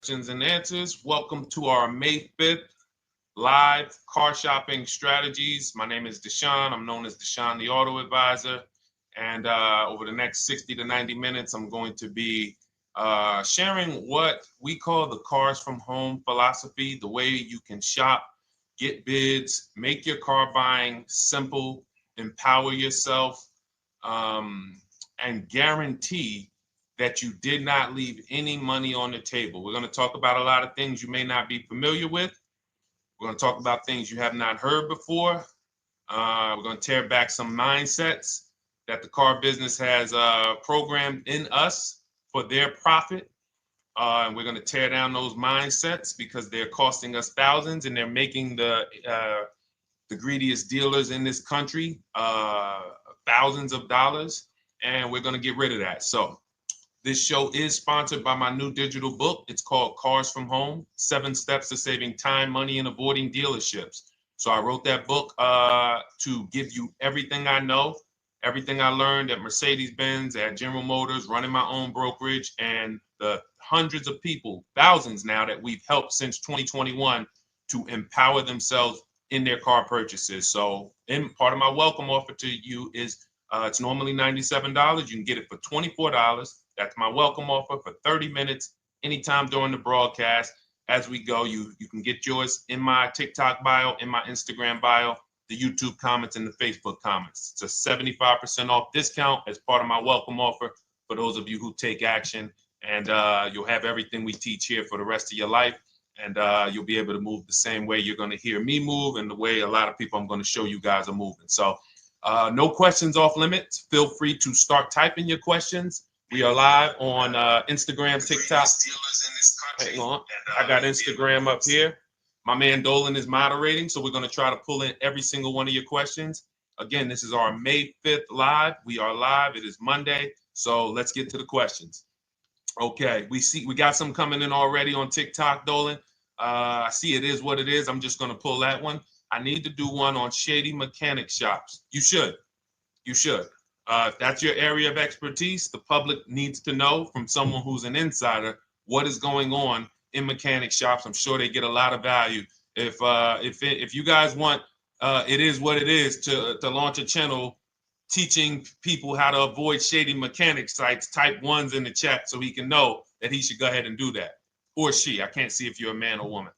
questions and answers. Welcome to our May 5th live car shopping strategies. My name is Deshone. I'm known as Deshone the Auto Advisor. And over the next 60 to 90 minutes, I'm going to be sharing what we call the cars from home philosophy, the way you can shop, get bids, make your car buying simple, empower yourself, and guarantee that you did not leave any money on the table. We're going to talk about a lot of things you may not be familiar with. We're going to talk about things you have not heard before. We're going to tear back some mindsets that the car business has programmed in us for their profit. And we're going to tear down those mindsets because they're costing us thousands and they're making the greediest dealers in this country thousands of dollars. And we're going to get rid of that. So this show is sponsored by my new digital book. It's called Cars from Home, 7 Steps to Saving Time, Money, and Avoiding Dealerships. So I wrote that book to give you everything I know, everything I learned at Mercedes-Benz, at General Motors, running my own brokerage, and the hundreds of people, thousands now, that we've helped since 2021 to empower themselves in their car purchases. So part of my welcome offer to you is it's normally $97. You can get it for $24. That's my welcome offer for 30 minutes, anytime during the broadcast. As we go, you can get yours in my TikTok bio, in my Instagram bio, the YouTube comments, and the Facebook comments. It's a 75% off discount as part of my welcome offer for those of you who take action. And you'll have everything we teach here for the rest of your life. And you'll be able to move the same way you're going to hear me move and the way a lot of people I'm going to show you guys are moving. So no questions off limits. Feel free to start typing your questions. We are live on Instagram, TikTok. Hang on. I got Instagram up here. My man Dolan is moderating, so we're going to try to pull in every single one of your questions. Again, this is our May 5th live. We are live. It is Monday, so let's get to the questions. Okay, we got some coming in already on TikTok, Dolan. I see it is what it is. I'm just going to pull that one. I need to do one on shady mechanic shops. You should. If that's your area of expertise, the public needs to know from someone who's an insider what is going on in mechanic shops. I'm sure they get a lot of value. If you guys want, it is what it is to launch a channel teaching people how to avoid shady mechanic sites, type ones in the chat so he can know that he should go ahead and do that. Or she. I can't see if you're a man or woman.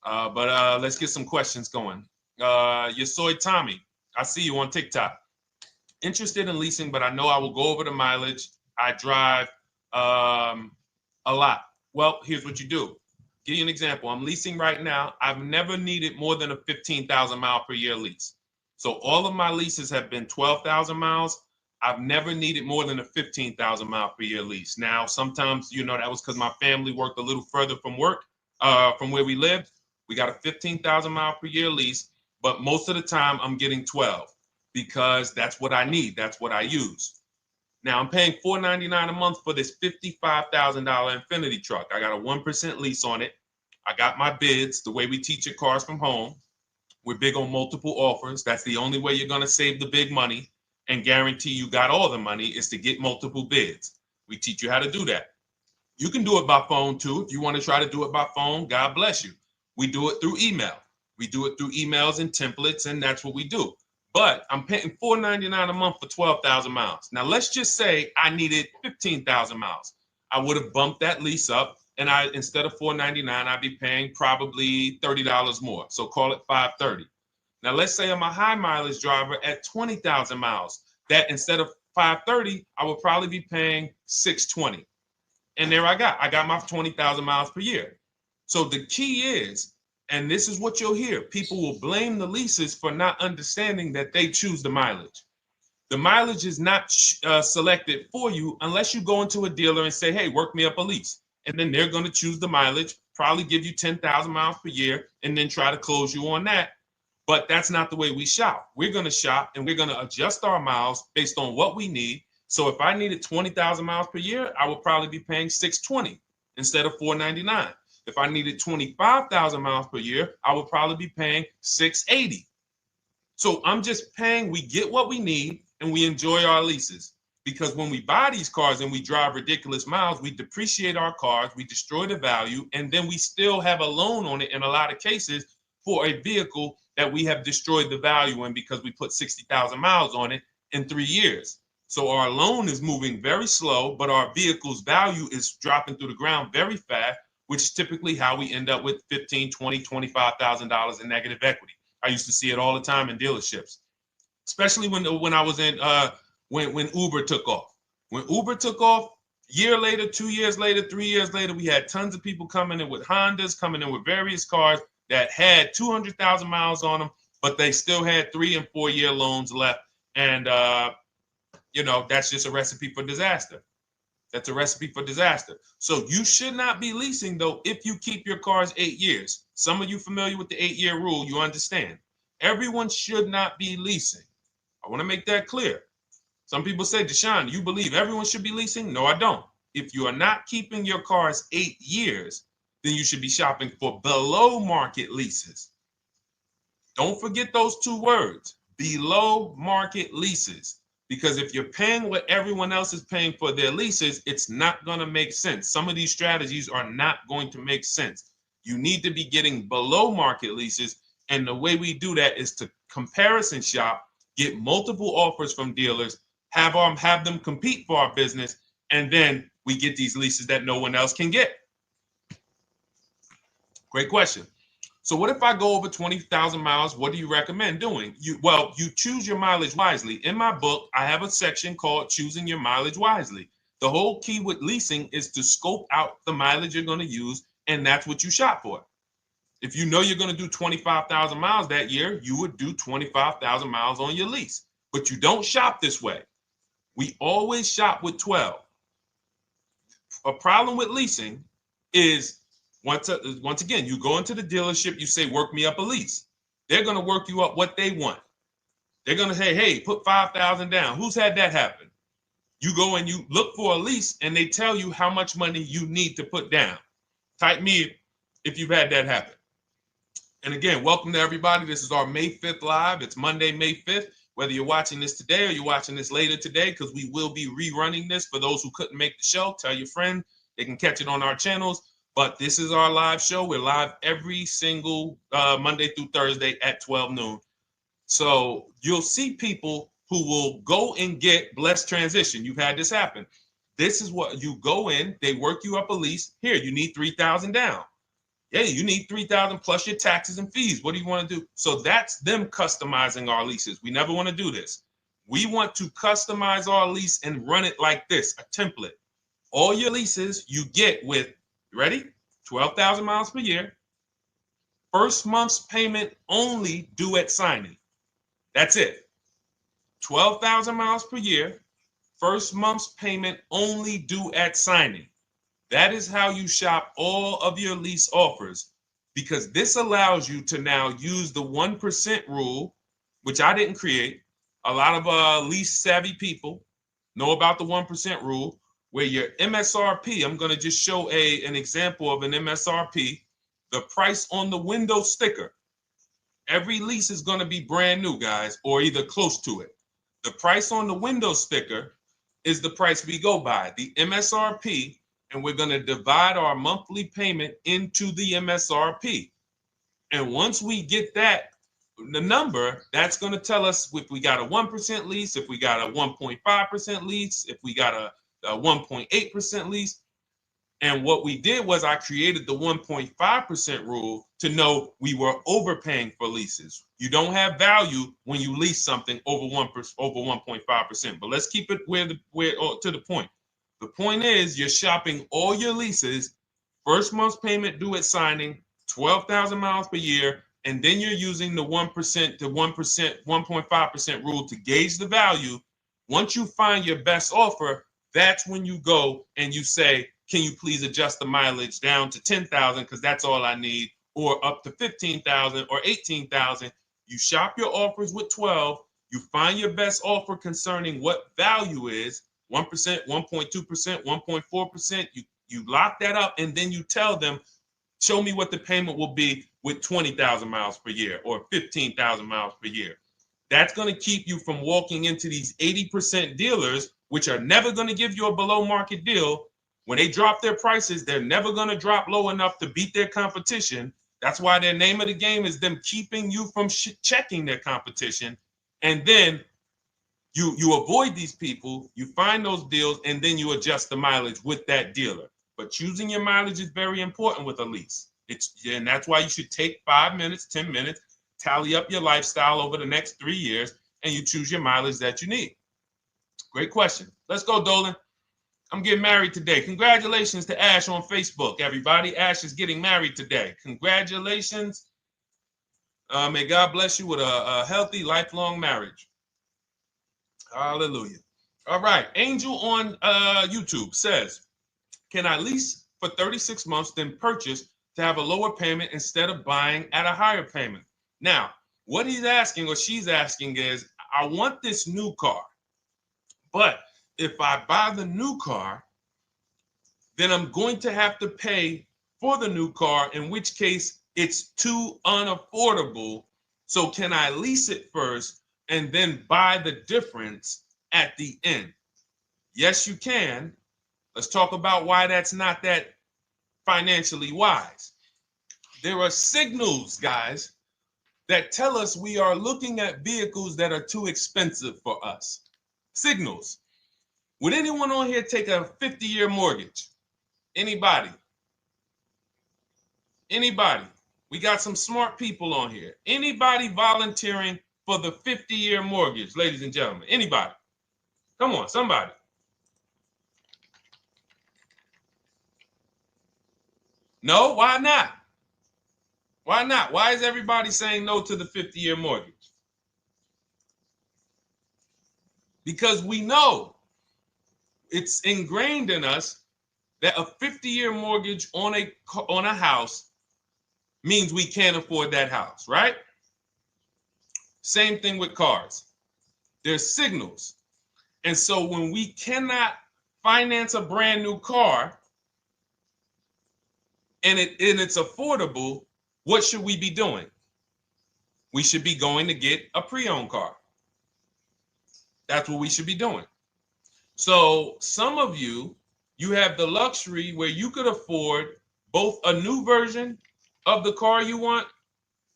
But let's get some questions going. Yosoy Tommy, I see you on TikTok. Interested in leasing, but I know I will go over the mileage. I drive a lot. Well, here's what you do. Give you an example. I'm leasing right now. I've never needed more than a 15,000 mile per year lease. So all of my leases have been 12,000 miles. I've never needed more than a 15,000 mile per year lease. Now, sometimes, that was because my family worked a little further from where we lived. We got a 15,000 mile per year lease, but most of the time I'm getting 12 because that's what I need. That's what I use. Now I'm paying $499 a month for this $55,000 Infinity truck. I got a 1% lease on it. I got my bids, the way we teach at Cars from Home. We're big on multiple offers. That's the only way you're going to save the big money and guarantee you got all the money is to get multiple bids. We teach you how to do that. You can do it by phone too. If you want to try to do it by phone, God bless you. We do it through email. We do it through emails and templates, and that's what we do. But I'm paying $499 a month for 12,000 miles. Now, let's just say I needed 15,000 miles. I would have bumped that lease up, and instead of $499, I'd be paying probably $30 more. So call it $530. Now, let's say I'm a high mileage driver at 20,000 miles. That instead of $530, I would probably be paying $620. And there I got my 20,000 miles per year. So the key is, and this is what you'll hear, people will blame the leases for not understanding that they choose the mileage. The mileage is not selected for you unless you go into a dealer and say, hey, work me up a lease. And then they're going to choose the mileage, probably give you 10,000 miles per year, and then try to close you on that. But that's not the way we shop. We're going to shop and we're going to adjust our miles based on what we need. So if I needed 20,000 miles per year, I would probably be paying $620 instead of $499. If I needed 25,000 miles per year, I would probably be paying $680. So I'm just paying, we get what we need and we enjoy our leases. because when we buy these cars and we drive ridiculous miles, we depreciate our cars, we destroy the value, and then we still have a loan on it in a lot of cases for a vehicle that we have destroyed the value in because we put 60,000 miles on it in 3 years. So our loan is moving very slow, but our vehicle's value is dropping through the ground very fast, which is typically how we end up with $15,000, $20,000, $25,000 in negative equity. I used to see it all the time in dealerships, especially when I was in when Uber took off. When Uber took off, year later, 2 years later, 3 years later, we had tons of people coming in with Hondas, coming in with various cars that had 200,000 miles on them, but they still had 3 and 4 year loans left. And, that's just a recipe for disaster. That's a recipe for disaster. So you should not be leasing, though, if you keep your cars 8 years. Some of you familiar with the 8-year rule, you understand. Everyone should not be leasing. I want to make that clear. Some people say, Deshone, you believe everyone should be leasing? No, I don't. If you are not keeping your cars 8 years, then you should be shopping for below market leases. Don't forget those 2 words, below market leases. Because if you're paying what everyone else is paying for their leases, it's not going to make sense. Some of these strategies are not going to make sense. You need to be getting below market leases. And the way we do that is to comparison shop, get multiple offers from dealers, have them compete for our business, and then we get these leases that no one else can get. Great question. So what if I go over 20,000 miles? What do you recommend doing? You choose your mileage wisely. In my book, I have a section called Choosing Your Mileage Wisely. The whole key with leasing is to scope out the mileage you're going to use, and that's what you shop for. If you know you're going to do 25,000 miles that year, you would do 25,000 miles on your lease. But you don't shop this way. We always shop with 12. A problem with leasing is once again, you go into the dealership, you say, work me up a lease. They're going to work you up what they want. They're going to say, hey, put 5,000 down. Who's had that happen? You go and you look for a lease and they tell you how much money you need to put down. Type me if you've had that happen. And again, welcome to everybody. This is our May 5th live. It's Monday, May 5th. Whether you're watching this today or you're watching this later today, because we will be rerunning this for those who couldn't make the show. Tell your friend they can catch it on our channels. But this is our live show. We're live every single Monday through Thursday at 12 noon. So you'll see people who will go and get blessed transition. You've had this happen. This is what you go in. They work you up a lease. Here, you need 3,000 down. Yeah, you need 3,000 plus your taxes and fees. What do you want to do? So that's them customizing our leases. We never want to do this. We want to customize our lease and run it like this, a template. All your leases you get with, ready? 12,000 miles per year. First month's payment only due at signing. That's it. 12,000 miles per year. First month's payment only due at signing. That is how you shop all of your lease offers, because this allows you to now use the 1% rule, which I didn't create. A lot of lease savvy people know about the 1% rule, where your MSRP, I'm going to just show an example of an MSRP, the price on the window sticker. Every lease is going to be brand new, guys, or either close to it. The price on the window sticker is the price we go by, the MSRP, and we're going to divide our monthly payment into the MSRP. And once we get that, the number, that's going to tell us if we got a 1% lease, if we got a 1.5% lease, if we got a 1.8% lease. And what we did was I created the 1.5% rule to know we were overpaying for leases. You don't have value when you lease something over 1.5%. But let's keep it to the point. The point is you're shopping all your leases, first month's payment due at signing, 12,000 miles per year, and then you're using the 1% to 1.5% rule to gauge the value. Once you find your best offer, that's when you go and you say, can you please adjust the mileage down to 10,000 because that's all I need, or up to 15,000 or 18,000. You shop your offers with 12. You find your best offer concerning what value is, 1%, 1.2%, 1.4%. You lock that up, and then you tell them, show me what the payment will be with 20,000 miles per year or 15,000 miles per year. That's going to keep you from walking into these 80% dealers which are never going to give you a below market deal. When they drop their prices, they're never going to drop low enough to beat their competition. That's why their name of the game is them keeping you from checking their competition. And then you avoid these people, you find those deals, and then you adjust the mileage with that dealer. But choosing your mileage is very important with a lease. And that's why you should take 5 minutes, 10 minutes, tally up your lifestyle over the next 3 years, and you choose your mileage that you need. Great question. Let's go, Dolan. I'm getting married today. Congratulations to Ash on Facebook, everybody. Ash is getting married today. Congratulations. May God bless you with a healthy, lifelong marriage. Hallelujah. All right. Angel on YouTube says, can I lease for 36 months, then purchase to have a lower payment instead of buying at a higher payment? Now, what he's asking or she's asking is, I want this new car, but if I buy the new car, then I'm going to have to pay for the new car, in which case it's too unaffordable. So can I lease it first and then buy the difference at the end? Yes, you can. Let's talk about why that's not that financially wise. There are signals, guys, that tell us we are looking at vehicles that are too expensive for us. Signals. Would anyone on here take a 50-year mortgage? Anybody? Anybody? We got some smart people on here. Anybody volunteering for the 50-year mortgage, ladies and gentlemen? Anybody? Come on, somebody. No, why not? Why not? Why is everybody saying no to the 50-year mortgage? Because we know it's ingrained in us that a 50-year mortgage on a house means we can't afford that house, right? Same thing with cars. There's signals. And so when we cannot finance a brand new car and it's affordable, what should we be doing? We should be going to get a pre-owned car. That's what we should be doing. So some of you have the luxury where you could afford both a new version of the car you want,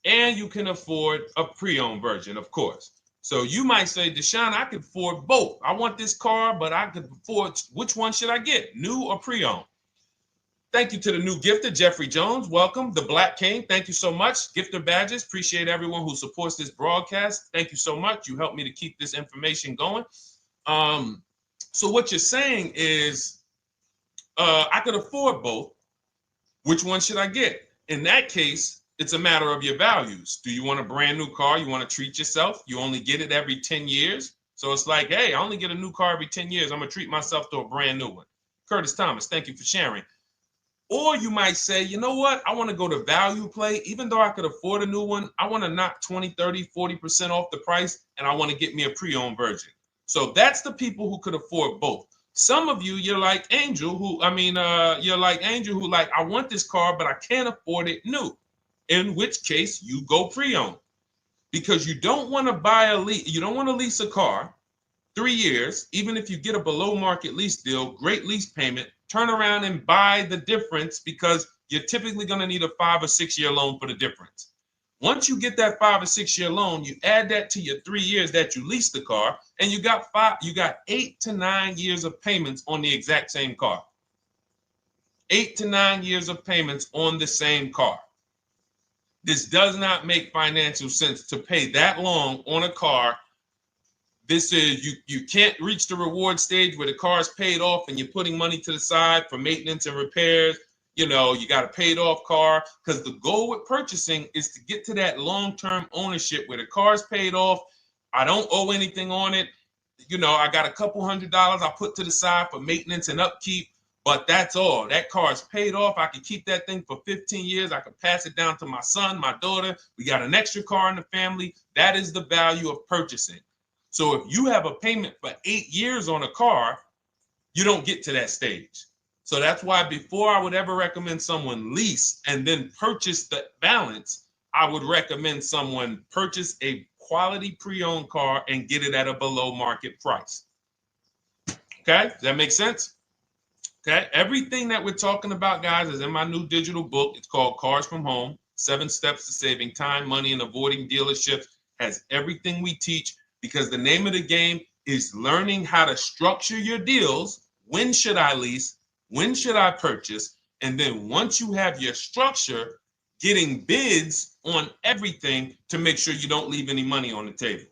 and you can afford a pre-owned version, of course. So you might say, Deshone, I could afford both. I want this car, but I could afford, which one should I get, new or pre-owned? Thank you to the new gifter, Jeffrey Jones. Welcome. The Black King. Thank you so much. Gifter badges. Appreciate everyone who supports this broadcast. Thank you so much. You helped me to keep this information going. So what you're saying is, I could afford both. Which one should I get? In that case, it's a matter of your values. Do you want a brand new car? You want to treat yourself? You only get it every 10 years. So it's like, hey, I only get a new car every 10 years. I'm going to treat myself to a brand new one. Curtis Thomas, thank you for sharing. Or you might say, you know what? I want to go to value play. Even though I could afford a new one, I want to knock 20, 30, 40% off the price, and I want to get me a pre-owned version. So that's the people who could afford both. Some of you, you're like Angel, who like, I want this car, but I can't afford it new. In which case you go pre-owned, because you don't want to lease a car 3 years, even if you get a below market lease deal, great lease payment, turn around and buy the difference, because you're typically going to need a 5 or 6 year loan for the difference. Once you get that 5 or 6 year loan, you add that to your 3 years that you leased the car, and you got 8 to 9 years of payments on the exact same car. 8 to 9 years of payments on the same car. This does not make financial sense to pay that long on a car. This is, you can't reach the reward stage where the car is paid off and you're putting money to the side for maintenance and repairs. You know, you got a paid off car, because the goal with purchasing is to get to that long-term ownership where the car is paid off. I don't owe anything on it. You know, I got a couple $100 I put to the side for maintenance and upkeep, but that's all. That car is paid off. I can keep that thing for 15 years. I can pass it down to my son, my daughter. We got an extra car in the family. That is the value of purchasing. So if you have a payment for 8 years on a car, you don't get to that stage. So that's why before I would ever recommend someone lease and then purchase the balance, I would recommend someone purchase a quality pre-owned car and get it at a below market price. Okay, does that make sense? Okay, everything that we're talking about, guys, is in my new digital book. It's called Cars from Home, 7 Steps to Saving Time, Money, and Avoiding Dealerships. Has everything we teach, because the name of the game is learning how to structure your deals. When should I lease? When should I purchase? And then once you have your structure, getting bids on everything to make sure you don't leave any money on the table.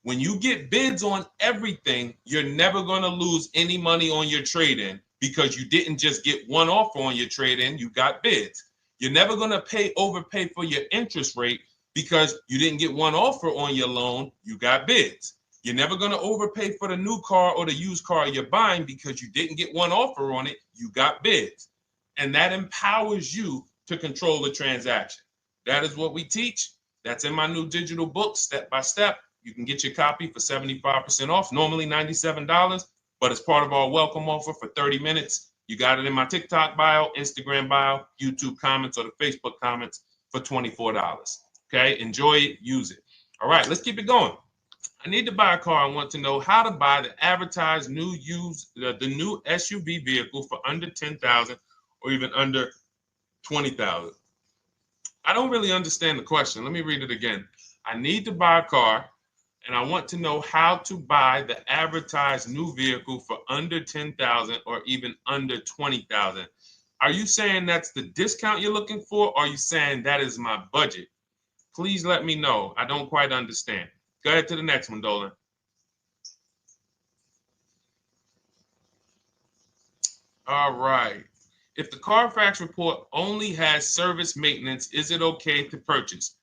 When you get bids on everything, you're never going to lose any money on your trade-in, because you didn't just get one offer on your trade-in, you got bids. You're never going to overpay for your interest rate, because you didn't get one offer on your loan, you got bids. You're never going to overpay for the new car or the used car you're buying, because you didn't get one offer on it, you got bids. And that empowers you to control the transaction. That is what we teach. That's in my new digital book, step by step. You can get your copy for 75% off, normally $97, but it's part of our welcome offer for 30 minutes. You got it in my TikTok bio, Instagram bio, YouTube comments, or the Facebook comments for $24. Okay, enjoy it, use it. All right, let's keep it going. I need to buy a car. I want to know how to buy the advertised new the new SUV vehicle for under $10,000 or even under $20,000. I don't really understand the question. Let me read it again. I need to buy a car, and I want to know how to buy the advertised new vehicle for under $10,000 or even under $20,000. Are you saying that's the discount you're looking for, or are you saying that is my budget? Please let me know. I don't quite understand. Go ahead to the next one, Dolan. All right. If the Carfax report only has service maintenance, is it okay to purchase?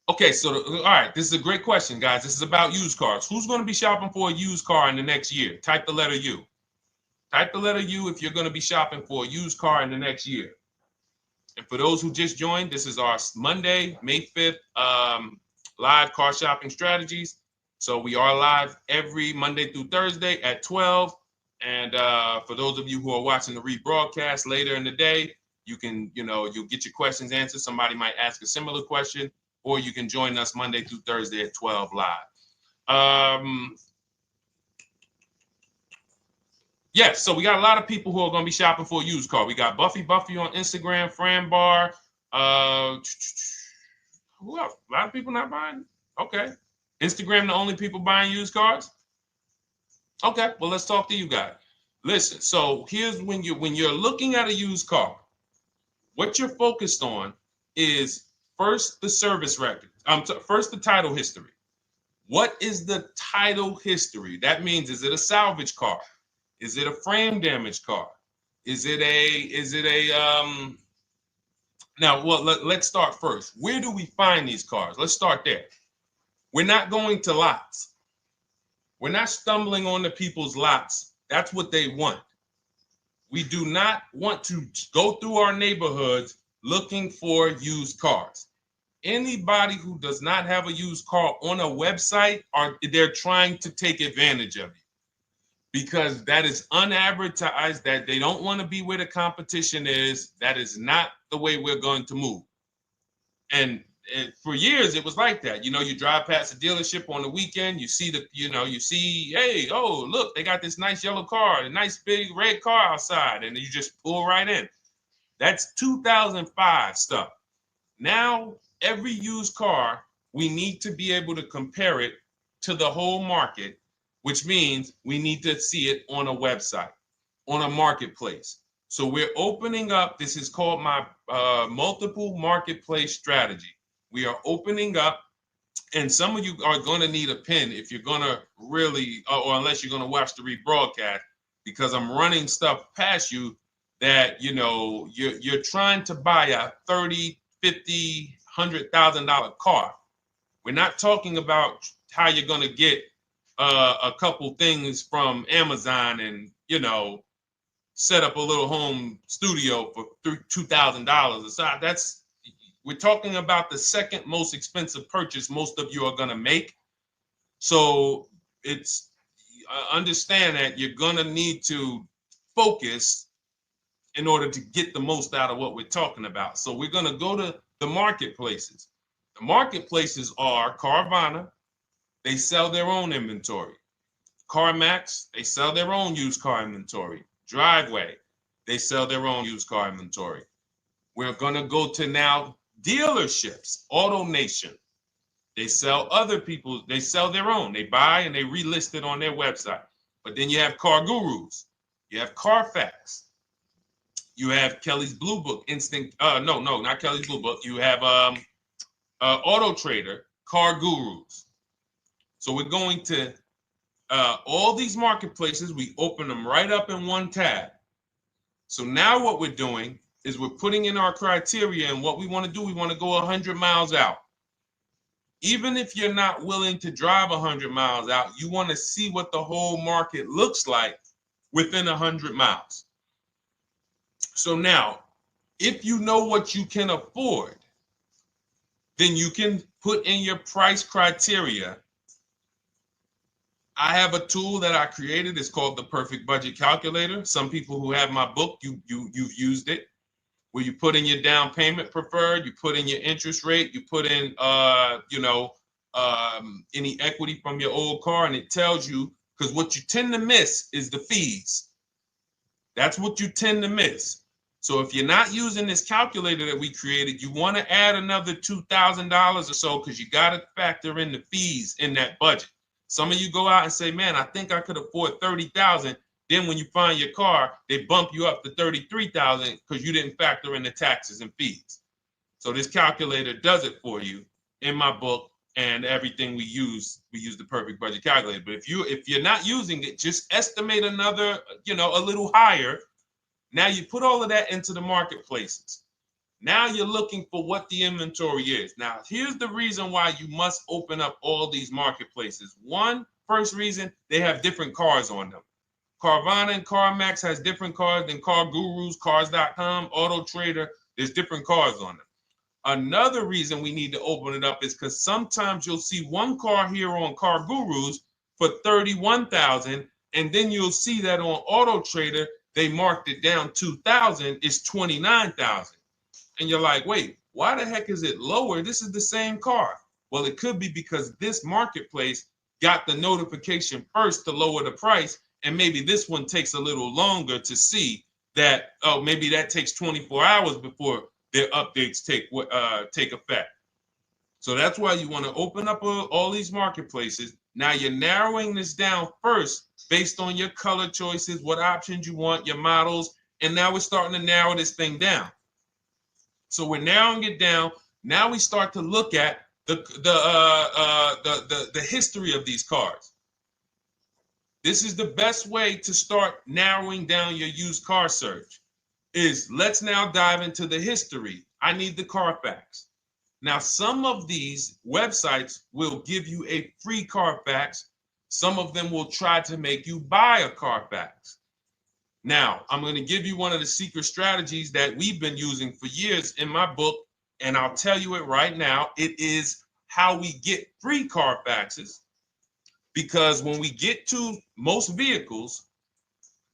Okay, so all right, this is a great question, guys. This is about used cars. Who's going to be shopping for a used car in the next year? Type the letter U. Type the letter U if you're going to be shopping for a used car in the next year. And for those who just joined, this is our Monday, May 5th, live car shopping strategies. So we are live every Monday through Thursday at 12. And for those of you who are watching the rebroadcast later in the day, you can, you'll get your questions answered. Somebody might ask a similar question, or you can join us Monday through Thursday at 12 live. Yes, so we got a lot of people who are going to be shopping for a used car. We got Buffy on Instagram, Fran Bar. Who else? A lot of people not buying? Okay. Instagram, the only people buying used cars? Okay, well, let's talk to you guys. Listen, so here's when you're looking at a used car, what you're focused on is first the service record. First the title history. What is the title history? That means, is it a salvage car? Is it a frame damage car? Is it a now, well, let's start first. Where do we find these cars? Let's start there. We're not going to lots. We're not stumbling onto people's lots. That's what they want. We do not want to go through our neighborhoods looking for used cars. Anybody who does not have a used car on a website, they're trying to take advantage of you, because that is unadvertised, that they don't want to be where the competition is. That is not the way we're going to move. And for years, it was like that. You drive past a dealership on the weekend, you see hey, oh, look, they got this nice yellow car, a nice big red car outside, and you just pull right in. That's 2005 stuff. Now, every used car, we need to be able to compare it to the whole market, which means we need to see it on a website, on a marketplace. So we're opening up, this is called my multiple marketplace strategy. We are opening up, and some of you are going to need a pen if you're going to really, or unless you're going to watch the rebroadcast, because I'm running stuff past you that, you're trying to buy a $30,000, $50,000, $100,000 car. We're not talking about how you're going to get a couple things from Amazon and, set up a little home studio for $2,000. We're talking about the second most expensive purchase most of you are going to make. So it's understand that you're going to need to focus in order to get the most out of what we're talking about. So we're going to go to the marketplaces. The marketplaces are Carvana. They sell their own inventory. CarMax, they sell their own used car inventory. Driveway, they sell their own used car inventory. We're going to go to now dealerships. AutoNation, they sell other people's, they sell their own. They buy and they relist it on their website. But then you have Car Gurus, you have Carfax, you have Kelly's Blue Book, no, not Kelly's Blue Book. You have Auto Trader, Car Gurus. So we're going to all these marketplaces, we open them right up in one tab. So now what we're doing is we're putting in our criteria, and what we want to do, we want to go 100 miles out. Even if you're not willing to drive 100 miles out, you want to see what the whole market looks like within 100 miles. So now, if you know what you can afford, then you can put in your price criteria. I have a tool that I created. It's called the Perfect Budget Calculator. Some people who have my book, you've used it, where you put in your down payment preferred, you put in your interest rate, you put in any equity from your old car, and it tells you, because what you tend to miss is the fees. That's what you tend to miss. So if you're not using this calculator that we created, you want to add another $2,000 or so, because you got to factor in the fees in that budget. Some of you go out and say, man, I think I could afford $30,000. Then when you find your car, they bump you up to $33,000 because you didn't factor in the taxes and fees. So this calculator does it for you in my book, and everything we use the Perfect Budget Calculator. But if you're not using it, just estimate another, a little higher. Now you put all of that into the marketplaces. Now you're looking for what the inventory is. Now, here's the reason why you must open up all these marketplaces. First reason, they have different cars on them. Carvana and CarMax has different cars than Car Gurus, Cars.com, Auto Trader. There's different cars on them. Another reason we need to open it up is because sometimes you'll see one car here on Car Gurus for $31,000, and then you'll see that on Auto Trader, they marked it down $2,000, it's $29,000. And you're like, wait, why the heck is it lower? This is the same car. Well, it could be because this marketplace got the notification first to lower the price, and maybe this one takes a little longer to see that, oh, maybe that takes 24 hours before their updates take effect. So that's why you want to open up all these marketplaces. Now you're narrowing this down first based on your color choices, what options you want, your models, and now we're starting to narrow this thing down. So we're narrowing it down. Now we start to look at the history of these cars. This is the best way to start narrowing down your used car search. Let's now dive into the history. I need the Carfax. Now, some of these websites will give you a free Carfax. Some of them will try to make you buy a Carfax. Now, I'm going to give you one of the secret strategies that we've been using for years in my book, and I'll tell you it right now. It is how we get free Carfaxes, because when we get to most vehicles,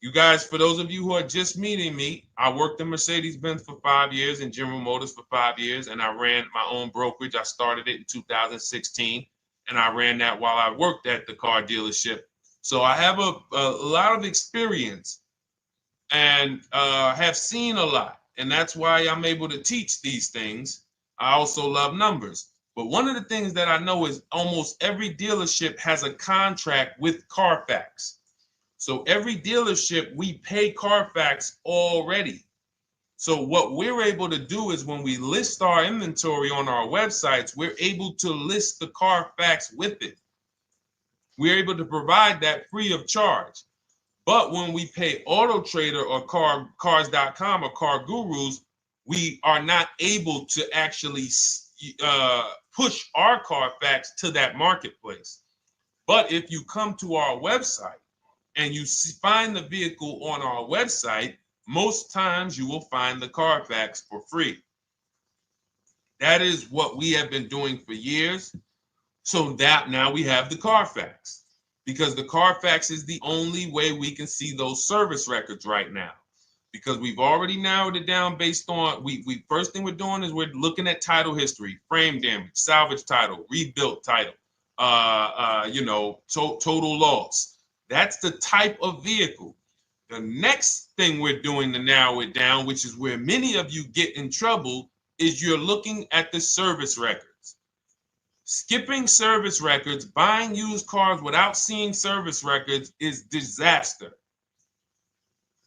you guys, for those of you who are just meeting me, I worked in Mercedes-Benz for 5 years and General Motors for 5 years, and I ran my own brokerage. I started it in 2016, and I ran that while I worked at the car dealership. So I have a lot of experience and have seen a lot, and that's why I'm able to teach these things. I also love numbers. But one of the things that I know is almost every dealership has a contract with Carfax. So every dealership, we pay Carfax already. So what we're able to do is when we list our inventory on our websites, we're able to list the Carfax with it. We're able to provide that free of charge. But when we pay Auto Trader or Cars.com or Car Gurus, we are not able to actually push our Carfax to that marketplace. But if you come to our website and you find the vehicle on our website, most times you will find the Carfax for free. That is what we have been doing for years. So that now we have the Carfax, because the Carfax is the only way we can see those service records right now, because we've already narrowed it down based on, first thing we're doing is we're looking at title history, frame damage, salvage title, rebuilt title, total loss. That's the type of vehicle. The next thing we're doing to narrow it down, which is where many of you get in trouble, is you're looking at the service records. Skipping service records, buying used cars without seeing service records is disaster.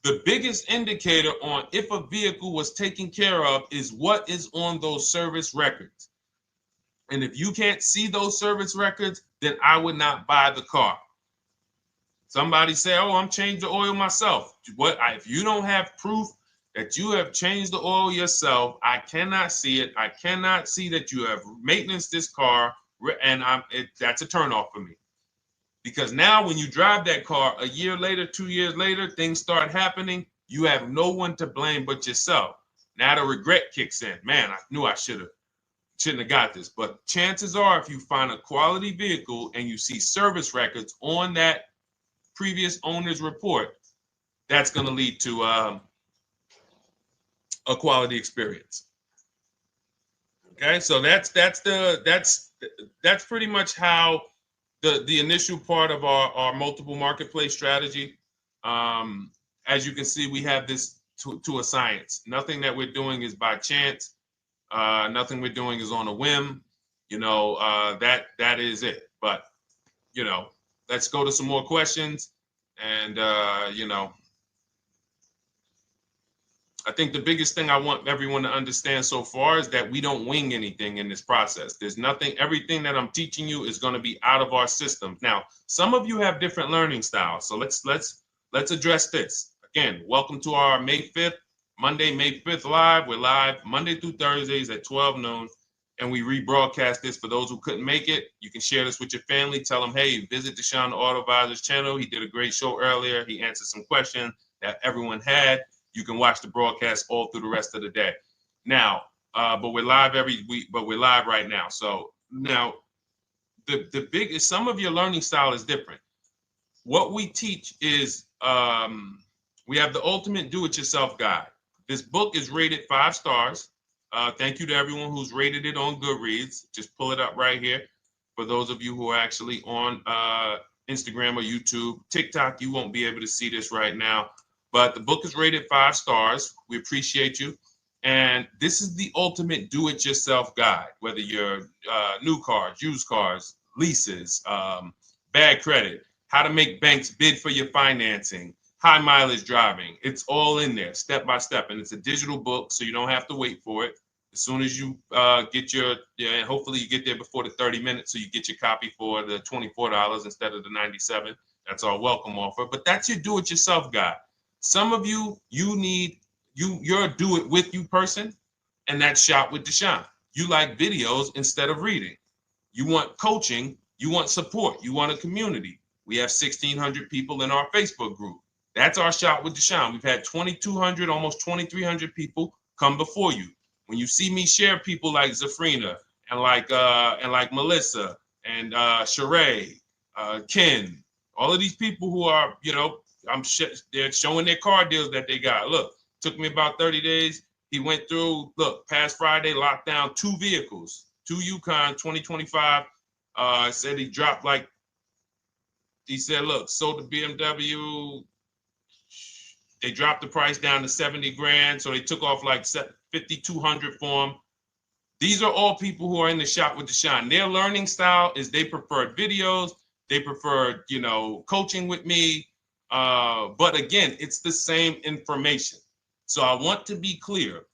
The biggest indicator on if a vehicle was taken care of is what is on those service records. And if you can't see those service records, then I would not buy the car. Somebody say, oh, I'm changing the oil myself. If you don't have proof that you have changed the oil yourself, I cannot see it. I cannot see that you have maintenance this car, and that's a turnoff for me. Because now when you drive that car a year later, 2 years later, things start happening. You have no one to blame but yourself. Now the regret kicks in. Man, I knew I shouldn't have got this. But chances are, if you find a quality vehicle and you see service records on that previous owner's report, that's going to lead to a quality experience. Okay, so that's pretty much how the initial part of our multiple marketplace strategy. As you can see, we have this to a science. Nothing that we're doing is by chance. Nothing we're doing is on a whim. That is it. But let's go to some more questions. And I think the biggest thing I want everyone to understand so far is that we don't wing anything in this process. There's nothing, everything that I'm teaching you is going to be out of our systems. Now, some of you have different learning styles. So let's address this. Again, welcome to our May 5th, Monday, May 5th live. We're live Monday through Thursdays at 12 noon. And we rebroadcast this for those who couldn't make it. You can share this with your family. Tell them, hey, visit Deshone the Auto Advisor's channel. He did a great show earlier. He answered some questions that everyone had. You can watch the broadcast all through the rest of the day. Now, but we're live every week, but we're live right now. So now the biggest, some of your learning style is different. What we teach is we have the ultimate do-it-yourself guide. This book is rated 5 stars. Thank you to everyone who's rated it on Goodreads. Just pull it up right here. For those of you who are actually on Instagram or YouTube, TikTok, you won't be able to see this right now. But the book is rated 5 stars. We appreciate you. And this is the ultimate do-it-yourself guide, whether you're new cars, used cars, leases, bad credit, how to make banks bid for your financing, high mileage driving. It's all in there, step by step. And it's a digital book, so you don't have to wait for it. As soon as you get and hopefully you get there before the 30 minutes, so you get your copy for the $24 instead of the $97. That's our welcome offer. But that's your do-it-yourself guide. Some of you, you're a do-it-with-you person, and that's Shop with Deshone. You like videos instead of reading. You want coaching. You want support. You want a community. We have 1,600 people in our Facebook group. That's our Shop with Deshone. We've had 2,200, almost 2,300 people come before you. When you see me share people like Zafrina and like Melissa and Sheree, Ken, all of these people who are, they're showing their car deals that they got. Look, took me about 30 days. He went through, past Friday, locked down 2 vehicles, 2 Yukon 2025. Said he dropped sold the BMW. They dropped the price down to 70 grand. So they took off like 5,200 for him. These are all people who are in the Shop with Deshone. Their learning style is they prefer videos. They prefer, coaching with me. But again, it's the same information. So I want to be clear.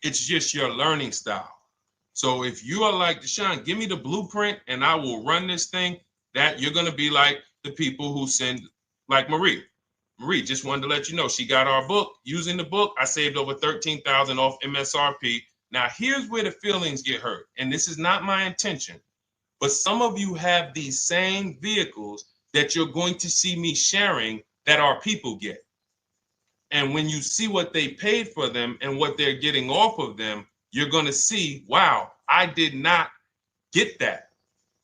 It's just your learning style. So if you are like Deshone, give me the blueprint and I will run this thing. That you're going to be like the people who send, like Marie. Marie just wanted to let you know she got our book. Using the book, I saved over $13,000 off MSRP. Now, here's where the feelings get hurt. And this is not my intention. But some of you have these same vehicles that you're going to see me sharing that our people get. And when you see what they paid for them and what they're getting off of them, you're going to see, wow, I did not get that.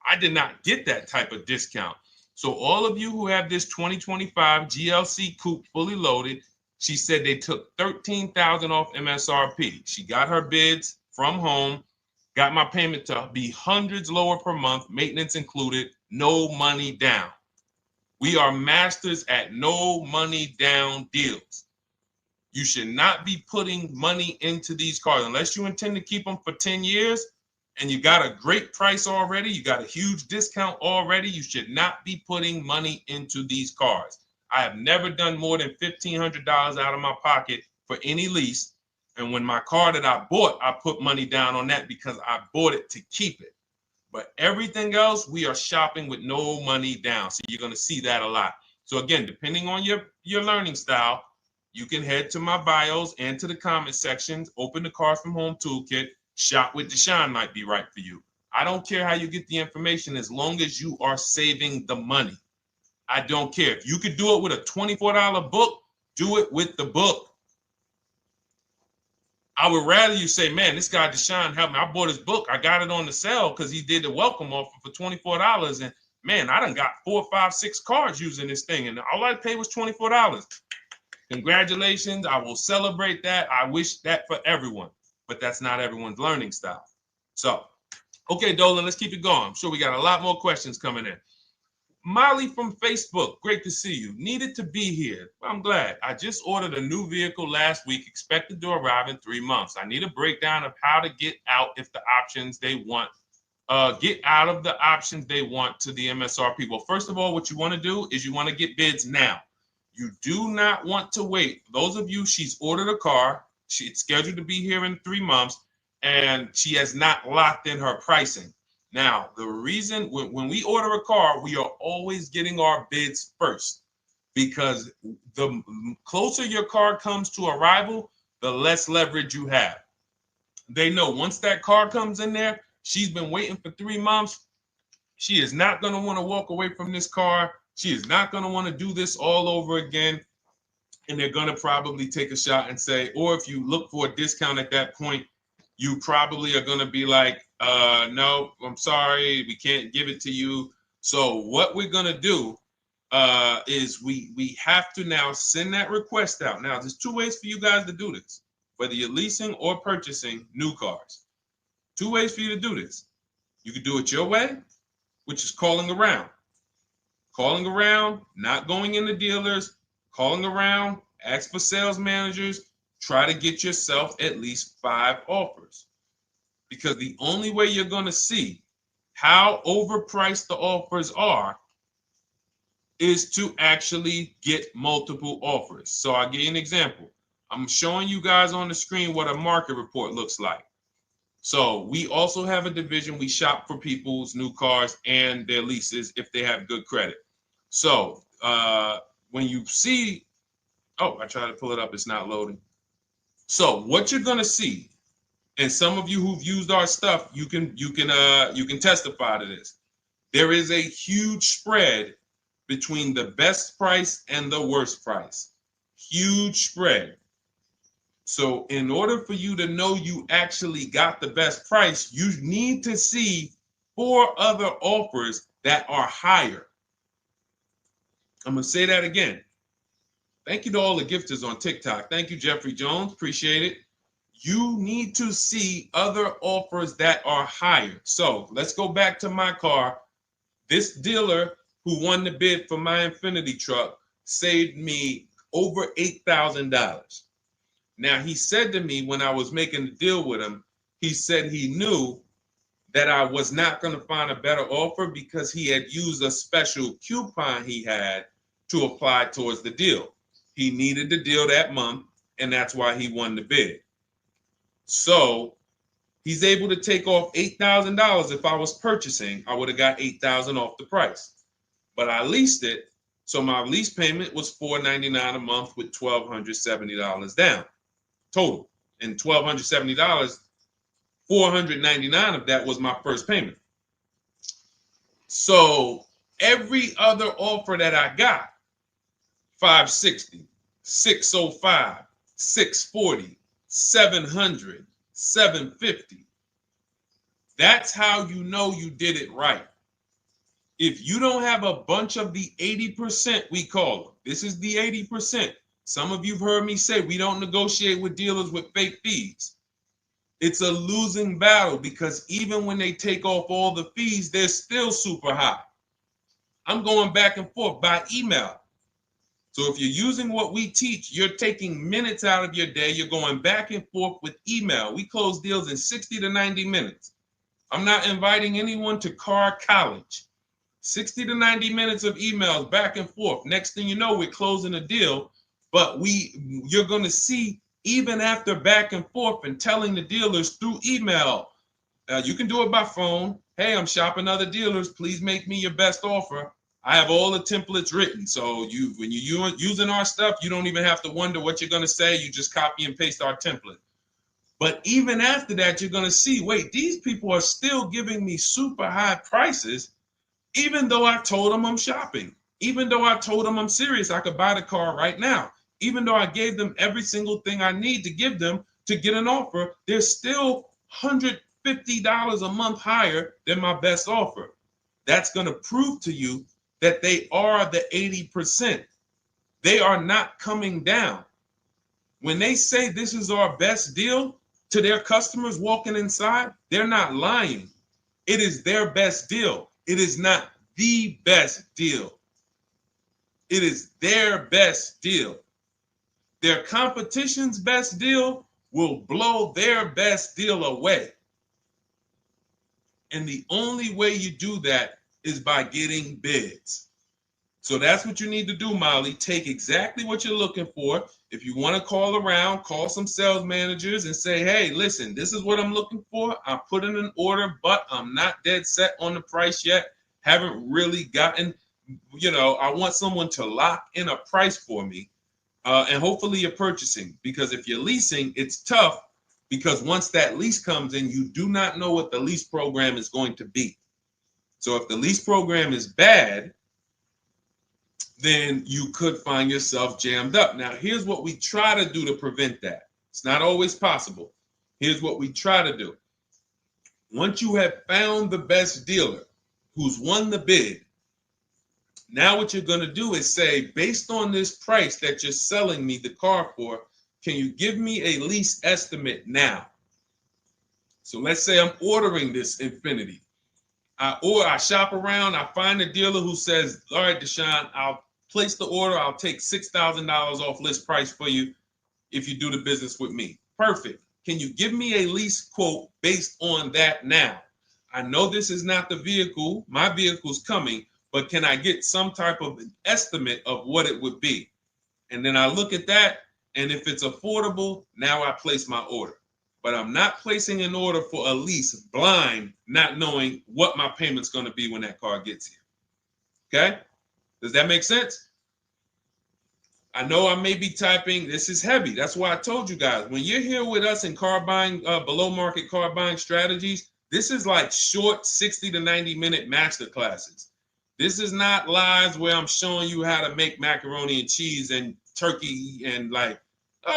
I did not get that type of discount. So all of you who have this 2025 GLC coupe fully loaded, she said they took $13,000 off MSRP. She got her bids from home, got my payment to be hundreds lower per month, maintenance included, no money down. We are masters at no money down deals. You should not be putting money into these cars unless you intend to keep them for 10 years and you got a great price already. You got a huge discount already. You should not be putting money into these cars. I have never done more than $1,500 out of my pocket for any lease. And when my car that I bought, I put money down on that because I bought it to keep it. But everything else, we are shopping with no money down. So you're going to see that a lot. So again, depending on your learning style, you can head to my bios and to the comment sections, open the Cars from Home Toolkit, Shop with Deshone might be right for you. I don't care how you get the information as long as you are saving the money. I don't care. If you could do it with a $24 book, do it with the book. I would rather you say, man, this guy Deshone helped me. I bought his book. I got it on the sale because he did the welcome offer for $24. And man, I done got 4, 5, 6 cars using this thing. And all I paid was $24. Congratulations. I will celebrate that. I wish that for everyone, but that's not everyone's learning style. So, okay, Dolan, let's keep it going. I'm sure we got a lot more questions coming in. Molly from Facebook, great to see you. Needed to be here. Well, I'm glad. I just ordered a new vehicle last week, expected to arrive in 3 months. I need a breakdown of how to get out if the options they want, get out of the options they want to the MSRP. Well, first of all, what you want to do is you want to get bids now. You do not want to wait. Those of you, she's ordered a car. She's scheduled to be here in 3 months, and she has not locked in her pricing. Now, the reason when we order a car, we are always getting our bids first because the closer your car comes to arrival, the less leverage you have. They know once that car comes in there, she's been waiting for 3 months. She is not going to want to walk away from this car. She is not going to want to do this all over again. And they're going to probably take a shot and say, or if you look for a discount at that point, you probably are going to be like, no, I'm sorry, we can't give it to you. So what we're going to do is we have to now send that request out. Now, there's 2 ways for you guys to do this, whether you're leasing or purchasing new cars. 2 ways for you to do this. You can do it your way, which is calling around. Calling around, not going into dealers, calling around, ask for sales managers, try to get yourself at least 5 offers. Because the only way you're going to see how overpriced the offers are is to actually get multiple offers. So I'll give you an example. I'm showing you guys on the screen what a market report looks like. So we also have a division. We shop for people's new cars and their leases if they have good credit. So when you see, oh, I tried to pull it up. It's not loading. So what you're going to see, and some of you who've used our stuff, you can testify to this. There is a huge spread between the best price and the worst price. Huge spread. So in order for you to know you actually got the best price, you need to see 4 other offers that are higher. I'm going to say that again. Thank you to all the gifters on TikTok. Thank you, Jeffrey Jones. Appreciate it. You need to see other offers that are higher. So let's go back to my car. This dealer who won the bid for my Infinity truck saved me over $8,000. Now, he said to me when I was making the deal with him, he said he knew that I was not going to find a better offer because he had used a special coupon he had to apply towards the deal. He needed the deal that month, and that's why he won the bid. So he's able to take off $8,000. If I was purchasing, I would have got $8,000 off the price. But I leased it, so my lease payment was $499 a month with $1,270 down total. And $1,270, $499 of that was my first payment. So every other offer that I got, $560, $605, $640, $700, $750. That's how you know you did it right. If you don't have a bunch of the 80%, we call them. This is the 80%. Some of you have heard me say we don't negotiate with dealers with fake fees. It's a losing battle because even when they take off all the fees, they're still super high. I'm going back and forth by email. So if you're using what we teach, you're taking minutes out of your day. You're going back and forth with email. We close deals in 60 to 90 minutes. I'm not inviting anyone to car college. 60 to 90 minutes of emails back and forth. Next thing you know, we're closing a deal. But you're going to see, even after back and forth and telling the dealers through email, you can do it by phone. Hey, I'm shopping other dealers. Please make me your best offer. I have all the templates written. So when you're using our stuff, you don't even have to wonder what you're going to say. You just copy and paste our template. But even after that, you're going to see, wait, these people are still giving me super high prices, even though I told them I'm shopping, even though I told them I'm serious, I could buy the car right now, even though I gave them every single thing I need to give them to get an offer, they're still $150 a month higher than my best offer. That's going to prove to you that they are the 80%. They are not coming down. When they say this is our best deal to their customers walking inside, they're not lying. It is their best deal. It is not the best deal. It is their best deal. Their competition's best deal will blow their best deal away. And the only way you do that is by getting bids. So that's what you need to do, Molly. Take exactly what you're looking for. If you want to call around, call some sales managers and say, hey, listen, this is what I'm looking for. I put in an order, but I'm not dead set on the price yet. Haven't really gotten, I want someone to lock in a price for me. And hopefully you're purchasing, because if you're leasing, it's tough, because once that lease comes in, you do not know what the lease program is going to be. So if the lease program is bad, then you could find yourself jammed up. Now, here's what we try to do to prevent that. It's not always possible. Here's what we try to do. Once you have found the best dealer who's won the bid, now what you're going to do is say, based on this price that you're selling me the car for, can you give me a lease estimate now? So let's say I'm ordering this Infiniti. I shop around, I find a dealer who says, all right, Deshone, I'll place the order. I'll take $6,000 off list price for you if you do the business with me. Perfect. Can you give me a lease quote based on that now? I know this is not the vehicle. My vehicle's coming, but can I get some type of an estimate of what it would be? And then I look at that, and if it's affordable, now I place my order. But I'm not placing an order for a lease blind, not knowing what my payment's going to be when that car gets here. Okay? Does that make sense? I know I may be typing. This is heavy. That's why I told you guys, when you're here with us in car buying, below market car buying strategies, this is like short 60 to 90 minute master classes. This is not lives where I'm showing you how to make macaroni and cheese and turkey and like,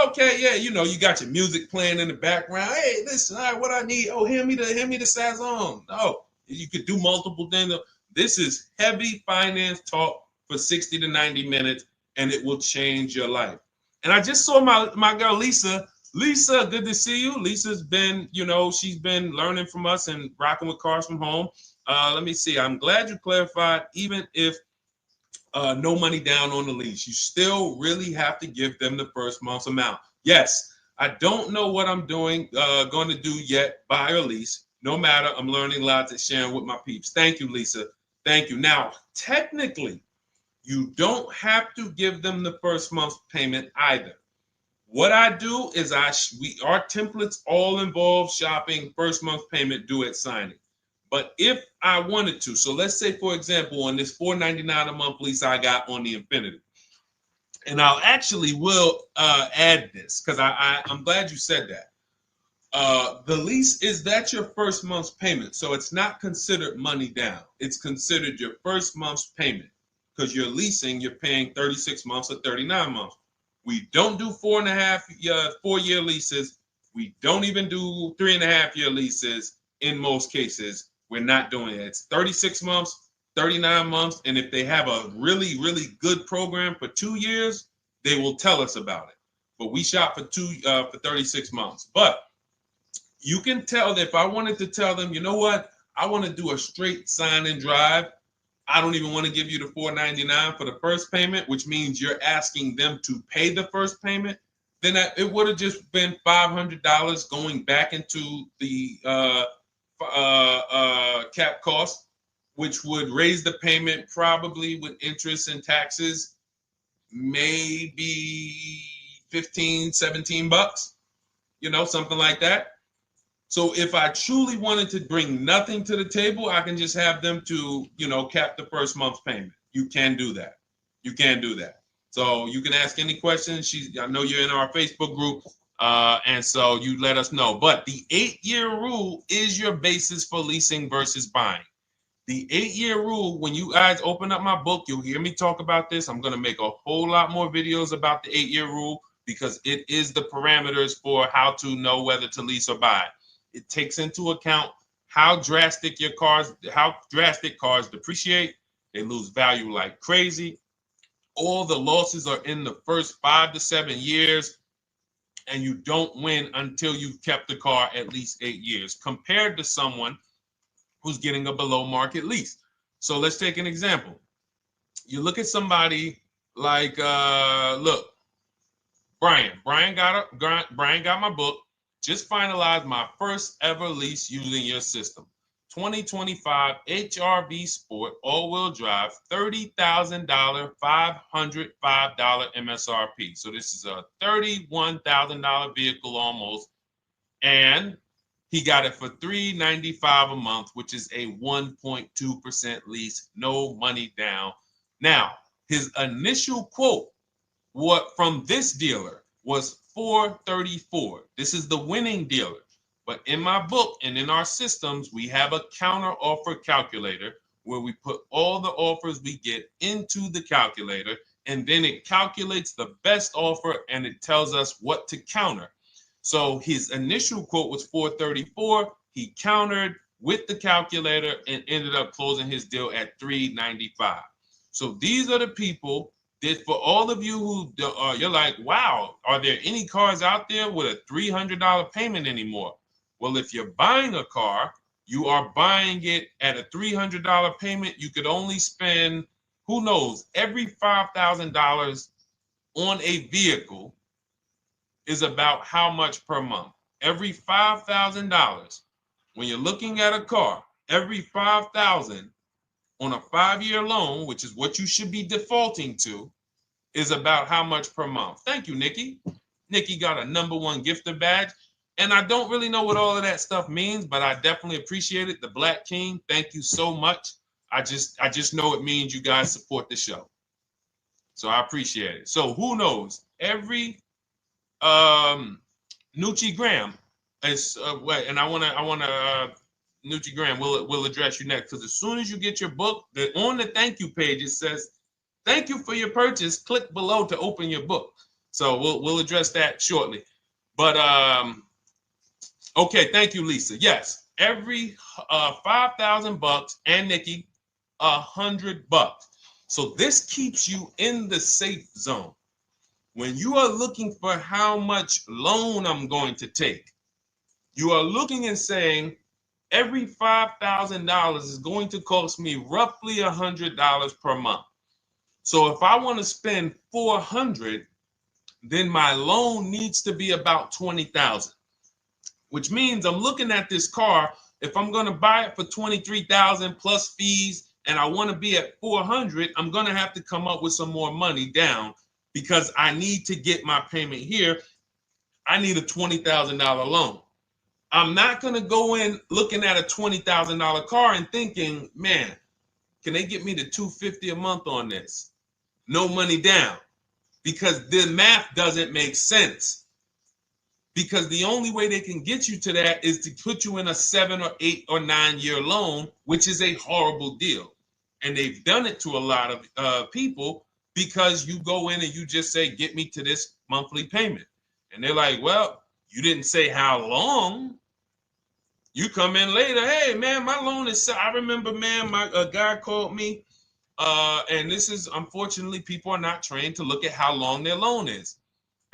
okay, yeah, you got your music playing in the background. Hey, listen, all right, what I need? Oh, hand me the Sazon. No, you could do multiple things. This is heavy finance talk for 60 to 90 minutes, and it will change your life. And I just saw my girl, Lisa. Lisa, good to see you. Lisa's been, she's been learning from us and rocking with Cars from Home. Let me see. I'm glad you clarified, even if no money down on the lease, you still really have to give them the first month's amount. Yes, I don't know what I'm going to do yet, buy or lease. No matter, I'm learning lots and sharing with my peeps. Thank you, Lisa. Thank you. Now, technically, you don't have to give them the first month's payment either. What I do is our templates all involve shopping, first month payment due at signing. But if I wanted to, so let's say, for example, on this $499 a month lease I got on the Infiniti, and I'll actually will add this because I'm glad you said that. The lease that's your first month's payment, so it's not considered money down. It's considered your first month's payment because you're leasing, you're paying 36 months or 39 months. We don't do 4-year leases. We don't even do 3.5-year leases in most cases. We're not doing it. It's 36 months, 39 months. And if they have a really, really good program for 2 years, they will tell us about it. But we shop for 36 months. But you can tell that if I wanted to tell them, you know what, I want to do a straight sign and drive, I don't even want to give you the $499 for the first payment, which means you're asking them to pay the first payment, then it would have just been $500 going back into the cap cost, which would raise the payment probably with interest and taxes, maybe 15, 17 bucks, something like that. So if I truly wanted to bring nothing to the table, I can just have them to, cap the first month's payment. You can do that. You can do that. So you can ask any questions. I know you're in our Facebook group, and so you let us know. But the 8-year rule is your basis for leasing versus buying. The 8-year rule, when you guys open up my book, you'll hear me talk about this. I'm going to make a whole lot more videos about the 8-year rule because it is the parameters for how to know whether to lease or buy. It takes into account how drastic cars depreciate. They lose value like crazy. All the losses are in the first 5 to 7 years, and you don't win until you've kept the car at least 8 years, compared to someone who's getting a below market lease. So let's take an example. You look at somebody like, Brian. Brian got my book. Just finalized my first ever lease using your system. 2025 HRV Sport all-wheel drive, $30,000, $505 MSRP. So this is a $31,000 vehicle almost, and he got it for $395 a month, which is a 1.2% lease, no money down. Now, his initial quote from this dealer was $434. This is the winning dealer. But in my book and in our systems, we have a counter offer calculator where we put all the offers we get into the calculator, and then it calculates the best offer and it tells us what to counter. So his initial quote was $434. He countered with the calculator and ended up closing his deal at $395. So these are the people that, for all of you who you're like, wow, are there any cars out there with a $300 payment anymore? Well, if you're buying a car, you are buying it at a $300 payment. You could only spend, who knows, every $5,000 on a vehicle is about how much per month? Every $5,000. When you're looking at a car, every $5,000 on a 5-year loan, which is what you should be defaulting to, is about how much per month. Thank you, Nikki. Nikki got a #1 gifter badge. And I don't really know what all of that stuff means, but I definitely appreciate it. The Black King, thank you so much. I just know it means you guys support the show. So I appreciate it. So who knows? Every Nucci Graham is and I wanna Nucci Graham will address you next, because as soon as you get your book, on the thank you page it says, "Thank you for your purchase. Click below to open your book." So we'll address that shortly. But okay, thank you, Lisa. Yes, every $5,000, and Nikki, $100. So this keeps you in the safe zone. When you are looking for how much loan I'm going to take, you are looking and saying, every $5,000 is going to cost me roughly $100 per month. So if I want to spend $400, then my loan needs to be about $20,000, which means I'm looking at this car. If I'm going to buy it for $23,000 plus fees, and I want to be at $400, I'm going to have to come up with some more money down, because I need to get my payment here. I need a $20,000 loan. I'm not going to go in looking at a $20,000 car and thinking, man, can they get me to $250 a month on this? No money down, because the math doesn't make sense. Because the only way they can get you to that is to put you in a 7 or 8 or 9 year loan, which is a horrible deal. And they've done it to a lot of people, because you go in and you just say, get me to this monthly payment. And they're like, well, you didn't say how long. You come in later, hey, man, my loan is, I remember, man, a guy called me, and this is, unfortunately, people are not trained to look at how long their loan is.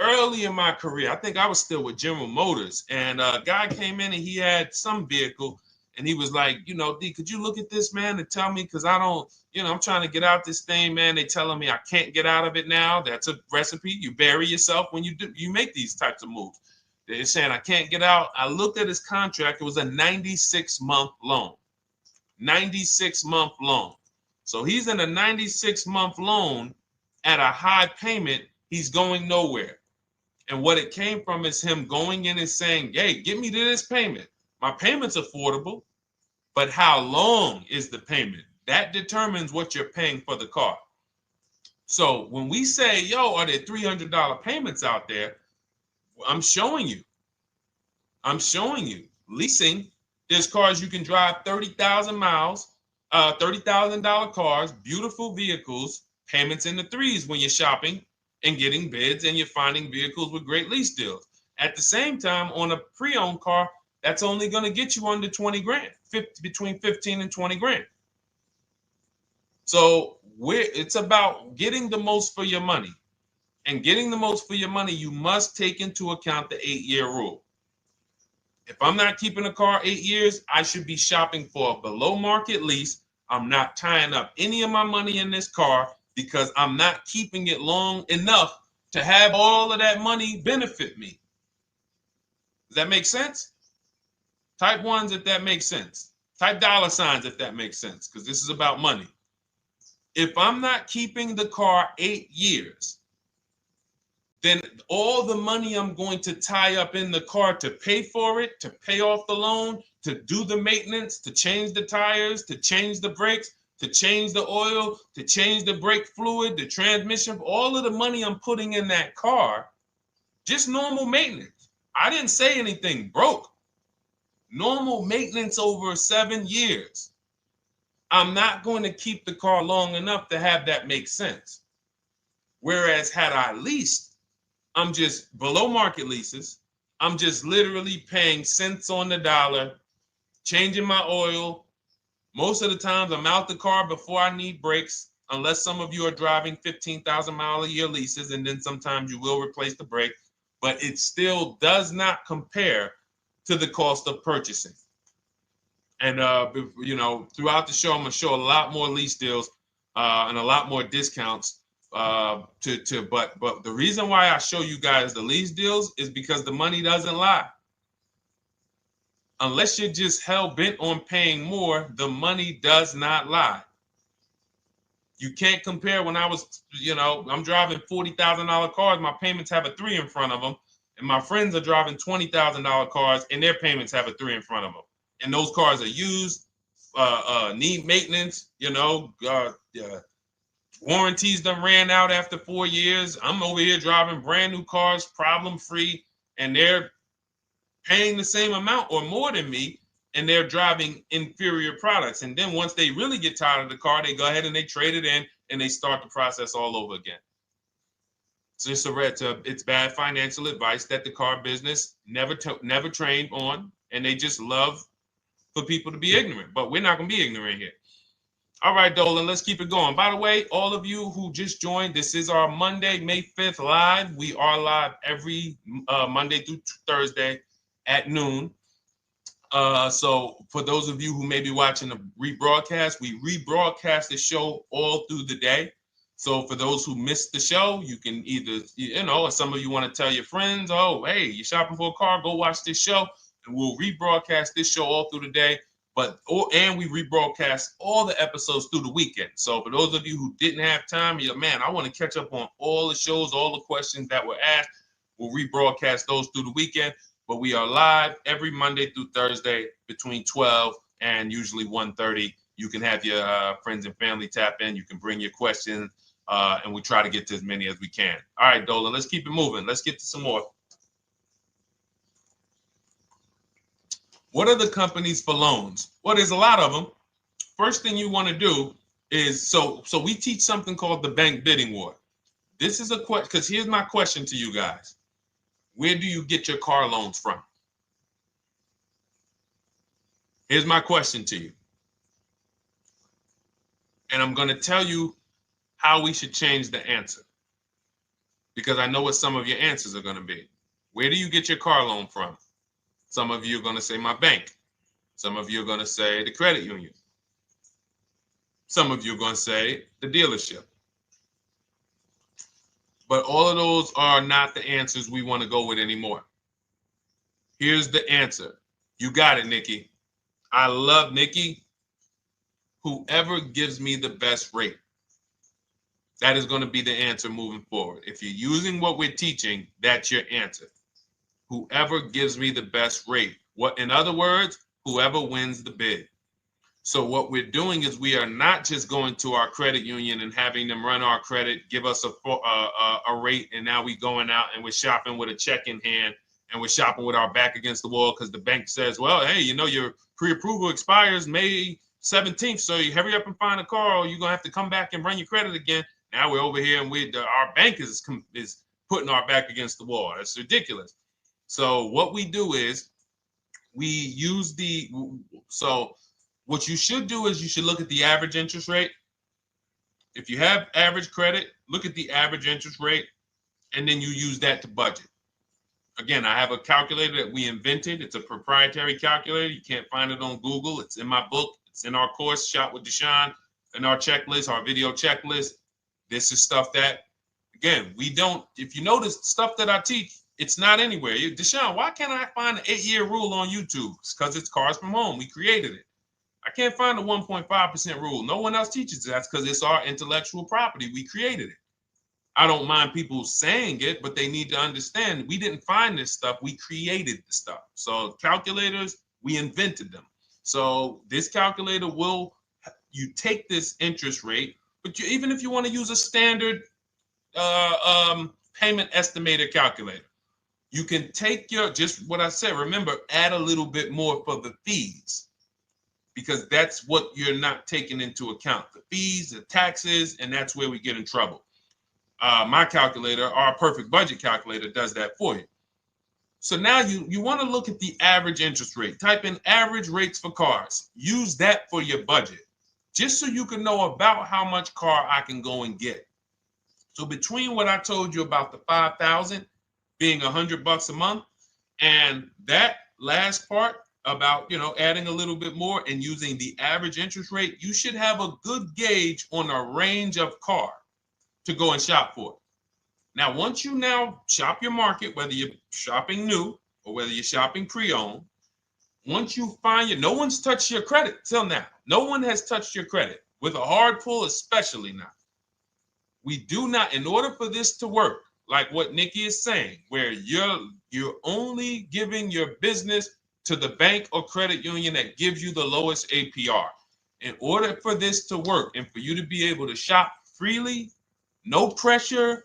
Early in my career, I think I was still with General Motors, and a guy came in and he had some vehicle, And he was like, you know, D, could you look at this, man, and tell me, because I don't, you know, I'm trying to get out this thing, man. They telling me I can't get out of it now. That's a recipe. You bury yourself when you make these types of moves. They're saying I can't get out. I looked at his contract. It was a 96-month loan. 96-month loan. So he's in a 96-month loan at a high payment. He's going nowhere. And what it came from is him going in and saying, hey, get me to this payment. My payment's affordable, but how long is the payment? That determines what you're paying for the car. So when we say, yo, are there $300 payments out there? I'm showing you. Leasing, there's cars you can drive 30,000 miles, $30,000 cars, beautiful vehicles, payments in the threes when you're shopping and getting bids, and you're finding vehicles with great lease deals. At the same time, on a pre-owned car, that's only going to get you under 20 grand, between 15 and 20 grand. So it's about getting the most for your money. And getting the most for your money, you must take into account the 8-year rule. If I'm not keeping a car 8 years, I should be shopping for a below market lease. I'm not tying up any of my money in this car because I'm not keeping it long enough to have all of that money benefit me. Does that make sense? Type ones if that makes sense. Type dollar signs if that makes sense, because this is about money. If I'm not keeping the car 8 years, then all the money I'm going to tie up in the car to pay for it, to pay off the loan, to do the maintenance, to change the tires, to change the brakes, to change the oil, to change the brake fluid, the transmission, all of the money I'm putting in that car, just normal maintenance. I didn't say anything broke. Normal maintenance over 7 years. I'm not going to keep the car long enough to have that make sense. Whereas had I leased, I'm just below market leases. I'm just literally paying cents on the dollar, changing my oil. Most of the times I'm out the car before I need brakes, unless some of you are driving 15,000 mile a year leases, and then sometimes you will replace the brake, but it still does not compare to the cost of purchasing. And, you know, throughout the show, I'm going to show a lot more lease deals and a lot more discounts. But the reason why I show you guys the lease deals is because the money doesn't lie. Unless you're just hell bent on paying more, the money does not lie. You can't compare when I was, you know, I'm driving $40,000 cars. My payments have a 3 in front of them. And my friends are driving $20,000 cars and their payments have a 3 in front of them. And those cars are used, need maintenance, you know, warranties done ran out after 4 years. I'm over here driving brand new cars, problem free, and they're paying the same amount or more than me, and they're driving inferior products. And then once they really get tired of the car, they go ahead and they trade it in and they start the process all over again. It's just it's bad financial advice that the car business never trained on, and they just love for people to be ignorant. But we're not going to be ignorant here. All right, Dolan, let's keep it going. By the way, all of you who just joined, this is our Monday, May 5th live. We are live every Monday through Thursday at noon. So for those of you who may be watching the rebroadcast, we rebroadcast the show all through the day. So for those who missed the show, you can either, you know, or some of you want to tell your friends, oh, hey, you're shopping for a car, go watch this show. And we'll rebroadcast this show all through the day. And we rebroadcast all the episodes through the weekend. So for those of you who didn't have time, you're like, man, I want to catch up on all the shows, all the questions that were asked. We'll rebroadcast those through the weekend. But we are live every Monday through Thursday between 12 and usually 1:30. You can have your friends and family tap in. You can bring your questions, and we try to get to as many as we can. All right, Dolan, let's keep it moving. Let's get to some more. What are the companies for loans? Well, there's a lot of them. First thing you want to do is, so we teach something called the bank bidding war. This is a question, because here's my question to you guys. Where do you get your car loans from? Here's my question to you. And I'm going to tell you how we should change the answer, because I know what some of your answers are going to be. Where do you get your car loan from? Some of you are going to say my bank. Some of you are going to say the credit union. Some of you are going to say the dealership. But all of those are not the answers we want to go with anymore. Here's the answer. You got it, Nikki. I love Nikki. Whoever gives me the best rate. That is going to be the answer moving forward. If you're using what we're teaching, that's your answer. Whoever gives me the best rate. What, in other words, whoever wins the bid. So what we're doing is we are not just going to our credit union and having them run our credit, give us a rate, and now we going out and we're shopping with a check in hand and we're shopping with our back against the wall because the bank says, well, hey, you know, your pre-approval expires May 17th, so you hurry up and find a car or you're going to have to come back and run your credit again. Now we're over here and our bank is putting our back against the wall. That's ridiculous. So what we do is we use what you should do is you should look at the average interest rate. If you have average credit, look at the average interest rate, and then you use that to budget. Again, I have a calculator that we invented. It's a proprietary calculator. You can't find it on Google. It's in my book. It's in our course, Shop with Deshone, in our checklist, our video checklist. This is stuff that, again, we don't, if you notice stuff that I teach, it's not anywhere. Deshone, why can't I find an 8-year rule on YouTube? It's because it's Cars from Home. We created it. I can't find the 1.5% rule. No one else teaches that because it's our intellectual property. We created it. I don't mind people saying it, but they need to understand we didn't find this stuff. We created the stuff. So calculators, we invented them. So this calculator you take this interest rate, but even if you want to use a standard payment estimator calculator, you can take just what I said. Remember, add a little bit more for the fees, because that's what you're not taking into account. The fees, the taxes, and that's where we get in trouble. My calculator, our perfect budget calculator, does that for you. So now you want to look at the average interest rate. Type in average rates for cars. Use that for your budget, just so you can know about how much car I can go and get. So between what I told you about the $5,000 being $100 a month, and that last part about, adding a little bit more and using the average interest rate, you should have a good gauge on a range of car to go and shop for. Now, once you now shop your market, whether you're shopping new or whether you're shopping pre-owned, once you find no one's touched your credit till now. No one has touched your credit with a hard pull, especially not. We do not, in order for this to work, like what Nikki is saying, where you're only giving your business to the bank or credit union that gives you the lowest APR. In order for this to work and for you to be able to shop freely, no pressure,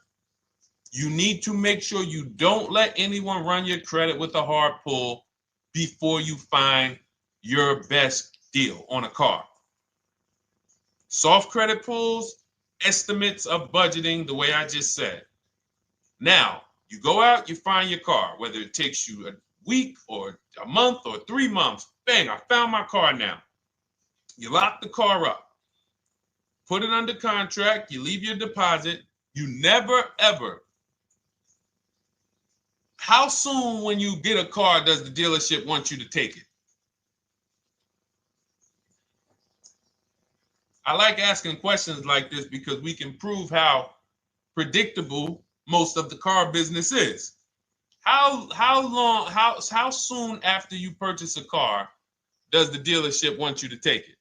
you need to make sure you don't let anyone run your credit with a hard pull before you find your best deal on a car. Soft credit pulls, estimates of budgeting, the way I just said. Now, you go out, you find your car, whether it takes you a week or a month or 3 months. Bang, I found my car now. You lock the car up, put it under contract, you leave your deposit. You never, ever. How soon when you get a car does the dealership want you to take it? I like asking questions like this because we can prove how predictable most of the car business is. How soon after you purchase a car does the dealership want you to take it?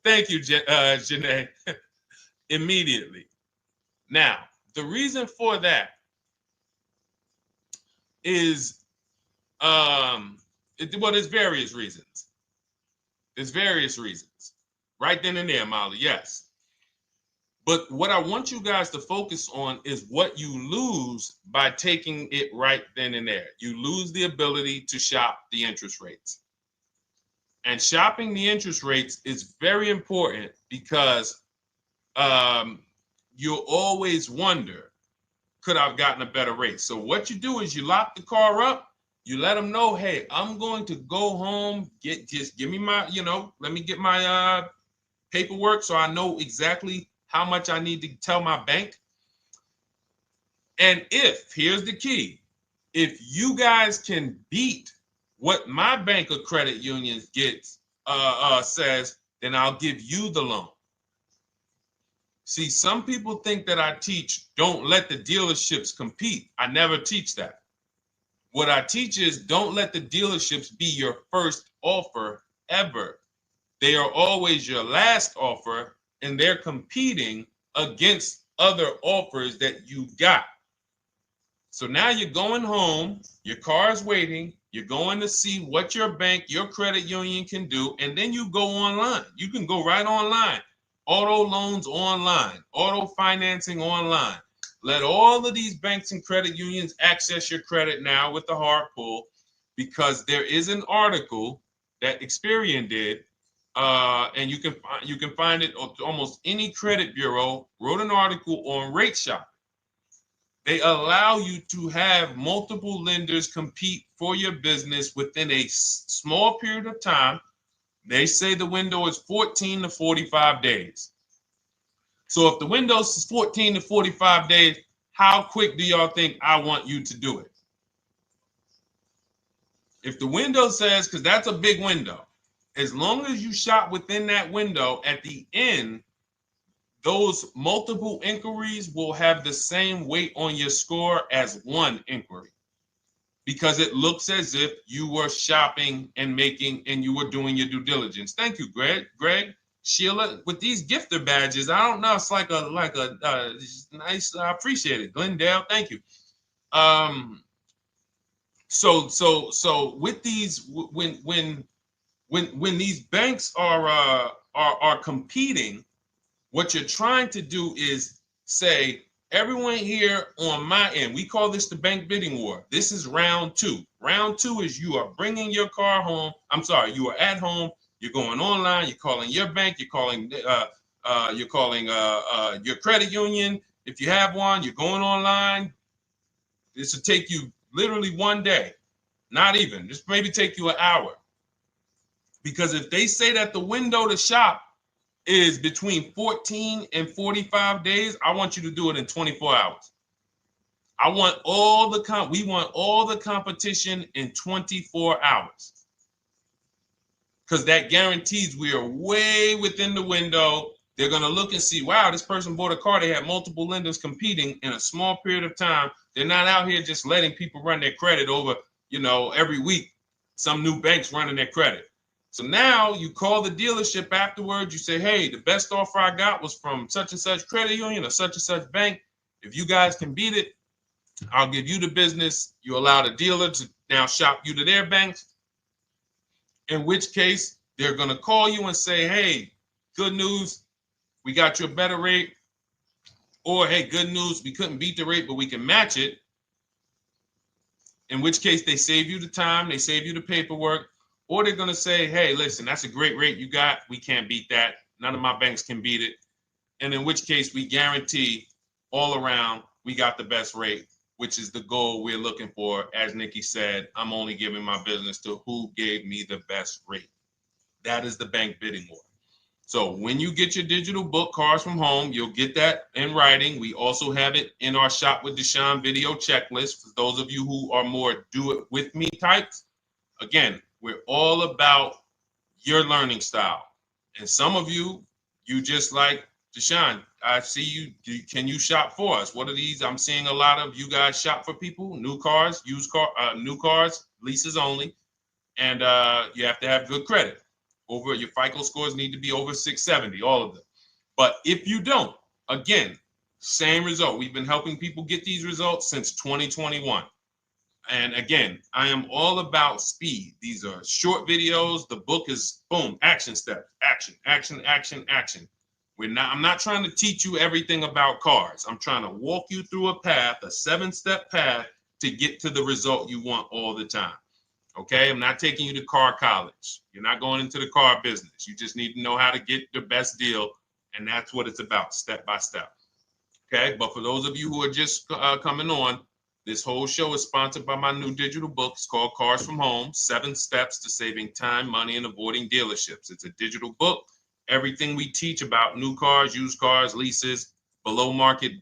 Thank you, Janae. Immediately. Now, the reason for that is, there's various reasons. There's various reasons. Right then and there, Molly, yes. But what I want you guys to focus on is what you lose by taking it right then and there. You lose the ability to shop the interest rates. And shopping the interest rates is very important because you'll always wonder, could I have gotten a better rate? So what you do is you lock the car up, you let them know, hey, I'm going to go home, just give me my, let me get my paperwork so I know exactly how much I need to tell my bank. And here's the key, if you guys can beat what my bank or credit union gets says, then I'll give you the loan. See, some people think that I teach don't let the dealerships compete. I never teach that. What I teach is don't let the dealerships be your first offer ever. They are always your last offer, and they're competing against other offers that you got. So now you're going home, your car is waiting, you're going to see what your bank, your credit union can do, and then you go online. You can go right online. Auto loans online, auto financing online. Let all of these banks and credit unions access your credit now with the hard pull, because there is an article that Experian did, and you can find it on almost any credit bureau, wrote an article on rate shopping. They allow you to have multiple lenders compete for your business within a small period of time. They say the window is 14 to 45 days. So if the window is 14 to 45 days, how quick do y'all think I want you to do it? If the window says, because that's a big window, as long as you shop within that window, at the end, those multiple inquiries will have the same weight on your score as one inquiry, because it looks as if you were shopping and you were doing your due diligence. Thank you, Greg, Sheila, with these gifter badges. I don't know. It's like a nice. I appreciate it, Glendale. Thank you. So with these, when these banks are competing, what you're trying to do is say, everyone here on my end, we call this the bank bidding war. This is round two. Round two is you are bringing your car home. I'm sorry, you are at home. You're going online. You're calling your bank. You're calling your credit union. If you have one, you're going online. This will take you literally one day, not even. This maybe take you an hour. Because if they say that the window to shop is between 14 and 45 days, I want you to do it in 24 hours. We want all the competition in 24 hours. Because that guarantees we are way within the window. They're going to look and see, wow, this person bought a car. They had multiple lenders competing in a small period of time. They're not out here just letting people run their credit over, every week. Some new banks running their credit. So now you call the dealership afterwards. You say, hey, the best offer I got was from such and such credit union or such and such bank. If you guys can beat it, I'll give you the business. You allow the dealer to now shop you to their banks. In which case, they're going to call you and say, hey, good news, we got you a better rate. Or, hey, good news, we couldn't beat the rate, but we can match it. In which case, they save you the time, they save you the paperwork. Or they're going to say, hey, listen, that's a great rate you got. We can't beat that. None of my banks can beat it. And in which case, we guarantee all around we got the best rate, which is the goal we're looking for. As Nikki said, I'm only giving my business to who gave me the best rate. That is the bank bidding war. So when you get your digital book, Cars from Home, you'll get that in writing. We also have it in our Shop with Deshone video checklist for those of you who are more do-it-with-me types. Again, we're all about your learning style. And some of you just like, Deshone, I see you. Can you shop for us? What are these? I'm seeing a lot of you guys shop for people, new cars, new cars, leases only. And you have to have good credit. Your FICO scores need to be over 670, all of them. But if you don't, again, same result. We've been helping people get these results since 2021. And again, I am all about speed. These are short videos. The book is boom, action steps, action, action, action, action. I'm not trying to teach you everything about cars. I'm trying to walk you through a path, a 7-step path to get to the result you want all the time. Okay, I'm not taking you to car college. You're not going into the car business. You just need to know how to get the best deal. And that's what it's about, step by step. Okay, but for those of you who are just coming on, this whole show is sponsored by my new digital book. It's called Cars from Home, 7 Steps to Saving Time, Money, and Avoiding Dealerships. It's a digital book. Everything we teach about new cars, used cars, leases, below market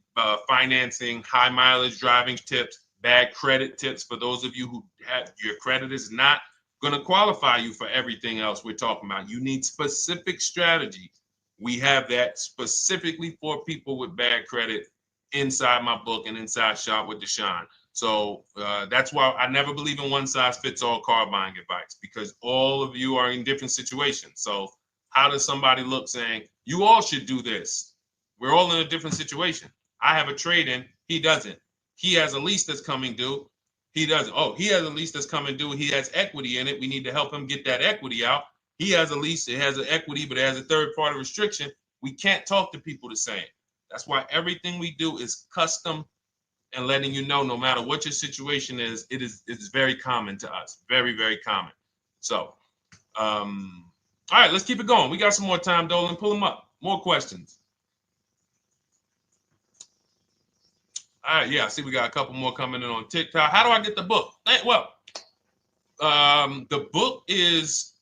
financing, high mileage driving tips, bad credit tips for those of you who have your credit is not going to qualify you for everything else we're talking about. You need specific strategy. We have that specifically for people with bad credit inside my book and inside Shop with Deshone. So that's why I never believe in one size fits all car buying advice, because all of you are in different situations. So how does somebody look saying, you all should do this? We're all in a different situation. I have a trade-in, he doesn't. He has a lease that's coming due, he doesn't. Oh, he has a lease that's coming due, he has equity in it, we need to help him get that equity out. He has a lease, it has an equity, but it has a third-party restriction. We can't talk to people the same. That's why everything we do is custom and letting you know, no matter what your situation is, it's very common to us. Very, very common. So, all right, let's keep it going. We got some more time, Dolan. Pull them up. More questions. All right, yeah, I see we got a couple more coming in on TikTok. How do I get the book? Well, the book is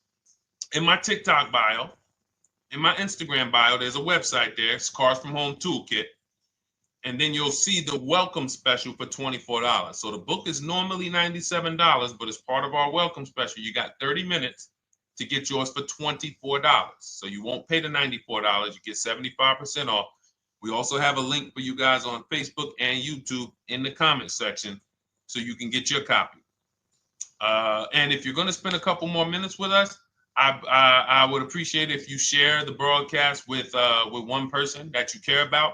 in my TikTok bio. In my Instagram bio, there's a website there. It's Cars from Home Toolkit. And then you'll see the welcome special for $24. So the book is normally $97, but as part of our welcome special, you got 30 minutes to get yours for $24. So you won't pay the $94. You get 75% off. We also have a link for you guys on Facebook and YouTube in the comment section so you can get your copy. And if you're going to spend a couple more minutes with us, I would appreciate if you share the broadcast with one person that you care about.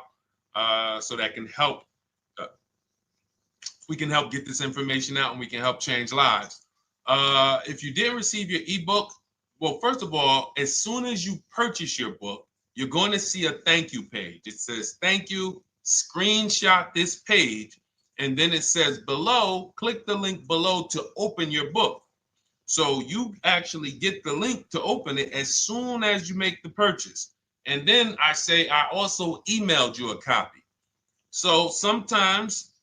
So that can help, we can help get this information out and we can help change lives. If you didn't receive your ebook, well, first of all, as soon as you purchase your book, you're going to see a thank you page. It says, thank you, screenshot this page. And then it says below, click the link below to open your book. So you actually get the link to open it as soon as you make the purchase. And then I say, I also emailed you a copy. So sometimes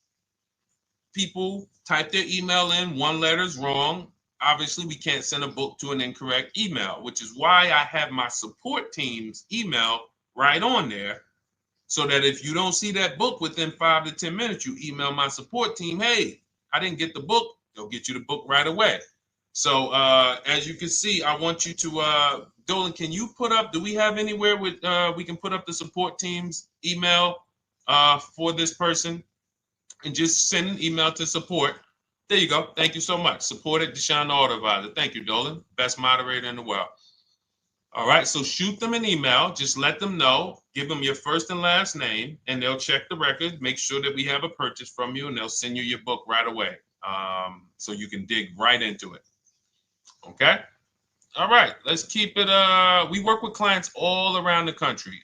people type their email in, one letter's wrong. Obviously, we can't send a book to an incorrect email, which is why I have my support team's email right on there. So that if you don't see that book within 5 to 10 minutes, you email my support team, hey, I didn't get the book. They'll get you the book right away. So as you can see, I want you to, Dolan, can you put up, do we have anywhere with, we can put up the support team's email for this person? And just send an email to support. There you go. Thank you so much. Support at Deshone the Auto Advisor. Thank you, Dolan. Best moderator in the world. All right, so shoot them an email. Just let them know. Give them your first and last name, and they'll check the record, make sure that we have a purchase from you, and they'll send you your book right away so you can dig right into it. Okay? All right, let's keep it. We work with clients all around the country.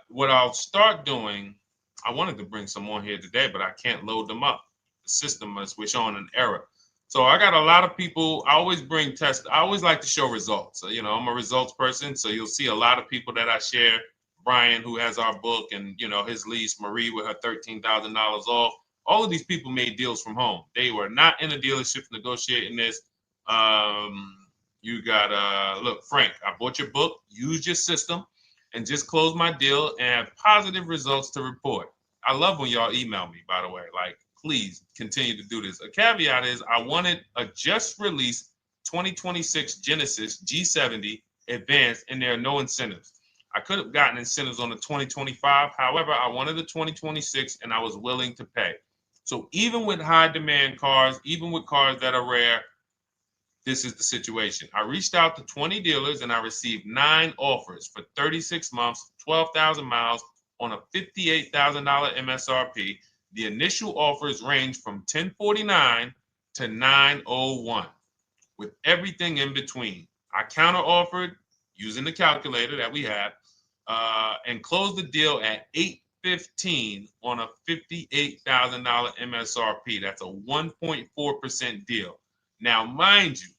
What I'll start doing, I wanted to bring some on here today, but I can't load them up. The system is showing an error. So I got a lot of people. I always bring tests. I always like to show results. So, you know, I'm a results person. So you'll see a lot of people that I share. Brian, who has our book, and, you know, his lease, Marie with her $13,000 off. All of these people made deals from home. They were not in a dealership negotiating this. You got, look, Frank, I bought your book, used your system, and just closed my deal and have positive results to report. I love when y'all email me, by the way. Like, please continue to do this. A caveat is I wanted a just released 2026 Genesis G70 Advanced, and there are no incentives. I could have gotten incentives on the 2025. However, I wanted the 2026, and I was willing to pay. So even with high demand cars, even with cars that are rare, this is the situation. I reached out to 20 dealers and I received 9 offers for 36 months, 12,000 miles on a $58,000 MSRP. The initial offers range from $1049 to $901 with everything in between. I counter offered using the calculator that we have and closed the deal at $815 on a $58,000 MSRP. That's a 1.4% deal. Now, mind you,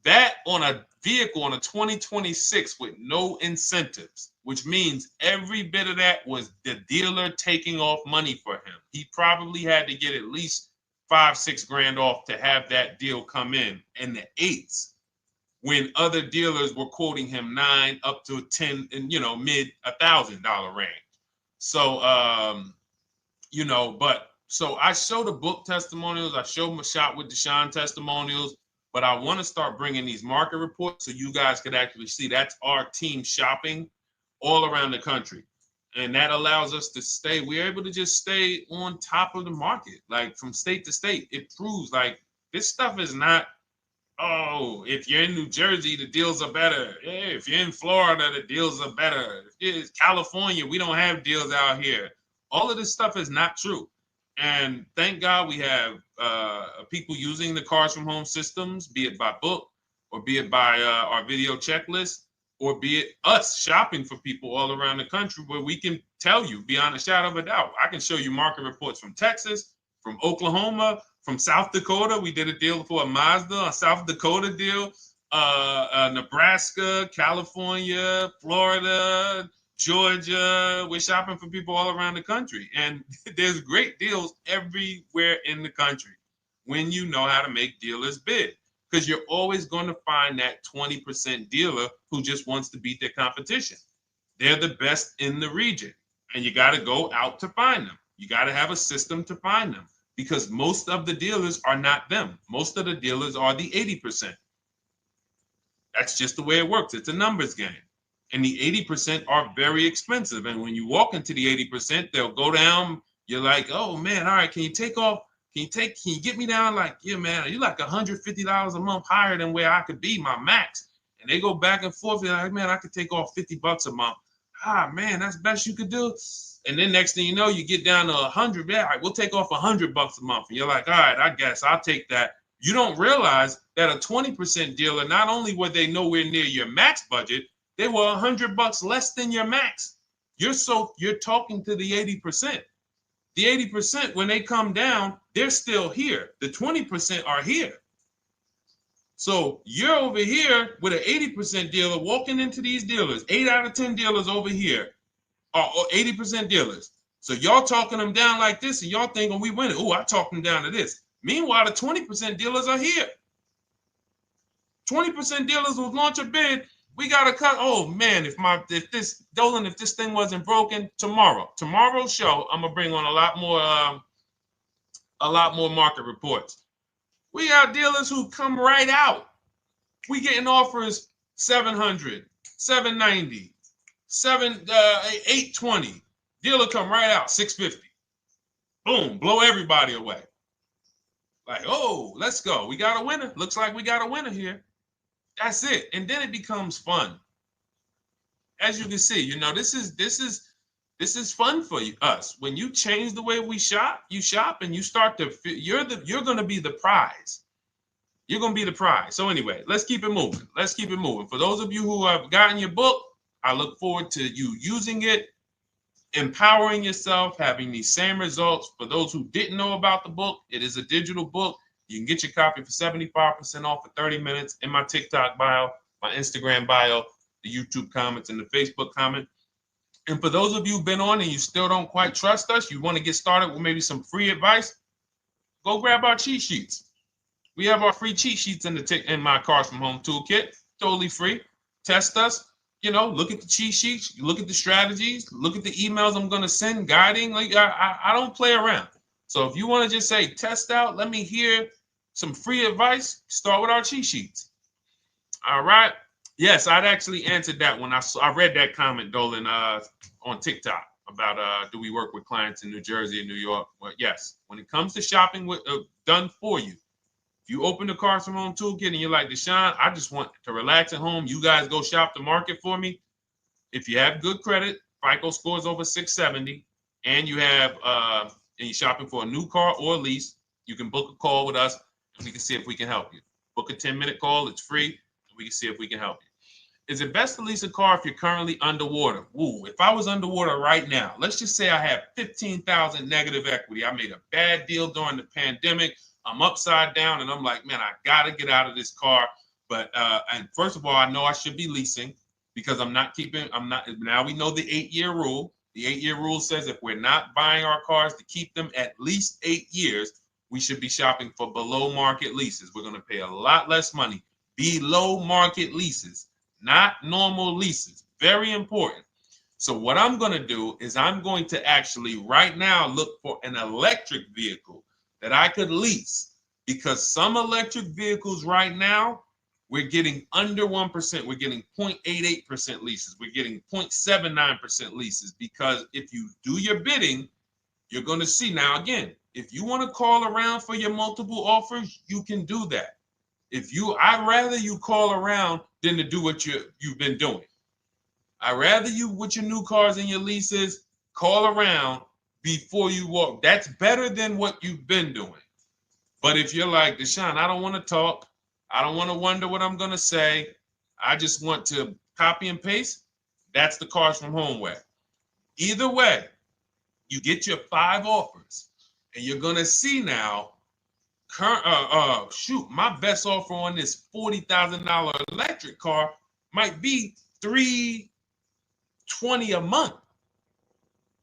that on a vehicle on a 2026 with no incentives, which means every bit of that was the dealer taking off money for him. He probably had to get at least $5-6 grand off to have that deal come in the 8s, when other dealers were quoting him 9 up to 10 and, you know, mid $1,000 range. So, you know, but so I show the book testimonials. I show my Shop with Deshone testimonials. But I want to start bringing these market reports so you guys could actually see that's our team shopping all around the country. And that allows us to stay, we're able to just stay on top of the market, like from state to state. It proves like this stuff is not, oh, if you're in New Jersey, the deals are better. Hey, if you're in Florida, the deals are better. If it's California, we don't have deals out here. All of this stuff is not true. And thank God we have people using the Cars from Home systems, be it by book or be it by our video checklist, or be it us shopping for people all around the country where we can tell you beyond a shadow of a doubt. I can show you market reports from Texas, from Oklahoma, from South Dakota. We did a deal for a Mazda, a South Dakota deal, Nebraska, California, Florida, Georgia. We're shopping for people all around the country. And there's great deals everywhere in the country when you know how to make dealers bid. Because you're always going to find that 20% dealer who just wants to beat their competition. They're the best in the region. And you got to go out to find them. You got to have a system to find them. Because most of the dealers are not them. Most of the dealers are the 80%. That's just the way it works. It's a numbers game. And the 80% are very expensive. And when you walk into the 80%, they'll go down. You're like, oh man, all right, can you take off? Can you get me down? Like, yeah, man, you're like $150 a month higher than where I could be, my max. And they go back and forth. They're like, man, I could take off $50 a month. Ah, man, that's the best you could do. And then next thing you know, you get down to 100. Yeah, all right, we'll take off $100 a month. And you're like, all right, I guess I'll take that. You don't realize that a 20% dealer, not only were they nowhere near your max budget, they were $100 less than your max. You're talking to the 80%. The 80%, when they come down, they're still here. The 20% are here. So you're over here with an 80% dealer walking into these dealers. 8 out of 10 dealers over here are 80% dealers. So y'all talking them down like this, and y'all thinking we winning. Oh, I talked them down to this. Meanwhile, the 20% dealers are here. 20% dealers will launch a bid. We gotta cut. Oh man, if this thing wasn't broken, tomorrow's show, I'm gonna bring on a lot more market reports. We got dealers who come right out. We getting offers 700, 790, 820. Dealer come right out 650. Boom, blow everybody away. Like, oh, let's go. We got a winner. Looks like we got a winner here. That's it. And then it becomes fun. As you can see, this is fun for us. When you change the way we shop, you shop and you start to you're going to be the prize. You're going to be the prize. So anyway, let's keep it moving. For those of you who have gotten your book, I look forward to you using it, empowering yourself, having these same results. For those who didn't know about the book, it is a digital book. You can get your copy for 75% off for 30 minutes in my TikTok bio, my Instagram bio, the YouTube comments, and the Facebook comment. And for those of you who've been on and you still don't quite trust us, you want to get started with maybe some free advice, go grab our cheat sheets. We have our free cheat sheets in my Cars from Home toolkit, totally free. Test us. Look at the cheat sheets, look at the strategies, look at the emails I'm going to send, guiding. Like I don't play around. So if you want to just say, test out, let me hear some free advice, start with our cheat sheets. All right. Yes, I'd actually answered that when I read that comment, Dolan, on TikTok about do we work with clients in New Jersey and New York? Well, yes. When it comes to shopping done for you, if you open the Cars from Home toolkit and you're like, Deshone, I just want to relax at home. You guys go shop the market for me. If you have good credit, FICO scores over 670, and you have and you're shopping for a new car or a lease, you can book a call with us and we can see if we can help you. Book a 10-minute call. It's free. And we can see if we can help you. Is it best to lease a car if you're currently underwater? Ooh, if I was underwater right now, let's just say I have 15,000 negative equity. I made a bad deal during the pandemic. I'm upside down and I'm like, man, I got to get out of this car. But and first of all, I know I should be leasing because now we know the 8-year rule. The 8-year rule says if we're not buying our cars to keep them at least 8 years, we should be shopping for below market leases. We're going to pay a lot less money. Below market leases, not normal leases. Very important. So what I'm going to do is I'm going to actually right now look for an electric vehicle that I could lease because some electric vehicles right now, we're getting under 1%. We're getting 0.88% leases. We're getting 0.79% leases, because if you do your bidding, you're going to see. Now, again, if you want to call around for your multiple offers, you can do that. I'd rather you call around than to do what you've been doing. I'd rather you, with your new cars and your leases, call around before you walk. That's better than what you've been doing. But if you're like, Deshone, I don't want to talk. I don't want to wonder what I'm going to say. I just want to copy and paste. That's the Cars from Home way. Either way, you get your 5 offers, and you're going to see now, my best offer on this $40,000 electric car might be $320 a month.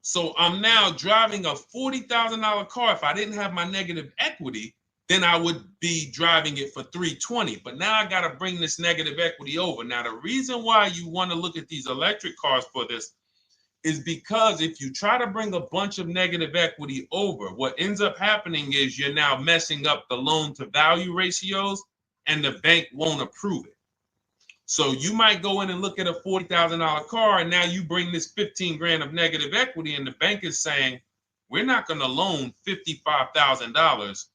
So I'm now driving a $40,000 car. If I didn't have my negative equity, then I would be driving it for $320. But now I got to bring this negative equity over. Now, the reason why you want to look at these electric cars for this is because if you try to bring a bunch of negative equity over, what ends up happening is you're now messing up the loan to value ratios, and the bank won't approve it. So you might go in and look at a $40,000 car, and now you bring this 15 grand of negative equity, and the bank is saying, we're not going to loan $55,000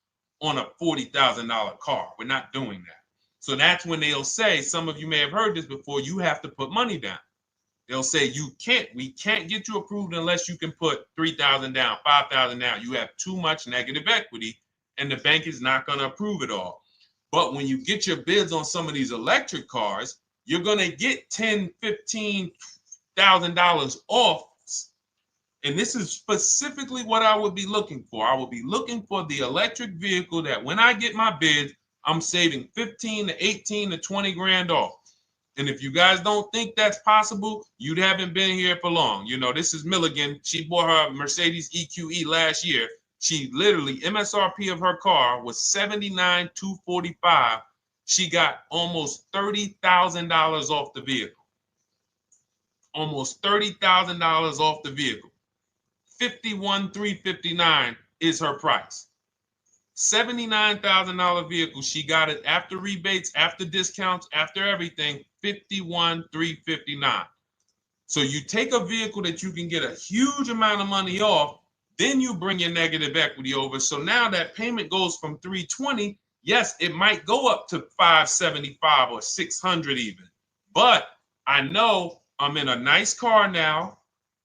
on a $40,000 car. We're not doing that. So that's when they'll say, some of you may have heard this before, you have to put money down. They'll say, we can't get you approved unless you can put $3,000 down, $5,000 down. You have too much negative equity, and the bank is not going to approve it all. But when you get your bids on some of these electric cars, you're going to get $10,000, $15,000 off. And this is specifically what I would be looking for. I would be looking for the electric vehicle that when I get my bids, I'm saving 15 to 18 to 20 grand off. And if you guys don't think that's possible, you haven't been here for long. You know, this is Milligan. She bought her Mercedes EQE last year. She literally, MSRP of her car was $79,245. She got almost $30,000 off the vehicle. Almost $30,000 off the vehicle. $51,359 is her price. $79,000 vehicle. She got it after rebates, after discounts, after everything. $51,359. So you take a vehicle that you can get a huge amount of money off, then you bring your negative equity over. So now that payment goes from $320. Yes, it might go up to $575 or $600 even. But I know I'm in a nice car now.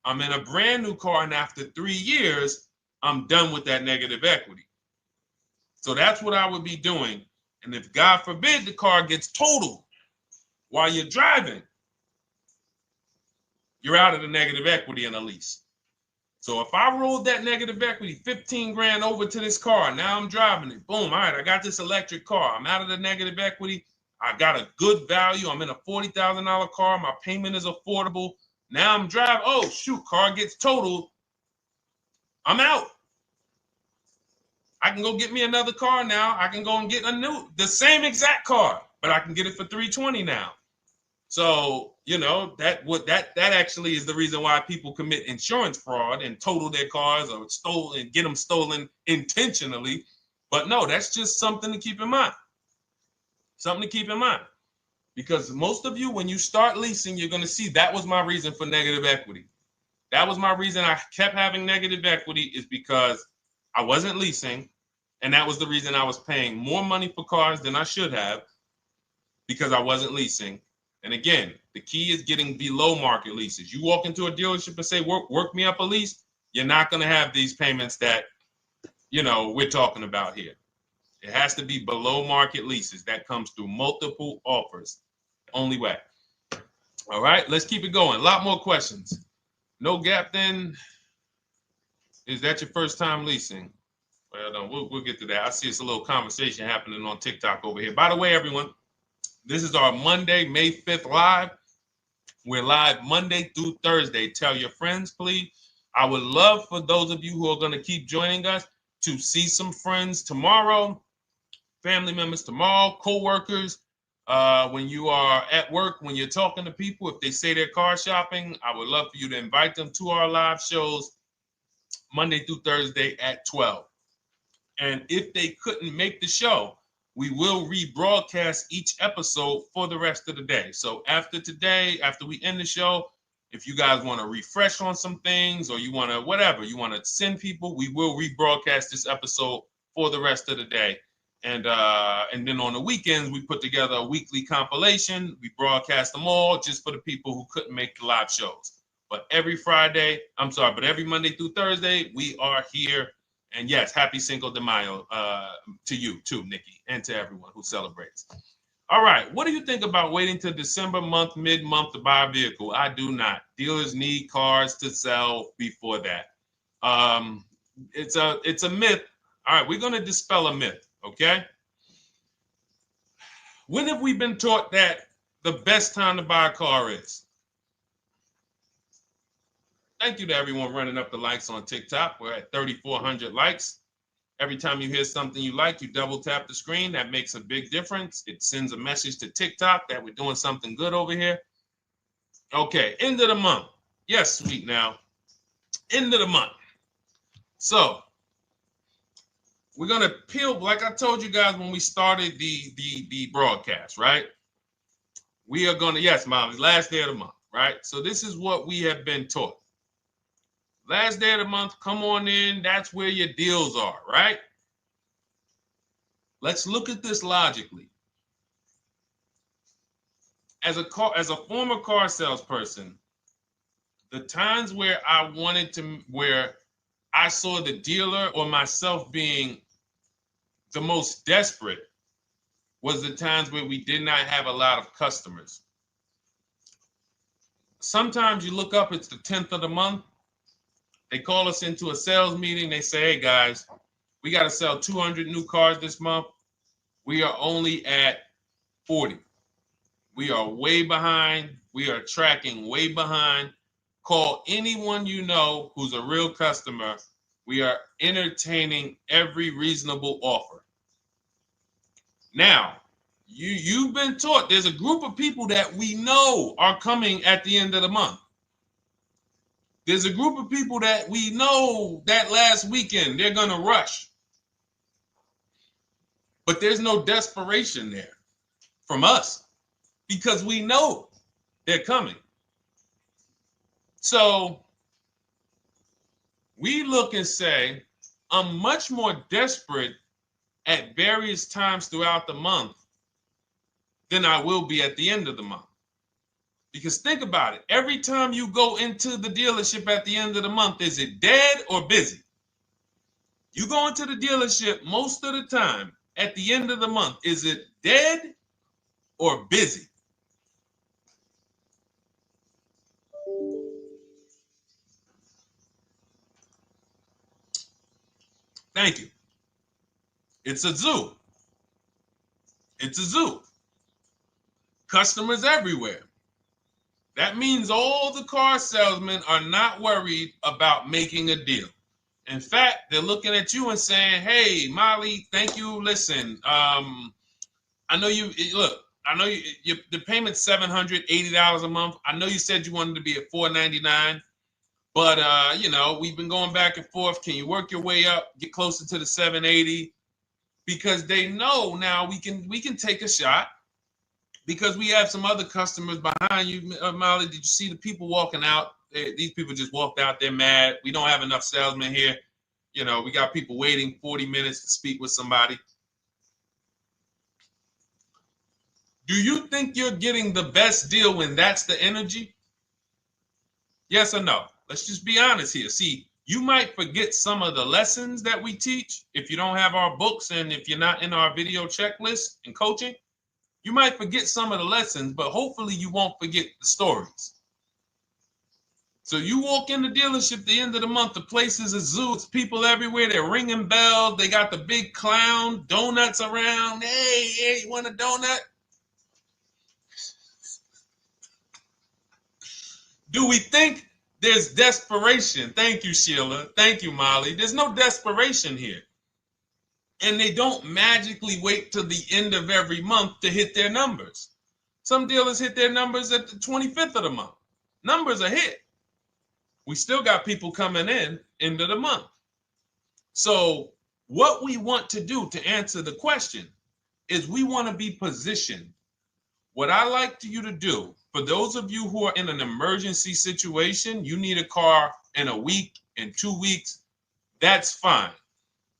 I'm in a brand new car, and after 3 years, I'm done with that negative equity. So that's what I would be doing. And if God forbid the car gets totaled while you're driving, you're out of the negative equity in a lease. So if I rolled that negative equity, 15 grand over to this car, now I'm driving it. Boom. All right, I got this electric car. I'm out of the negative equity. I got a good value. I'm in a $40,000 car. My payment is affordable. Now I'm driving. Oh, shoot, car gets totaled. I'm out. I can go get me another car now. I can go and get the same exact car, but I can get it for $320 now. So, you know, that actually is the reason why people commit insurance fraud and total their cars or get them stolen intentionally. But no, that's just something to keep in mind. Something to keep in mind. Because most of you, when you start leasing, you're going to see that was my reason for negative equity. That was my reason I kept having negative equity, is because I wasn't leasing. And that was the reason I was paying more money for cars than I should have, because I wasn't leasing. And again, the key is getting below market leases. You walk into a dealership and say, work me up a lease, you're not going to have these payments that, you know, we're talking about here. It has to be below market leases. That comes through multiple offers. Only way. All right, let's keep it going. A lot more questions. No gap then. Is that your first time leasing? Well, no, we'll get to that. I see it's a little conversation happening on TikTok over here. By the way, everyone, this is our Monday, May 5th live. We're live Monday through Thursday. Tell your friends, please. I would love for those of you who are going to keep joining us to see some friends tomorrow, family members tomorrow, co-workers. When you are at work, when you're talking to people, if they say they're car shopping, I would love for you to invite them to our live shows Monday through Thursday at 12. And if they couldn't make the show, we will rebroadcast each episode for the rest of the day. So after today, after we end the show, if you guys want to refresh on some things or you want to whatever, you want to send people, we will rebroadcast this episode for the rest of the day. And then on the weekends, we put together a weekly compilation. We broadcast them all just for the people who couldn't make the live shows. But every Monday through Thursday, we are here. And yes, happy Cinco de Mayo to you too, Nikki, and to everyone who celebrates. All right, what do you think about waiting till December month, mid-month to buy a vehicle? I do not. Dealers need cars to sell before that. It's a myth. All right, we're going to dispel a myth, okay? When have we been taught that the best time to buy a car is? Thank you to everyone running up the likes on TikTok. We're at 3,400 likes. Every time you hear something you like, you double tap the screen. That makes a big difference. It sends a message to TikTok that we're doing something good over here. Okay, end of the month. Yes, sweet now. End of the month. So we're gonna peel, like I told you guys when we started the broadcast, right? We are gonna, yes, Molly, last day of the month, right? So this is what we have been taught. Last day of the month, come on in. That's where your deals are, right? Let's look at this logically. As a former car salesperson, the times where where I saw the dealer or myself being the most desperate was the times where we did not have a lot of customers. Sometimes you look up, it's the 10th of the month. They call us into a sales meeting. They say, hey, guys, we got to sell 200 new cars this month. We are only at 40. We are way behind. We are tracking way behind. Call anyone you know who's a real customer. We are entertaining every reasonable offer. Now, you've been taught there's a group of people that we know are coming at the end of the month. There's a group of people that we know that last weekend they're going to rush. But there's no desperation there from us because we know they're coming. So we look and say, I'm much more desperate at various times throughout the month than I will be at the end of the month. Because think about it. Every time you go into the dealership at the end of the month, is it dead or busy? You go into the dealership most of the time at the end of the month, is it dead or busy? Thank you. It's a zoo. It's a zoo. Customers everywhere. That means all the car salesmen are not worried about making a deal. In fact, they're looking at you and saying, hey, Molly, thank you. Listen, I know you, look, I know the payment's $780 a month. I know you said you wanted to be at $499, but, we've been going back and forth. Can you work your way up, get closer to the $780? Because they know now we can take a shot. Because we have some other customers behind you, Molly. Did you see the people walking out? These people just walked out. They're mad. We don't have enough salesmen here. We got people waiting 40 minutes to speak with somebody. Do you think you're getting the best deal when that's the energy? Yes or no? Let's just be honest here. See, you might forget some of the lessons that we teach if you don't have our books and if you're not in our video checklist and coaching. You might forget some of the lessons, but hopefully you won't forget the stories. So you walk in the dealership at the end of the month, the place is a zoo. It's people everywhere. They're ringing bells. They got the big clown, donuts around. Hey, you want a donut? Do we think there's desperation? Thank you, Sheila. Thank you, Molly. There's no desperation here. And they don't magically wait till the end of every month to hit their numbers. Some dealers hit their numbers at the 25th of the month. Numbers are hit. We still got people coming in end of the month. So What we want to do to answer the question is we want to be positioned. What I like you to do, for those of you who are in an emergency situation, you need a car in a week, in 2 weeks, that's fine.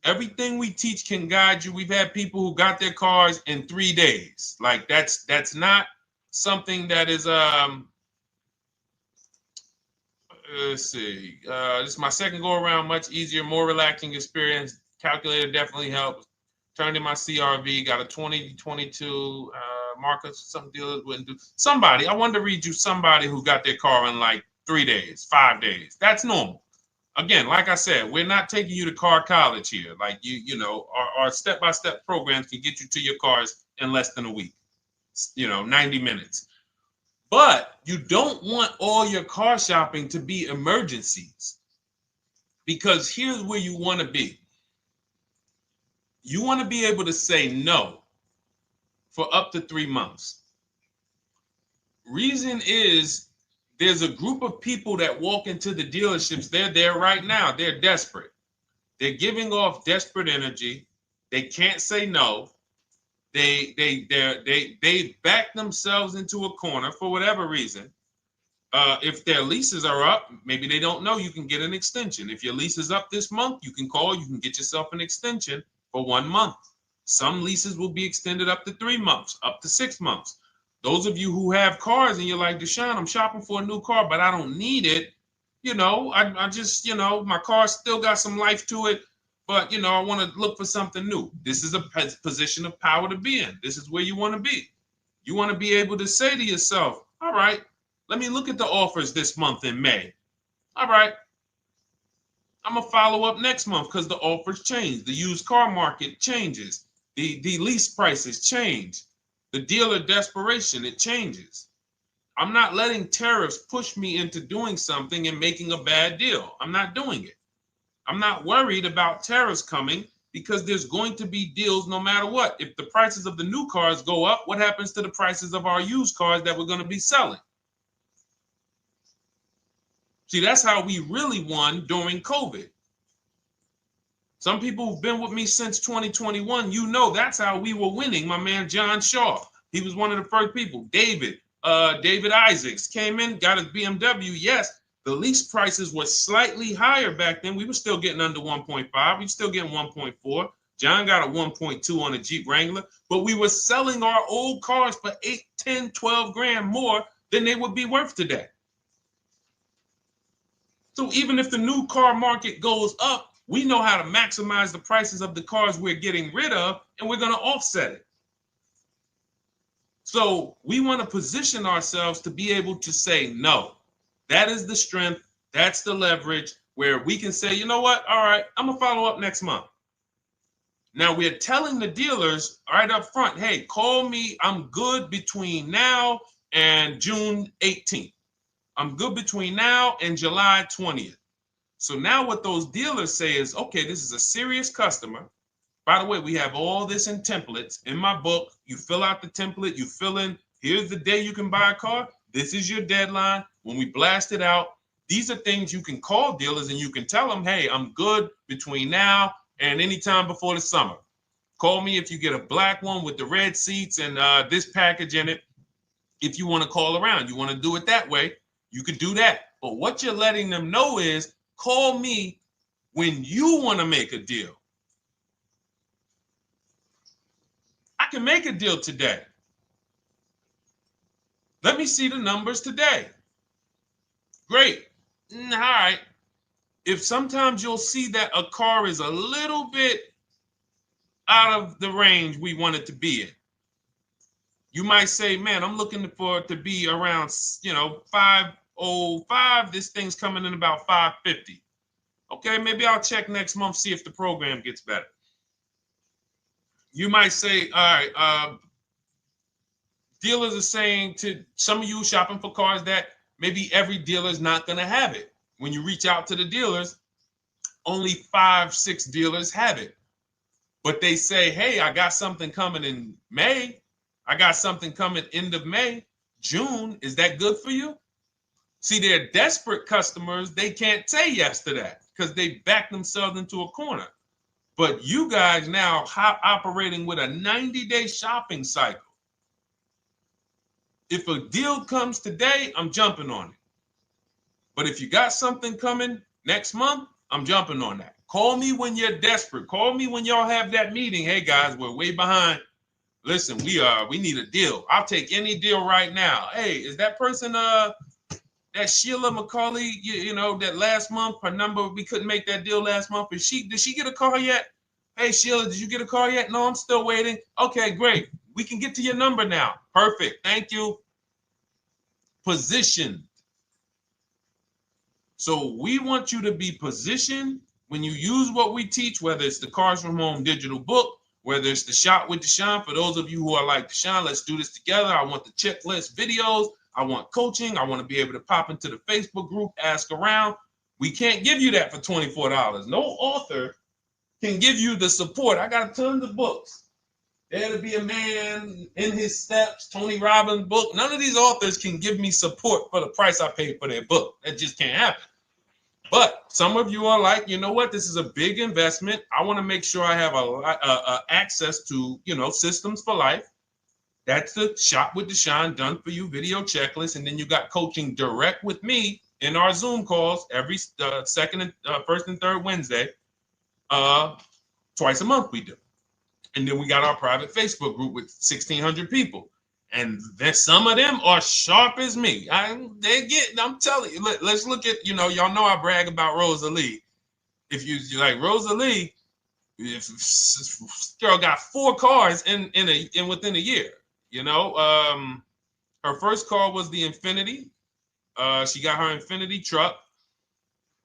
Everything we teach can guide you. We've had people who got their cars in 3 days. Like that's not something that is let's see. This is my second go around, much easier, more relaxing experience. Calculator definitely helps. Turned in my CRV, got a 2022 Marcus, some dealers wouldn't do. Somebody, I wanted to read you somebody who got their car in like 3 days, 5 days. That's normal. Again, like I said, we're not taking you to car college here. Like you know, our step-by-step programs can get you to your cars in less than a week, 90 minutes. But you don't want all your car shopping to be emergencies, because here's where you want to be. You want to be able to say no for up to 3 months. Reason is, there's a group of people that walk into the dealerships. They're there right now. They're desperate. They're giving off desperate energy. They can't say no. They back themselves into a corner for whatever reason. If their leases are up, maybe they don't know you can get an extension. If your lease is up this month, you can call. You can get yourself an extension for 1 month. Some leases will be extended up to 3 months, up to 6 months. Those of you who have cars and you're like, Deshone, I'm shopping for a new car, but I don't need it. I just, my car still got some life to it, but, I want to look for something new. This is a position of power to be in. This is where you want to be. You want to be able to say to yourself, all right, let me look at the offers this month in May. All right, I'm going to follow up next month because the offers change. The used car market changes. The lease prices change. The dealer desperation, it changes. I'm not letting tariffs push me into doing something and making a bad deal. I'm not doing it. I'm not worried about tariffs coming, because there's going to be deals no matter what. If the prices of the new cars go up, what happens to the prices of our used cars that we're going to be selling? See, that's how we really won during COVID. Some people who've been with me since 2021, that's how we were winning. My man John Shaw, he was one of the first people. David Isaacs came in, got his BMW. Yes, the lease prices were slightly higher back then. We were still getting under 1.5. We were still getting 1.4. John got a 1.2 on a Jeep Wrangler, but we were selling our old cars for 8, 10, 12 grand more than they would be worth today. So even if the new car market goes up, we know how to maximize the prices of the cars we're getting rid of, and we're going to offset it. So we want to position ourselves to be able to say no. That is the strength. That's the leverage where we can say, you know what? All right, I'm going to follow up next month. Now we're telling the dealers right up front, hey, call me. I'm good between now and June 18th. I'm good between now and July 20th. So now what those dealers say is, okay, this is a serious customer. By the way, we have all this in templates in my book. You fill out the template, you fill in, here's the day you can buy a car. This is your deadline. When we blast it out, these are things you can call dealers and you can tell them, hey, I'm good between now and anytime before the summer. Call me if you get a black one with the red seats and this package in it. If you want to call around, you want to do it that way, you could do that. But what you're letting them know is, call me when you want to make a deal. I can make a deal today. Let me see the numbers today. Great. All right. If sometimes you'll see that a car is a little bit out of the range we want it to be in, you might say, man, I'm looking for it to be around, 505. This thing's coming in about 550. Okay, maybe I'll check next month, see if the program gets better. You might say, all right, dealers are saying to some of you shopping for cars that maybe every dealer is not going to have it. When you reach out to the dealers, only 5, 6 dealers have it. But they say, hey, I got something coming in May. I got something coming end of May, June. Is that good for you? See, they're desperate customers. They can't say yes to that because they back themselves into a corner. But you guys now operating with a 90-day shopping cycle. If a deal comes today, I'm jumping on it. But if you got something coming next month, I'm jumping on that. Call me when you're desperate. Call me when y'all have that meeting. Hey guys, we're way behind. Listen, we need a deal. I'll take any deal right now. Hey, is that person that Sheila McCauley, you know, that last month, her number, we couldn't make that deal last month. Did she get a call yet? Hey Sheila, did you get a call yet? No, I'm still waiting. Okay, great. We can get to your number now. Perfect. Thank you. Positioned. So we want you to be positioned when you use what we teach, whether it's the Cars from Home digital book, whether it's the Shop with Deshone. For those of you who are like, Deshone, let's do this together. I want the checklist videos. I want coaching. I want to be able to pop into the Facebook group, ask around. We can't give you that for $24. No author can give you the support. I got tons of books. Dare to Be a Man, In His Steps, Tony Robbins' book. None of these authors can give me support for the price I paid for their book. That just can't happen. But some of you are like, you know what? This is a big investment. I want to make sure I have access to, you know, systems for life. That's the Shop with Deshone done for you video checklist. And then you got coaching direct with me in our Zoom calls every first and third Wednesday. Twice a month we do. And then we got our private Facebook group with 1,600 people. And then some of them are sharp as me. I'm telling you, let's look at, you know, y'all know I brag about Rosalie. If you like Rosalie, if girl got 4 cars in within a year, you know. Her first car was the Infinity. She got her Infinity truck.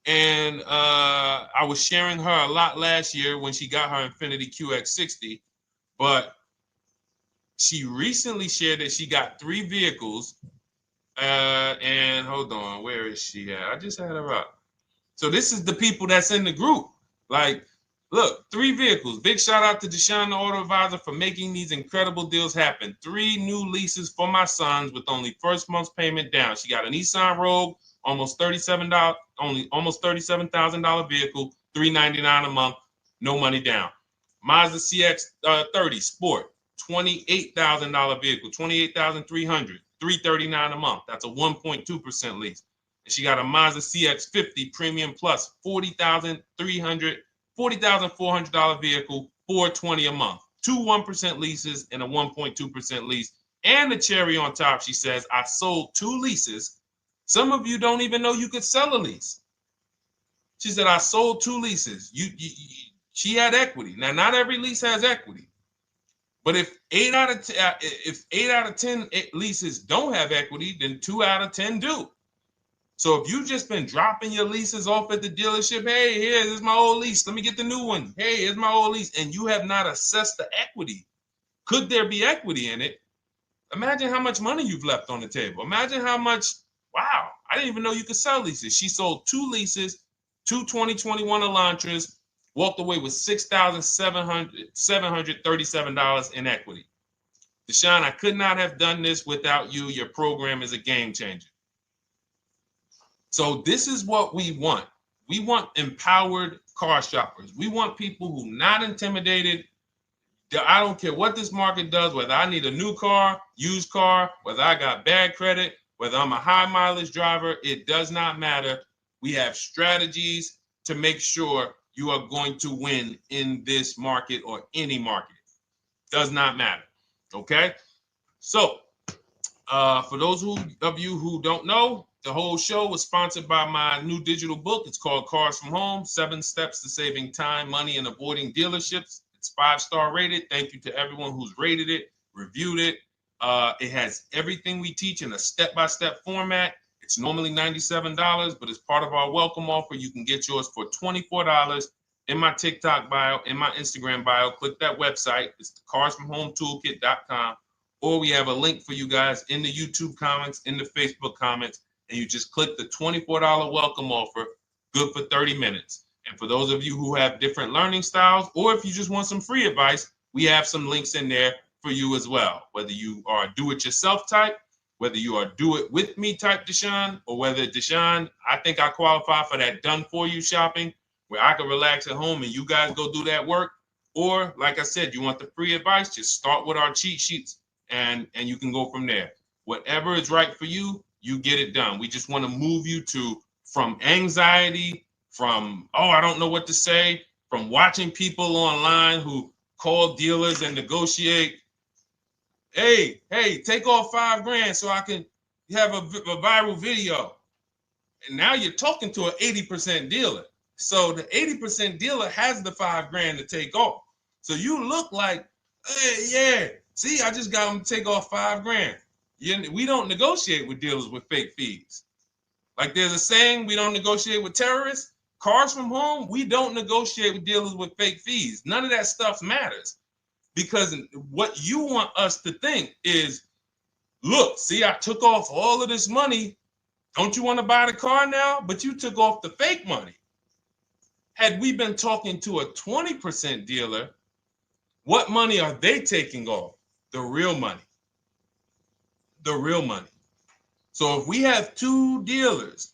And I was sharing her a lot last year when she got her Infinity QX60, but she recently shared that she got 3 vehicles. And hold on, where is she at? I just had her up. So this is the people that's in the group. Like, look, 3 vehicles. Big shout out to Deshone the Auto Advisor for making these incredible deals happen. 3 new leases for my sons with only first month's payment down. She got a Nissan Rogue, almost $37,000 vehicle, $399 a month, no money down. Mazda CX-30 Sport, $28,000 vehicle, $28,300, $339 a month. That's a 1.2% lease. And she got a Mazda CX-50 Premium Plus, $40,400 vehicle, $420 a month. 2 1% leases and a 1.2% lease. And the cherry on top, she says, I sold 2 leases. Some of you don't even know you could sell a lease. She said, I sold 2 leases. She had equity. Now, not every lease has equity. But if 8 out of 10 leases don't have equity, then 2 out of 10 do. So if you've just been dropping your leases off at the dealership, hey, here's my old lease. Let me get the new one. Hey, here's my old lease. And you have not assessed the equity. Could there be equity in it? Imagine how much money you've left on the table. Imagine how much, wow, I didn't even know you could sell leases. She sold 2 leases, 2 2021 Elantras, walked away with $6,737 in equity. Deshone, I could not have done this without you. Your program is a game changer. So this is what we want. We want empowered car shoppers. We want people who are not intimidated. I don't care what this market does, whether I need a new car, used car, whether I got bad credit, whether I'm a high mileage driver, it does not matter. We have strategies to make sure you are going to win in this market or any market. Does not matter. Okay? So, for those of you who don't know, the whole show was sponsored by my new digital book. It's called Cars from Home, 7 Steps to Saving Time, Money, and Avoiding Dealerships. It's 5-star rated. Thank you to everyone who's rated it, reviewed it. It has everything we teach in a step-by-step format. It's normally $97, but as part of our welcome offer, you can get yours for $24 in my TikTok bio, in my Instagram bio. Click that website. It's the carsfromhometoolkit.com. Or we have a link for you guys in the YouTube comments, in the Facebook comments, and you just click the $24 welcome offer, good for 30 minutes. And for those of you who have different learning styles, or if you just want some free advice, we have some links in there for you as well. Whether you are a do-it-yourself type, whether you are do-it-with-me type Deshone, or whether Deshone, I think I qualify for that done-for-you shopping, where I can relax at home and you guys go do that work. Or like I said, you want the free advice, just start with our cheat sheets and you can go from there. Whatever is right for you, you get it done. We just want to move you from anxiety, from, oh, I don't know what to say, from watching people online who call dealers and negotiate. Hey, take off $5,000 so I can have a viral video. And now you're talking to an 80% dealer. So the 80% dealer has the $5,000 to take off. So you look like, hey, yeah, see, I just got them to take off $5,000. We don't negotiate with dealers with fake fees. Like there's a saying, we don't negotiate with terrorists. Cars from home, we don't negotiate with dealers with fake fees. None of that stuff matters. Because what you want us to think is, look, see, I took off all of this money. Don't you want to buy the car now? But you took off the fake money. Had we been talking to a 20% dealer, what money are they taking off? The real money. The real money. So if we have 2 dealers,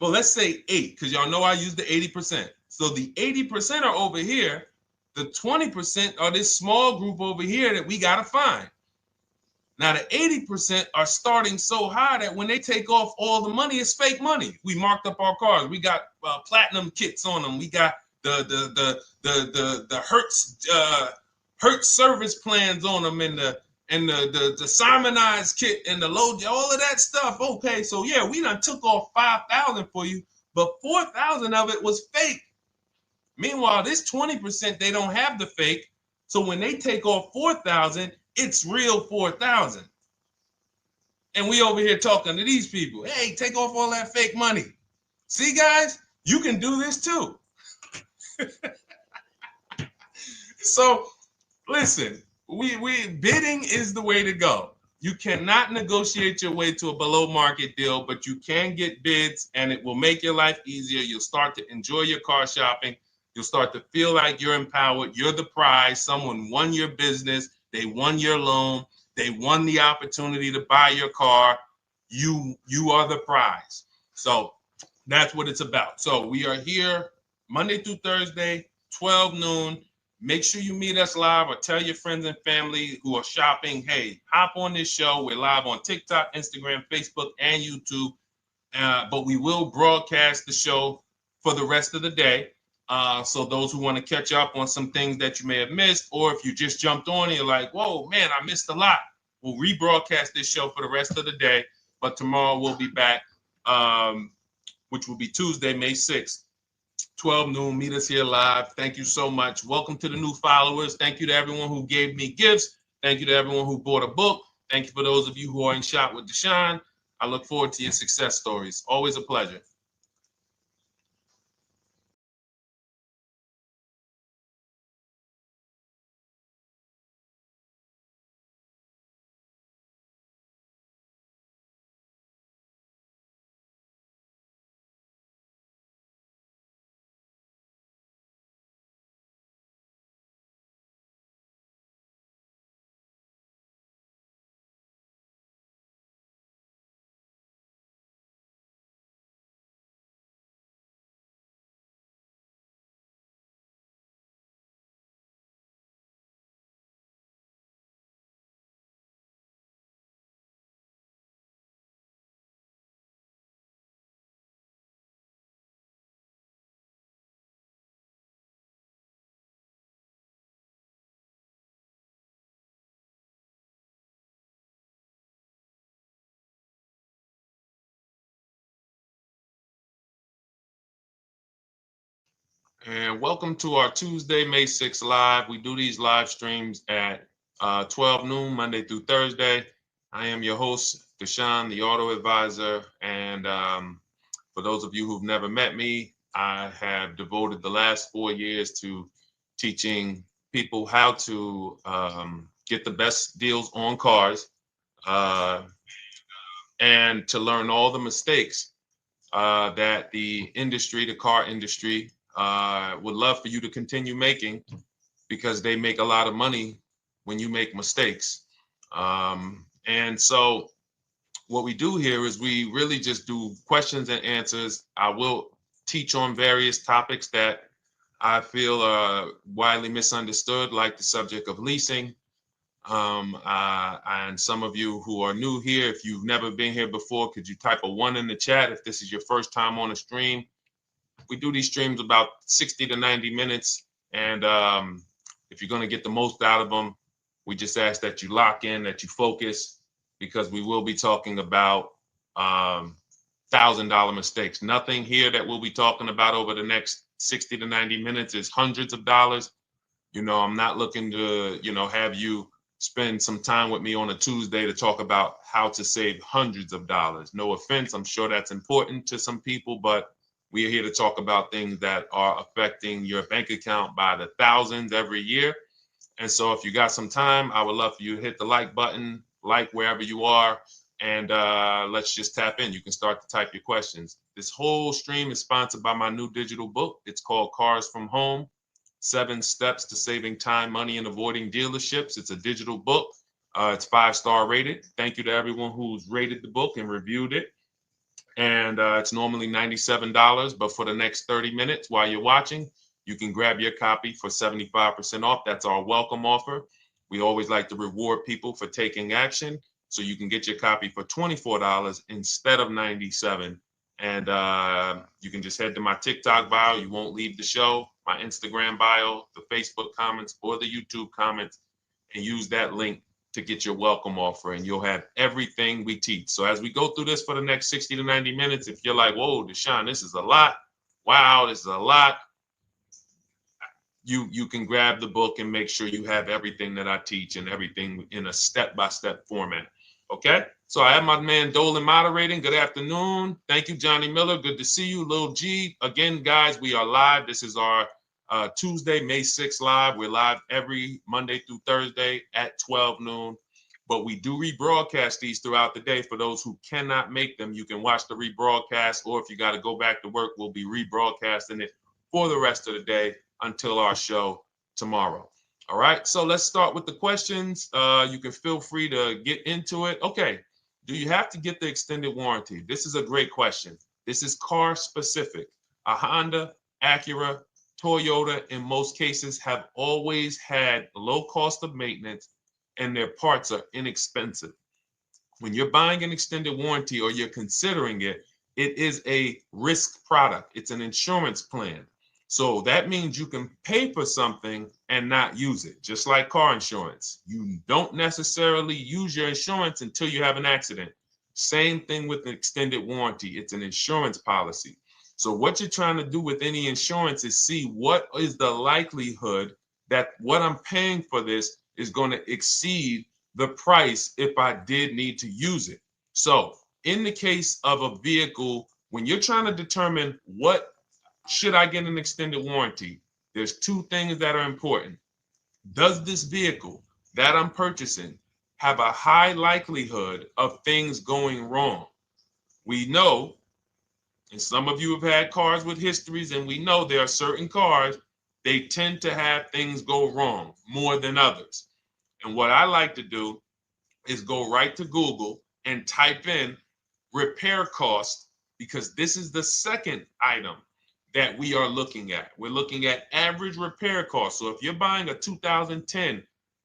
well, let's say 8, because y'all know I use the 80%. So the 80% are over here. The 20% are this small group over here that we got to find. Now, the 80% are starting so high that when they take off all the money, it's fake money. We marked up our cars. We got platinum kits on them. We got the Hertz service plans on them, and the Simonized kit and the low, all of that stuff. Okay, so yeah, we done took off 5,000 for you, but 4,000 of it was fake. Meanwhile, this 20%, they don't have the fake. So when they take off 4,000, it's real 4,000. And we over here talking to these people. Hey, take off all that fake money. See, guys, you can do this too. So listen, we bidding is the way to go. You cannot negotiate your way to a below market deal, but you can get bids and it will make your life easier. You'll start to enjoy your car shopping. You'll start to feel like you're empowered. You're the prize. Someone won your business. They won your loan. They won the opportunity to buy your car. You are the prize. So that's what it's about. So we are here Monday through Thursday, 12 noon. Make sure you meet us live or tell your friends and family who are shopping, hey, hop on this show. We're live on TikTok, Instagram, Facebook, and YouTube. But we will broadcast the show for the rest of the day. So those who want to catch up on some things that you may have missed, or if you just jumped on and you're like, whoa, man, I missed a lot. We'll rebroadcast this show for the rest of the day. But tomorrow we'll be back, which will be Tuesday, May 6th, 12 noon. Meet us here live. Thank you so much. Welcome to the new followers. Thank you to everyone who gave me gifts. Thank you to everyone who bought a book. Thank you for those of you who are in Shop with Deshone. I look forward to your success stories. Always a pleasure. And welcome to our Tuesday, May 6th live. We do these live streams at 12 noon, Monday through Thursday. I am your host, Deshone the Auto Advisor. And for those of you who've never met me, I have devoted the last 4 years to teaching people how to get the best deals on cars and to learn all the mistakes that the industry, the car industry, would love for you to continue making, because they make a lot of money when you make mistakes. And so what we do here is we really just do questions and answers. I will teach on various topics that I feel are widely misunderstood, like the subject of leasing. And some of you who are new here, if you've never been here before, could you type a 1 in the chat if this is your first time on a stream? We do these streams about 60 to 90 minutes. And if you're going to get the most out of them, we just ask that you lock in, that you focus, because we will be talking about $1,000 mistakes. Nothing here that we'll be talking about over the next 60 to 90 minutes is hundreds of dollars. You know, I'm not looking to, have you spend some time with me on a Tuesday to talk about how to save hundreds of dollars. No offense, I'm sure that's important to some people, but we are here to talk about things that are affecting your bank account by the thousands every year. And so if you got some time, I would love for you to hit the like button, like wherever you are, and let's just tap in. You can start to type your questions. This whole stream is sponsored by my new digital book. It's called Cars from Home, 7 Steps to Saving Time, Money, and Avoiding Dealerships. It's a digital book. It's 5-star rated. Thank you to everyone who's rated the book and reviewed it. And it's normally $97, but for the next 30 minutes while you're watching, you can grab your copy for 75% off. That's our welcome offer. We always like to reward people for taking action. So you can get your copy for $24 instead of $97. And you can just head to my TikTok bio. You won't leave the show, my Instagram bio, the Facebook comments, or the YouTube comments, and use that link to get your welcome offer, and you'll have everything we teach. So as we go through this for the next 60 to 90 minutes, if you're like, whoa, Deshone, this is a lot. Wow, this is a lot. You can grab the book and make sure you have everything that I teach and everything in a step-by-step format. Okay? So I have my man Dolan moderating. Good afternoon. Thank you, Johnny Miller. Good to see you, Lil G. Again, guys, we are live. This is our Tuesday, May 6th live. We're live every Monday through Thursday at 12 noon. But we do rebroadcast these throughout the day. For those who cannot make them, you can watch the rebroadcast, or if you got to go back to work, we'll be rebroadcasting it for the rest of the day until our show tomorrow. All right, so let's start with the questions. You can feel free to get into it. Okay, do you have to get the extended warranty? This is a great question. This is car specific. A Honda, Acura, Toyota, in most cases, have always had low cost of maintenance and their parts are inexpensive. When you're buying an extended warranty or you're considering it, it is a risk product. It's an insurance plan. So that means you can pay for something and not use it, just like car insurance. You don't necessarily use your insurance until you have an accident. Same thing with an extended warranty. It's an insurance policy. So what you're trying to do with any insurance is see what is the likelihood that what I'm paying for this is going to exceed the price if I did need to use it. So in the case of a vehicle, when you're trying to determine what should I get an extended warranty, there's 2 things that are important. Does this vehicle that I'm purchasing have a high likelihood of things going wrong? We know, and some of you have had cars with histories, and we know there are certain cars, they tend to have things go wrong more than others. And what I like to do is go right to Google and type in repair cost, because this is the second item that we are looking at. We're looking at average repair cost. So if you're buying a 2010,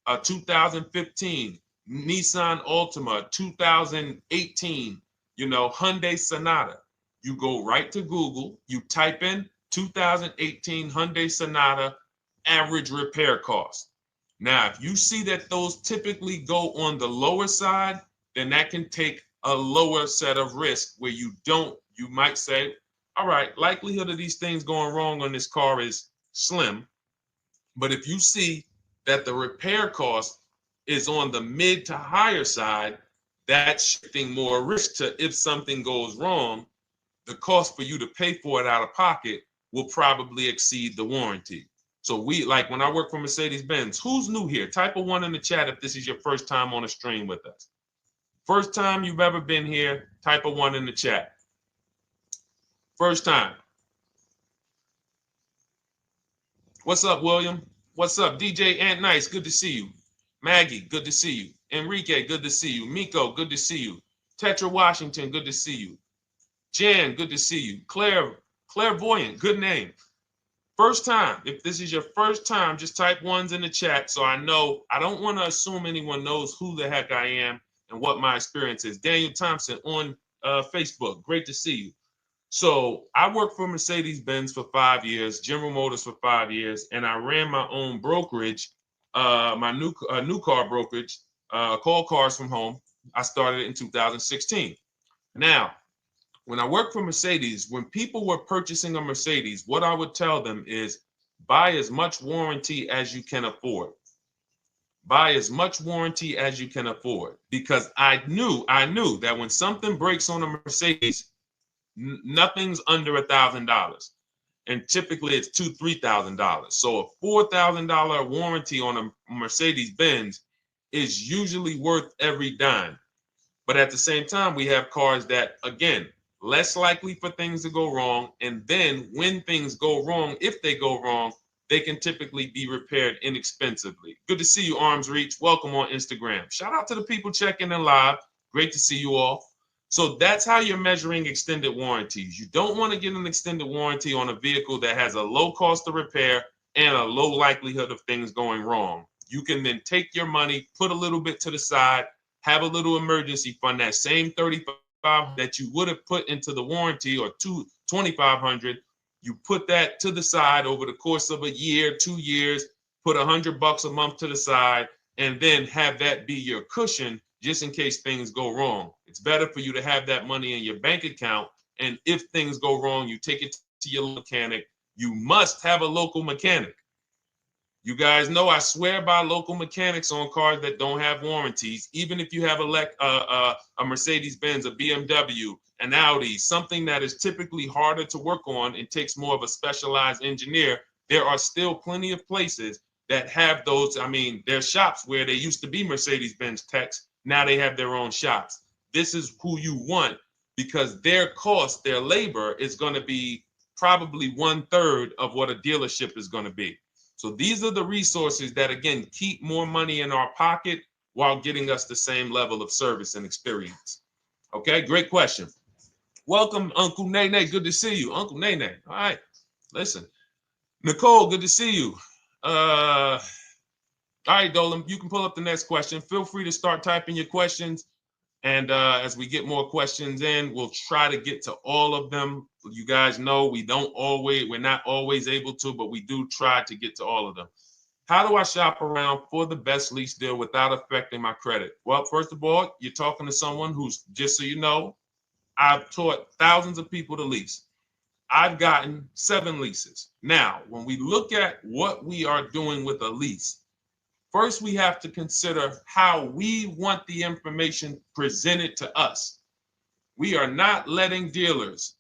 a 2015 Nissan Altima, 2018, Hyundai Sonata, you go right to Google, you type in 2018 Hyundai Sonata average repair cost. Now, if you see that those typically go on the lower side, then that can take a lower set of risk where you might say, all right, likelihood of these things going wrong on this car is slim. But if you see that the repair cost is on the mid to higher side, that's shifting more risk to if something goes wrong, the cost for you to pay for it out of pocket will probably exceed the warranty. So when I work for Mercedes-Benz, who's new here? Type a 1 in the chat if this is your first time on a stream with us. First time you've ever been here, type a 1 in the chat. First time. What's up, William? What's up, DJ Ant Nice? Good to see you. Maggie, good to see you. Enrique, good to see you. Miko, good to see you. Tetra Washington, good to see you. Jan, good to see you. Claire Clairvoyant, good name. First time, if this is your first time, just type ones in the chat so I know. I don't want to assume anyone knows who the heck I am and what my experience is. Daniel Thompson on Facebook, great to see you. So I worked for Mercedes-Benz for 5 years, General Motors for 5 years, and I ran my own brokerage, my new car brokerage, called Cars from Home. I started it in 2016. Now, when I worked for Mercedes, when people were purchasing a Mercedes, what I would tell them is buy as much warranty as you can afford. Buy as much warranty as you can afford, because I knew that when something breaks on a Mercedes, nothing's under $1,000, and typically it's $2,000-$3,000. So a $4,000 warranty on a Mercedes Benz is usually worth every dime. But at the same time, we have cars that, again, less likely for things to go wrong. And then when things go wrong, if they go wrong, they can typically be repaired inexpensively. Good to see you, Arms Reach. Welcome on Instagram. Shout out to the people checking in live. Great to see you all. So that's how you're measuring extended warranties. You don't want to get an extended warranty on a vehicle that has a low cost of repair and a low likelihood of things going wrong. You can then take your money, put a little bit to the side, have a little emergency fund, that same $35 that you would have put into the warranty, or $2,500, you put that to the side over the course of a year, 2 years, put $100 a month to the side, and then have that be your cushion just in case things go wrong. It's better for you to have that money in your bank account, and if things go wrong, you take it to your mechanic. You must have a local mechanic. You guys know I swear by local mechanics on cars that don't have warranties. Even if you have a Mercedes-Benz, a BMW, an Audi, something that is typically harder to work on and takes more of a specialized engineer, there are still plenty of places that have those. I mean, there's shops where they used to be Mercedes-Benz techs. Now they have their own shops. This is who you want, because their cost, their labor is going to be probably 1/3 of what a dealership is going to be. So these are the resources that, again, keep more money in our pocket while getting us the same level of service and experience. Okay, great question. Welcome, Uncle Nene. Good to see you. Uncle Nene. All right, listen. Nicole, good to see you. All right, Dolan, you can pull up the next question. Feel free to start typing your questions. And as we get more questions in, we'll try to get to all of them. You guys know we're not always able to, but we do try to get to all of them. How do I shop around for the best lease deal without affecting my credit? Well, first of all, you're talking to someone who's, just so you know, I've taught thousands of people to lease. I've gotten 7 leases. Now, when we look at what we are doing with a lease, first, we have to consider how we want the information presented to us. We are not letting dealers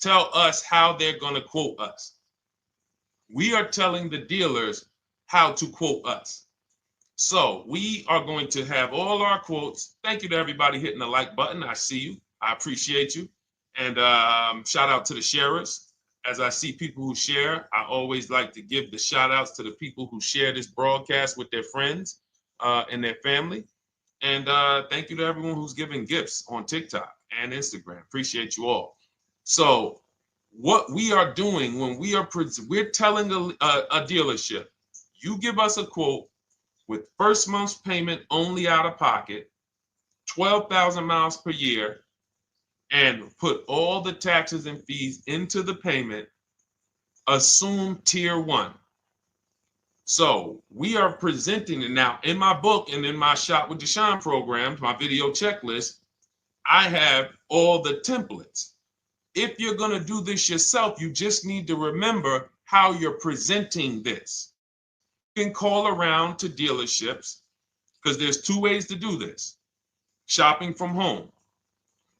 tell us how they're going to quote us. We are telling the dealers how to quote us. So we are going to have all our quotes. Thank you to everybody hitting the like button. I see you. I appreciate you. And shout out to the sharers. As I see people who share, I always like to give the shout outs to the people who share this broadcast with their friends and their family. And thank you to everyone who's giving gifts on TikTok and Instagram. Appreciate you all. So what we are doing when we're telling a dealership, you give us a quote with first month's payment only out of pocket, 12,000 miles per year, and put all the taxes and fees into the payment, assume tier 1. So we are presenting it now in my book and in my Shop with Deshone programs, my video checklist. I have all the templates. If you're going to do this yourself, you just need to remember how you're presenting this. You can call around to dealerships, because there's 2 ways to do this. Shopping from home.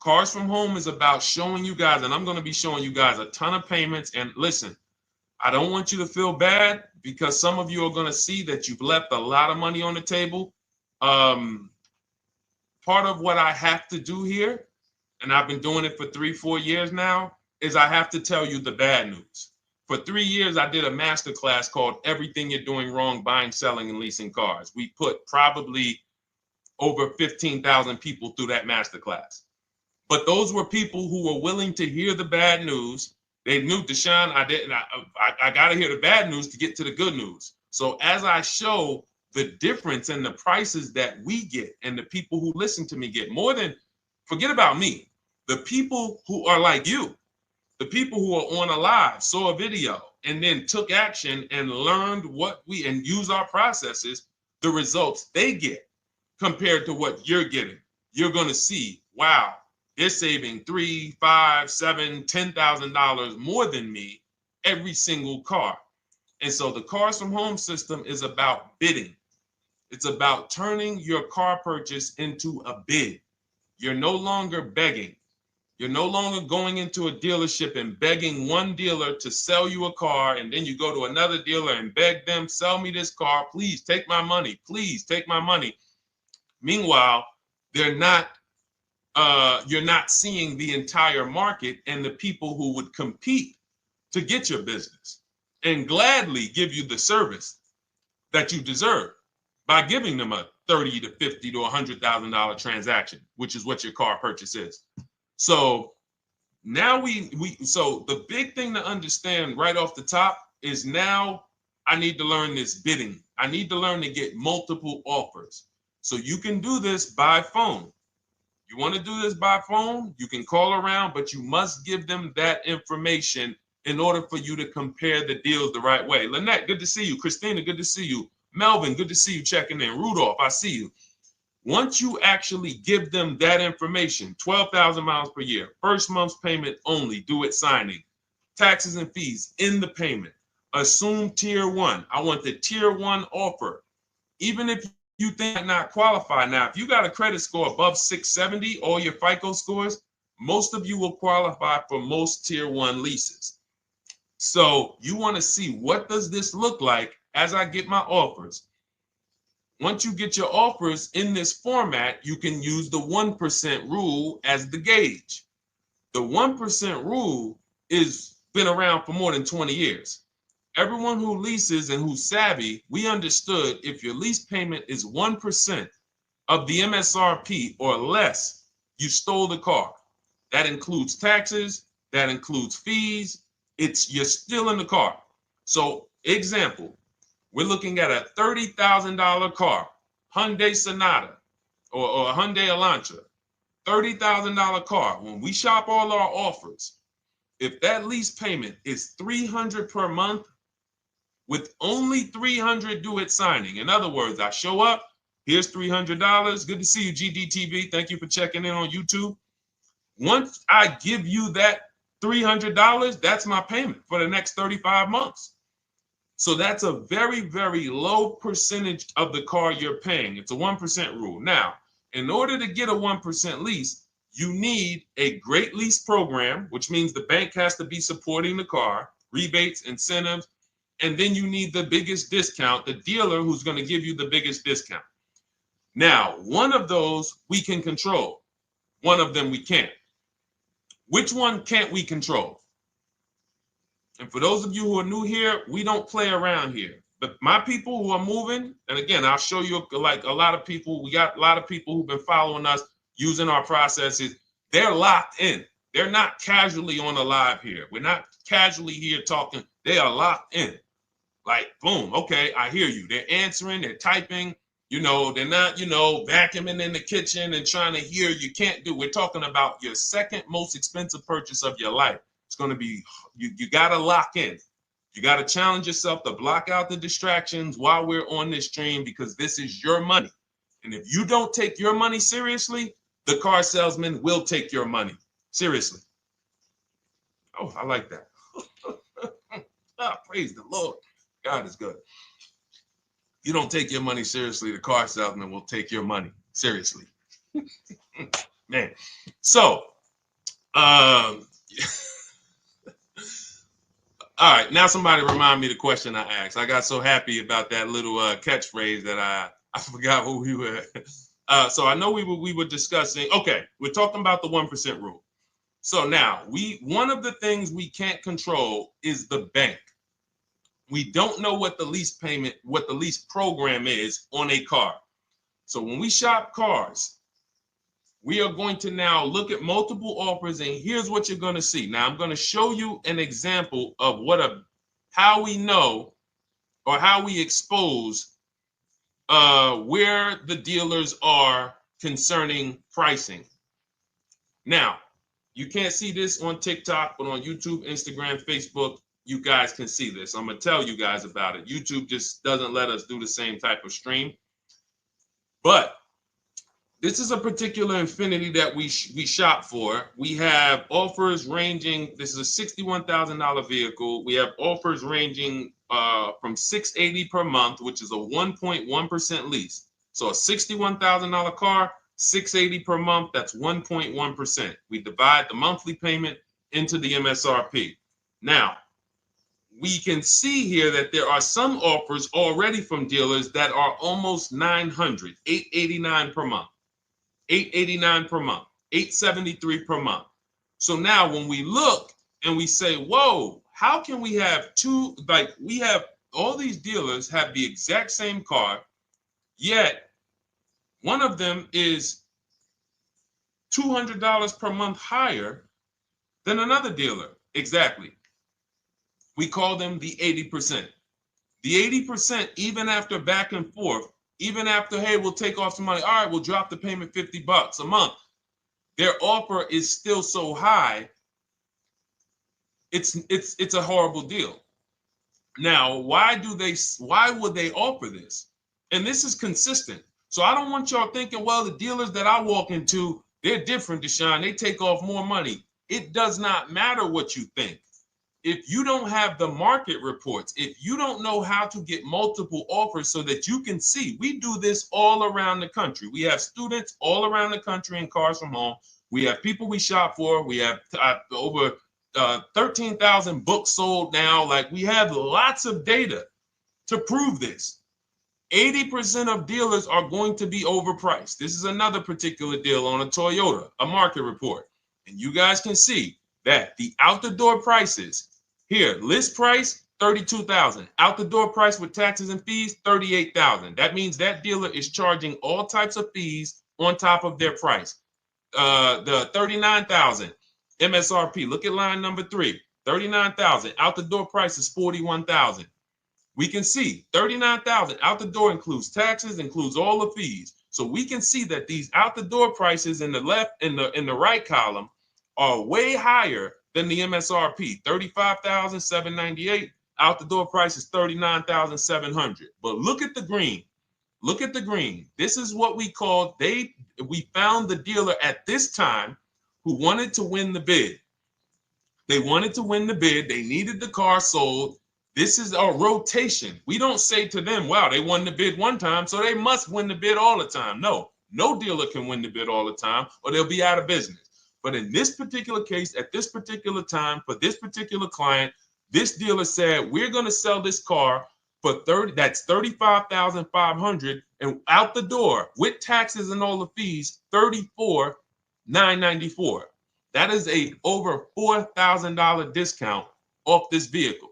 Cars from Home is about showing you guys, and I'm going to be showing you guys a ton of payments. And listen, I don't want you to feel bad, because some of you are going to see that you've left a lot of money on the table. Part of what I have to do here, and I've been doing it for 3-4 years now, is I have to tell you the bad news. For 3 years, I did a masterclass called Everything You're Doing Wrong Buying, Selling, and Leasing Cars. We put probably over 15,000 people through that masterclass. But those were people who were willing to hear the bad news They knew, Deshone, I didn't. I got to hear the bad news to get to the good news. So as I show the difference in the prices that we get and the people who listen to me get, more than, forget about me, the people who are like you, the people who are on a live, saw a video, and then took action and learned what we, and use our processes, the results they get compared to what you're getting. You're going to see, wow, they're saving $3, $5, $7, $10,000 more than me every single car. And so the Cars from Home system is about bidding. It's about turning your car purchase into a bid. You're no longer begging. You're no longer going into a dealership and begging one dealer to sell you a car, and then you go to another dealer and beg them, sell me this car, please take my money, please take my money. Meanwhile, you're not seeing the entire market and the people who would compete to get your business and gladly give you the service that you deserve by giving them a $30 to $50 to $100,000 transaction, which is what your car purchase is. So now so the big thing to understand right off the top is, now I need to learn this bidding. I need to learn to get multiple offers. So you can do this by phone. You want to do this by phone, you can call around, but you must give them that information in order for you to compare the deals the right way. Lynette, good to see you. Christina, good to see you. Melvin, good to see you checking in. Rudolph, I see you. Once you actually give them that information, 12,000 miles per year, first month's payment only, due at signing, taxes and fees in the payment, assume tier one. I want the tier one offer. Even if you think I not qualify. Now, if you got a credit score above 670, all your FICO scores, most of you will qualify for most tier one leases. So you want to see, what does this look like as I get my offers? Once you get your offers in this format, you can use the 1% rule as the gauge. The 1% rule is been around for more than 20 years. Everyone who leases and who's savvy, we understood if your lease payment is 1% of the MSRP or less, you stole the car. That includes taxes, that includes fees. You're still in the car. So example, we're looking at a $30,000 car, Hyundai Sonata or a Hyundai Elantra, $30,000 car. When we shop all our offers, if that lease payment is $300 per month, with only $300 due at signing. In other words, I show up, here's $300. Good to see you, GDTV. Thank you for checking in on YouTube. Once I give you that $300, that's my payment for the next 35 months. So that's a very, very low percentage of the car you're paying. It's a 1% rule. Now, in order to get a 1% lease, you need a great lease program, which means the bank has to be supporting the car, rebates, incentives, and then you need the biggest discount, the dealer who's going to give you the biggest discount. Now, one of those we can control. One of them we can't. Which one can't we control? And for those of you who are new here, we don't play around here. But my people who are moving, and again, I'll show you, like a lot of people, we got a lot of people who've been following us, using our processes. They're locked in. They're not casually on a live here. We're not casually here talking. They are locked in. Like, boom, okay, I hear you. They're answering, they're typing, they're not, vacuuming in the kitchen and trying to hear. You can't do. We're talking about your second most expensive purchase of your life. It's going to be, you got to lock in. You got to challenge yourself to block out the distractions while we're on this stream, because this is your money. And if you don't take your money seriously, the car salesman will take your money seriously. Oh, I like that. Praise the Lord. God is good. You don't take your money seriously, the car salesman will take your money seriously. Man. So, all right, now somebody remind me the question I asked. I got so happy about that little catchphrase that I forgot who we were. So I know we were discussing, okay, we're talking about the 1% rule. So now, one of the things we can't control is the bank. We don't know what the lease payment, what the lease program is on a car. So when we shop cars, we are going to now look at multiple offers, and here's what you're going to see. Now, I'm going to show you an example of how we know or how we expose where the dealers are concerning pricing. Now, you can't see this on TikTok, but on YouTube, Instagram, Facebook, you guys can see this. I'm going to tell you guys about it. YouTube just doesn't let us do the same type of stream. But this is a particular Infiniti that we shop for. We have offers ranging, this is a $61,000 vehicle. We have offers ranging from $680 per month, which is a 1.1% lease. So a $61,000 car, $680 per month, that's 1.1%. We divide the monthly payment into the MSRP. Now, we can see here that there are some offers already from dealers that are almost $900, $889 per month. $889 per month, $873 per month. So now when we look and we say, whoa, how can we have we have all these dealers have the exact same car, yet one of them is $200 per month higher than another dealer. Exactly. We call them the 80%. The 80%, even after back and forth, even after, hey, we'll take off some money. All right, we'll drop the payment $50 a month. Their offer is still so high. It's a horrible deal. Now, why would they offer this? And this is consistent. So I don't want y'all thinking, well, the dealers that I walk into, they're different, Deshone. They take off more money. It does not matter what you think. If you don't have the market reports, if you don't know how to get multiple offers so that you can see, we do this all around the country. We have students all around the country in Cars from Home. We have people we shop for. We have over 13,000 books sold now. Like, we have lots of data to prove this. 80% of dealers are going to be overpriced. This is another particular deal on a Toyota, a market report. And you guys can see that the out-the-door prices here, list price, $32,000. Out the door price with taxes and fees, $38,000. That means that dealer is charging all types of fees on top of their price. The $39,000 MSRP. Look at line number 3. $39,000. Out the door price is $41,000. We can see $39,000 out the door includes taxes, includes all the fees. So we can see that these out the door prices in the left, in the right column, are way higher than the MSRP, $35,798. Out the door price is $39,700. But look at the green. Look at the green. This is what we call, we found the dealer at this time who wanted to win the bid. They wanted to win the bid. They needed the car sold. This is a rotation. We don't say to them, wow, they won the bid one time, so they must win the bid all the time. No dealer can win the bid all the time, or they'll be out of business. But in this particular case, at this particular time, for this particular client, this dealer said, we're going to sell this car for that's $35,500, and out the door with taxes and all the fees, $34,994. That is a over $4,000 discount off this vehicle.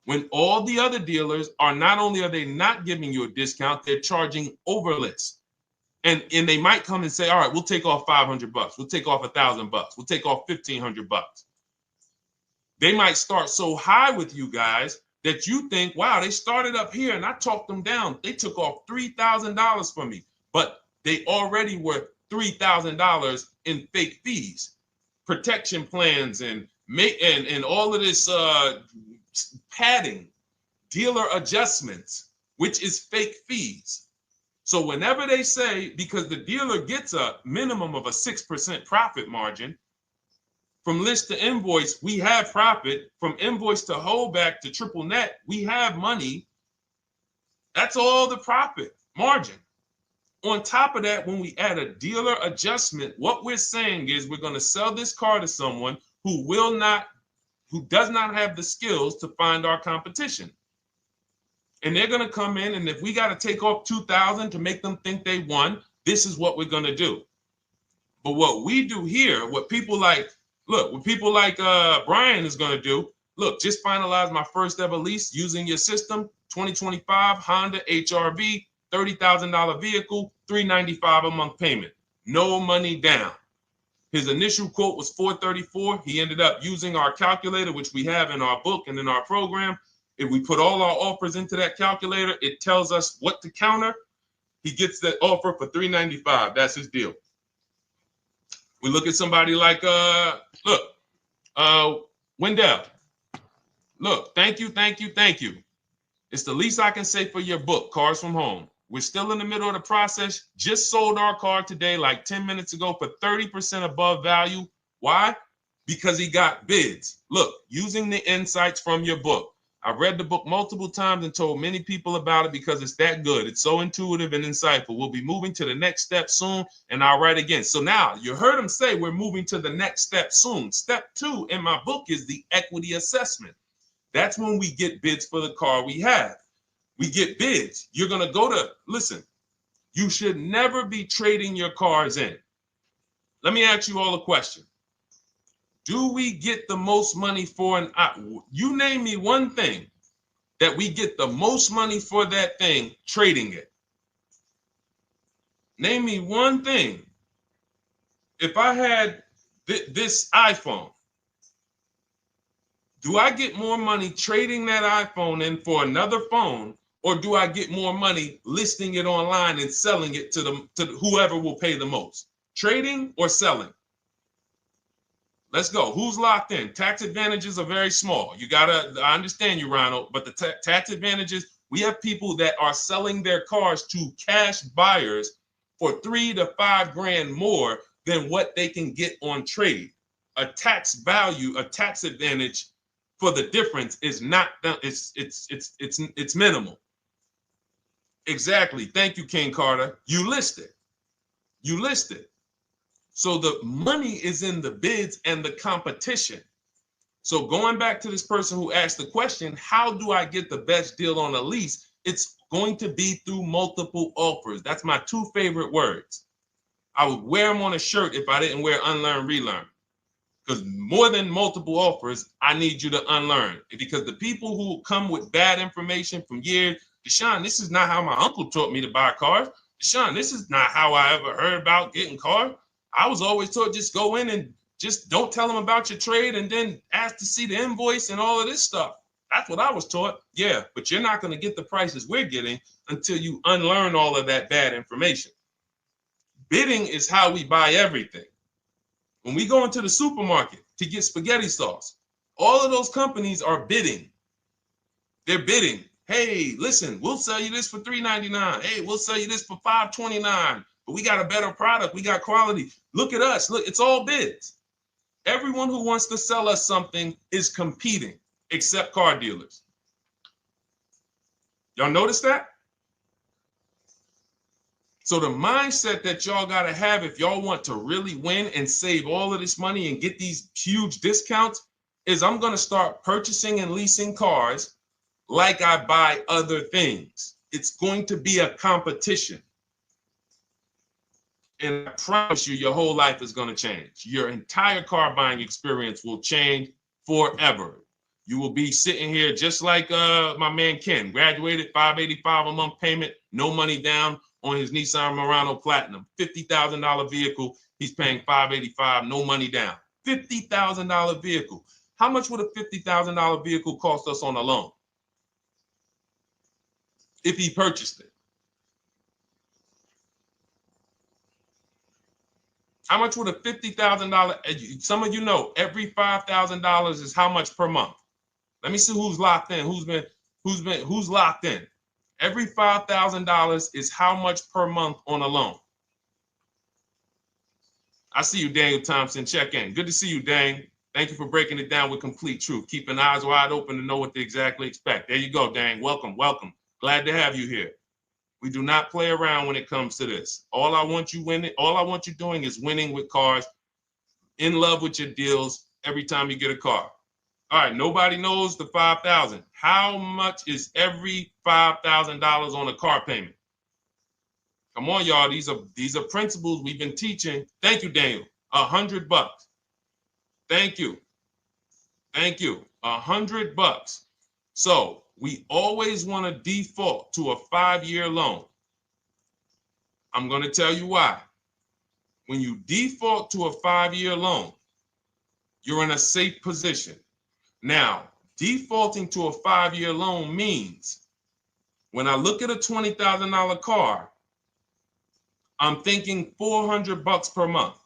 When all the other dealers are, not only are they not giving you a discount, they're charging over list. And they might come and say, all right, we'll take off $500. We'll take off $1,000. We'll take off $1,500. They might start so high with you guys that you think, wow, they started up here and I talked them down. They took off $3,000 from me, but they already were $3,000 in fake fees, protection plans, and all of this padding, dealer adjustments, which is fake fees. So whenever they say, because the dealer gets a minimum of a 6% profit margin, from list to invoice, we have profit. From invoice to holdback to triple net, we have money. That's all the profit margin. On top of that, when we add a dealer adjustment, what we're saying is we're going to sell this car to someone who does not have the skills to find our competition. And they're going to come in, and if we got to take off $2,000 to make them think they won, this is what we're going to do. But what we do here, what people like Brian is going to do, look, just finalize my first ever lease using your system, 2025 Honda HRV, $30,000 vehicle, $395 a month payment. no money down. His initial quote was $434. He ended up using our calculator, which we have in our book and in our program. If we put all our offers into that calculator, it tells us what to counter. He gets that offer for $395. That's his deal. We look at somebody like Wendell. Look, thank you. It's the least I can say for your book, Cars from Home. We're still in the middle of the process. Just sold our car today, like 10 minutes ago, for 30% above value. Why? Because he got bids. Look, using the insights from your book. I've read the book multiple times and told many people about it because it's that good. It's so intuitive and insightful. We'll be moving to the next step soon, and I'll write again. So now you heard him say we're moving to the next step soon. Step 2 in my book is the equity assessment. That's when we get bids for the car we have. We get bids. You're going to go to, listen, you should never be trading your cars in. Let me ask you all a question. Do we get the most money for you name me one thing that we get the most money for that thing trading it. Name me one thing. If I had this iPhone, do I get more money trading that iPhone in for another phone, or do I get more money listing it online and selling it to whoever will pay the most? Trading or selling? Let's go. Who's locked in? Tax advantages are very small. I understand you, Ronald, but the tax advantages, we have people that are selling their cars to cash buyers for $3 to $5 grand more than what they can get on trade. A tax value, a tax advantage for the difference is not, it's minimal. Exactly. Thank you, King Carter. You listed. So the money is in the bids and the competition. So going back to this person who asked the question, how do I get the best deal on a lease? It's going to be through multiple offers. That's my 2 favorite words. I would wear them on a shirt if I didn't wear unlearn, relearn. Because more than multiple offers, I need you to unlearn. Because the people who come with bad information from years, Deshone, this is not how my uncle taught me to buy cars. Deshone, this is not how I ever heard about getting cars. I was always taught just go in and just don't tell them about your trade and then ask to see the invoice and all of this stuff. That's what I was taught. Yeah, but you're not going to get the prices we're getting until you unlearn all of that bad information. Bidding is how we buy everything. When we go into the supermarket to get spaghetti sauce, all of those companies are bidding. They're bidding. Hey, listen, we'll sell you this for $3.99. Hey, we'll sell you this for $5.29. But we got a better product. We got quality. Look at us. Look, it's all bids. Everyone who wants to sell us something is competing, except car dealers. Y'all notice that? So the mindset that y'all got to have if y'all want to really win and save all of this money and get these huge discounts is I'm going to start purchasing and leasing cars like I buy other things. It's going to be a competition. And I promise you, your whole life is going to change. Your entire car buying experience will change forever. You will be sitting here just like my man Ken, graduated, $585 a month payment, no money down on his Nissan Murano Platinum, $50,000 vehicle. He's paying $585, no money down. $50,000 vehicle. How much would a $50,000 vehicle cost us on a loan if he purchased it? How much would a $50,000? Some of you know every $5,000 is how much per month. Let me see who's locked in. Who's locked in? Every $5,000 is how much per month on a loan. I see you, Daniel Thompson. Check in. Good to see you, Dane. Thank you for breaking it down with complete truth. Keeping eyes wide open to know what to exactly expect. There you go, Dane. Welcome. Glad to have you here. We do not play around when it comes to this. All I want you doing is winning with cars, in love with your deals every time you get a car. All right, nobody knows the 5,000. How much is every $5,000 on a car payment? Come on, y'all. These are principles we've been teaching. Thank you, Daniel. $100. Thank you. $100. So we always want to default to a 5-year loan. I'm going to tell you why. when you default to a 5-year loan, you're in a safe position. Now, defaulting to a 5-year loan means when I look at a $20,000 car, I'm thinking $400 per month.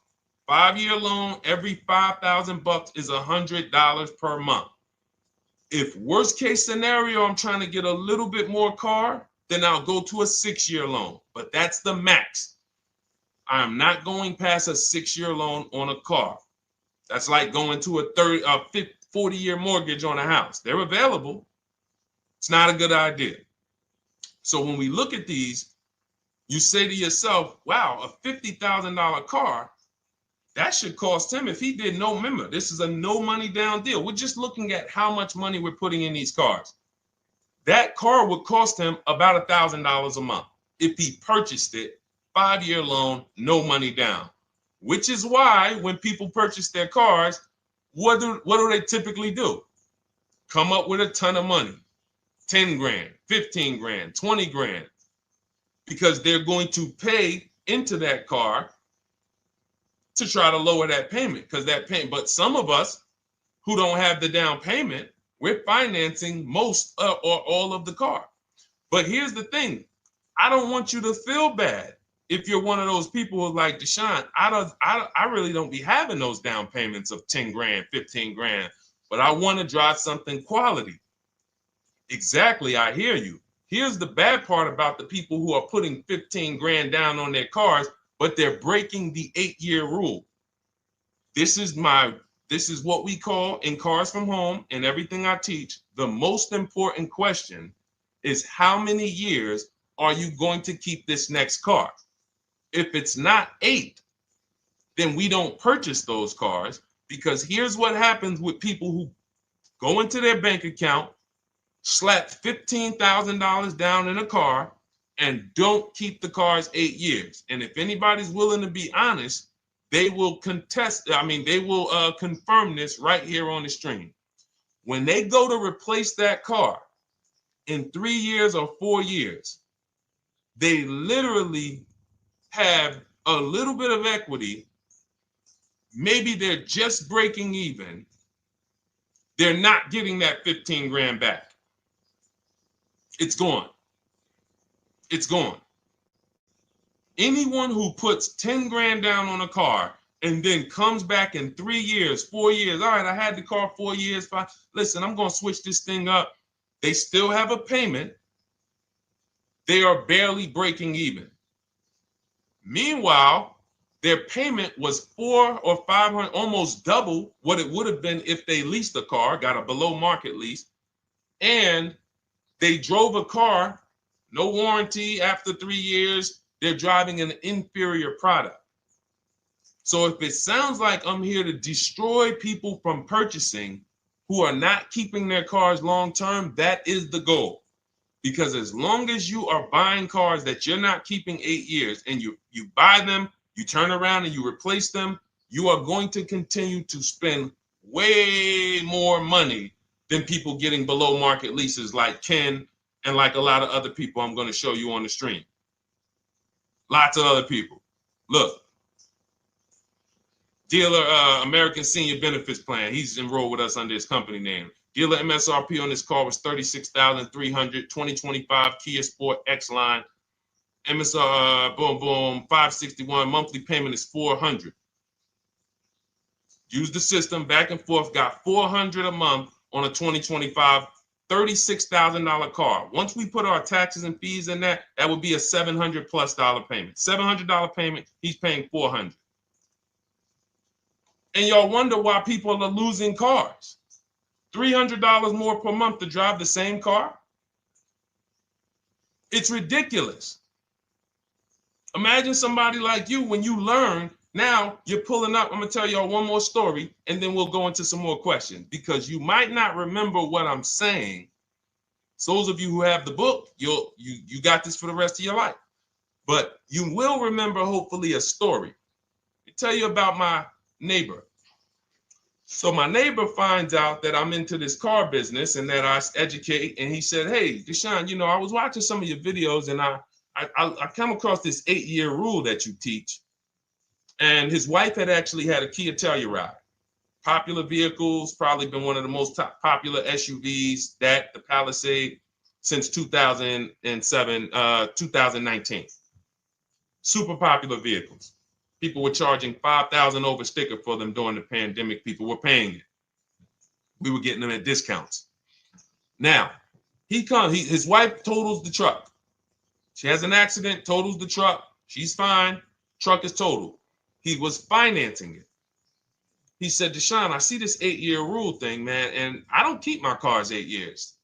5-year loan, every $5,000 is $100 per month. If worst case scenario, I'm trying to get a little bit more car, then I'll go to a 6-year loan, but that's the max. I'm not going past a 6-year loan on a car. That's like going to a 40-year mortgage on a house. They're available. It's not a good idea. So when we look at these, you say to yourself, wow, a $50,000 car, that should cost him, if he did no, remember, this is a no money down deal. We're just looking at how much money we're putting in these cars. That car would cost him about $1,000 a month if he purchased it, 5-year loan, no money down. Which is why when people purchase their cars, what do they typically do? Come up with a ton of money, 10 grand, 15 grand, 20 grand, because they're going to pay into that car to try to lower that payment, because that payment. But some of us who don't have the down payment, we're financing most or all of the car. But here's the thing. I don't want you to feel bad if you're one of those people who's like, Deshone, I really don't be having those down payments of 10 grand, 15 grand, but I want to drive something quality. Exactly, I hear you. Here's the bad part about the people who are putting 15 grand down on their cars, but they're breaking the 8-year rule. This is what we call in Cars from Home and everything I teach, the most important question is how many years are you going to keep this next car? If it's not 8, then we don't purchase those cars, because here's what happens with people who go into their bank account, slap $15,000 down in a car, and don't keep the cars 8 years. And if anybody's willing to be honest, they will confirm this right here on the stream. When they go to replace that car in 3 years or 4 years, they literally have a little bit of equity. Maybe they're just breaking even. They're not getting that 15 grand back. It's gone. It's gone. Anyone who puts 10 grand down on a car and then comes back in 3 years, 4 years, all right, I had the car 4 years, 5, listen, I'm going to switch this thing up. They still have a payment. They are barely breaking even. Meanwhile, their payment was 400 or 500, almost double what it would have been if they leased a car, got a below market lease, and they drove a car, no warranty after 3 years, they're driving an inferior product. So if it sounds like I'm here to destroy people from purchasing who are not keeping their cars long term, that is the goal. Because as long as you are buying cars that you're not keeping 8 years and you buy them, you turn around and you replace them, you are going to continue to spend way more money than people getting below market leases like Ken and like a lot of other people I'm going to show you on the stream. Lots of other people. Look, dealer American Senior Benefits Plan. He's enrolled with us under his company name. Dealer MSRP on this car was $36,300. 2025 Kia Sport X line. MSR, boom, boom, 561. Monthly payment is $400. Use the system back and forth. Got $400 a month on a 2025 $36,000 car. Once we put our taxes and fees in that would be a $700+ payment. $700 payment. He's paying $400. And y'all wonder why people are losing cars. $300 more per month to drive the same car? It's ridiculous. Imagine somebody like you, when you learn, now you're pulling up. I'm going to tell y'all one more story, and then we'll go into some more questions, because you might not remember what I'm saying. So those of you who have the book, you got this for the rest of your life. But you will remember, hopefully, a story. I'll tell you about my neighbor. So my neighbor finds out that I'm into this car business and that I educate. And he said, hey, Deshone, I was watching some of your videos and I come across this 8-year rule that you teach. And his wife had actually had a Kia Telluride. Popular vehicles, probably been one of the most popular SUVs, that the Palisade, since 2007, 2019. Super popular vehicles. People were charging $5,000 over sticker for them during the pandemic. People were paying it. We were getting them at discounts. Now, his wife totals the truck. She has an accident, totals the truck. She's fine. Truck is totaled. He was financing it. He said, Deshone, I see this 8-year rule thing, man, and I don't keep my cars 8 years.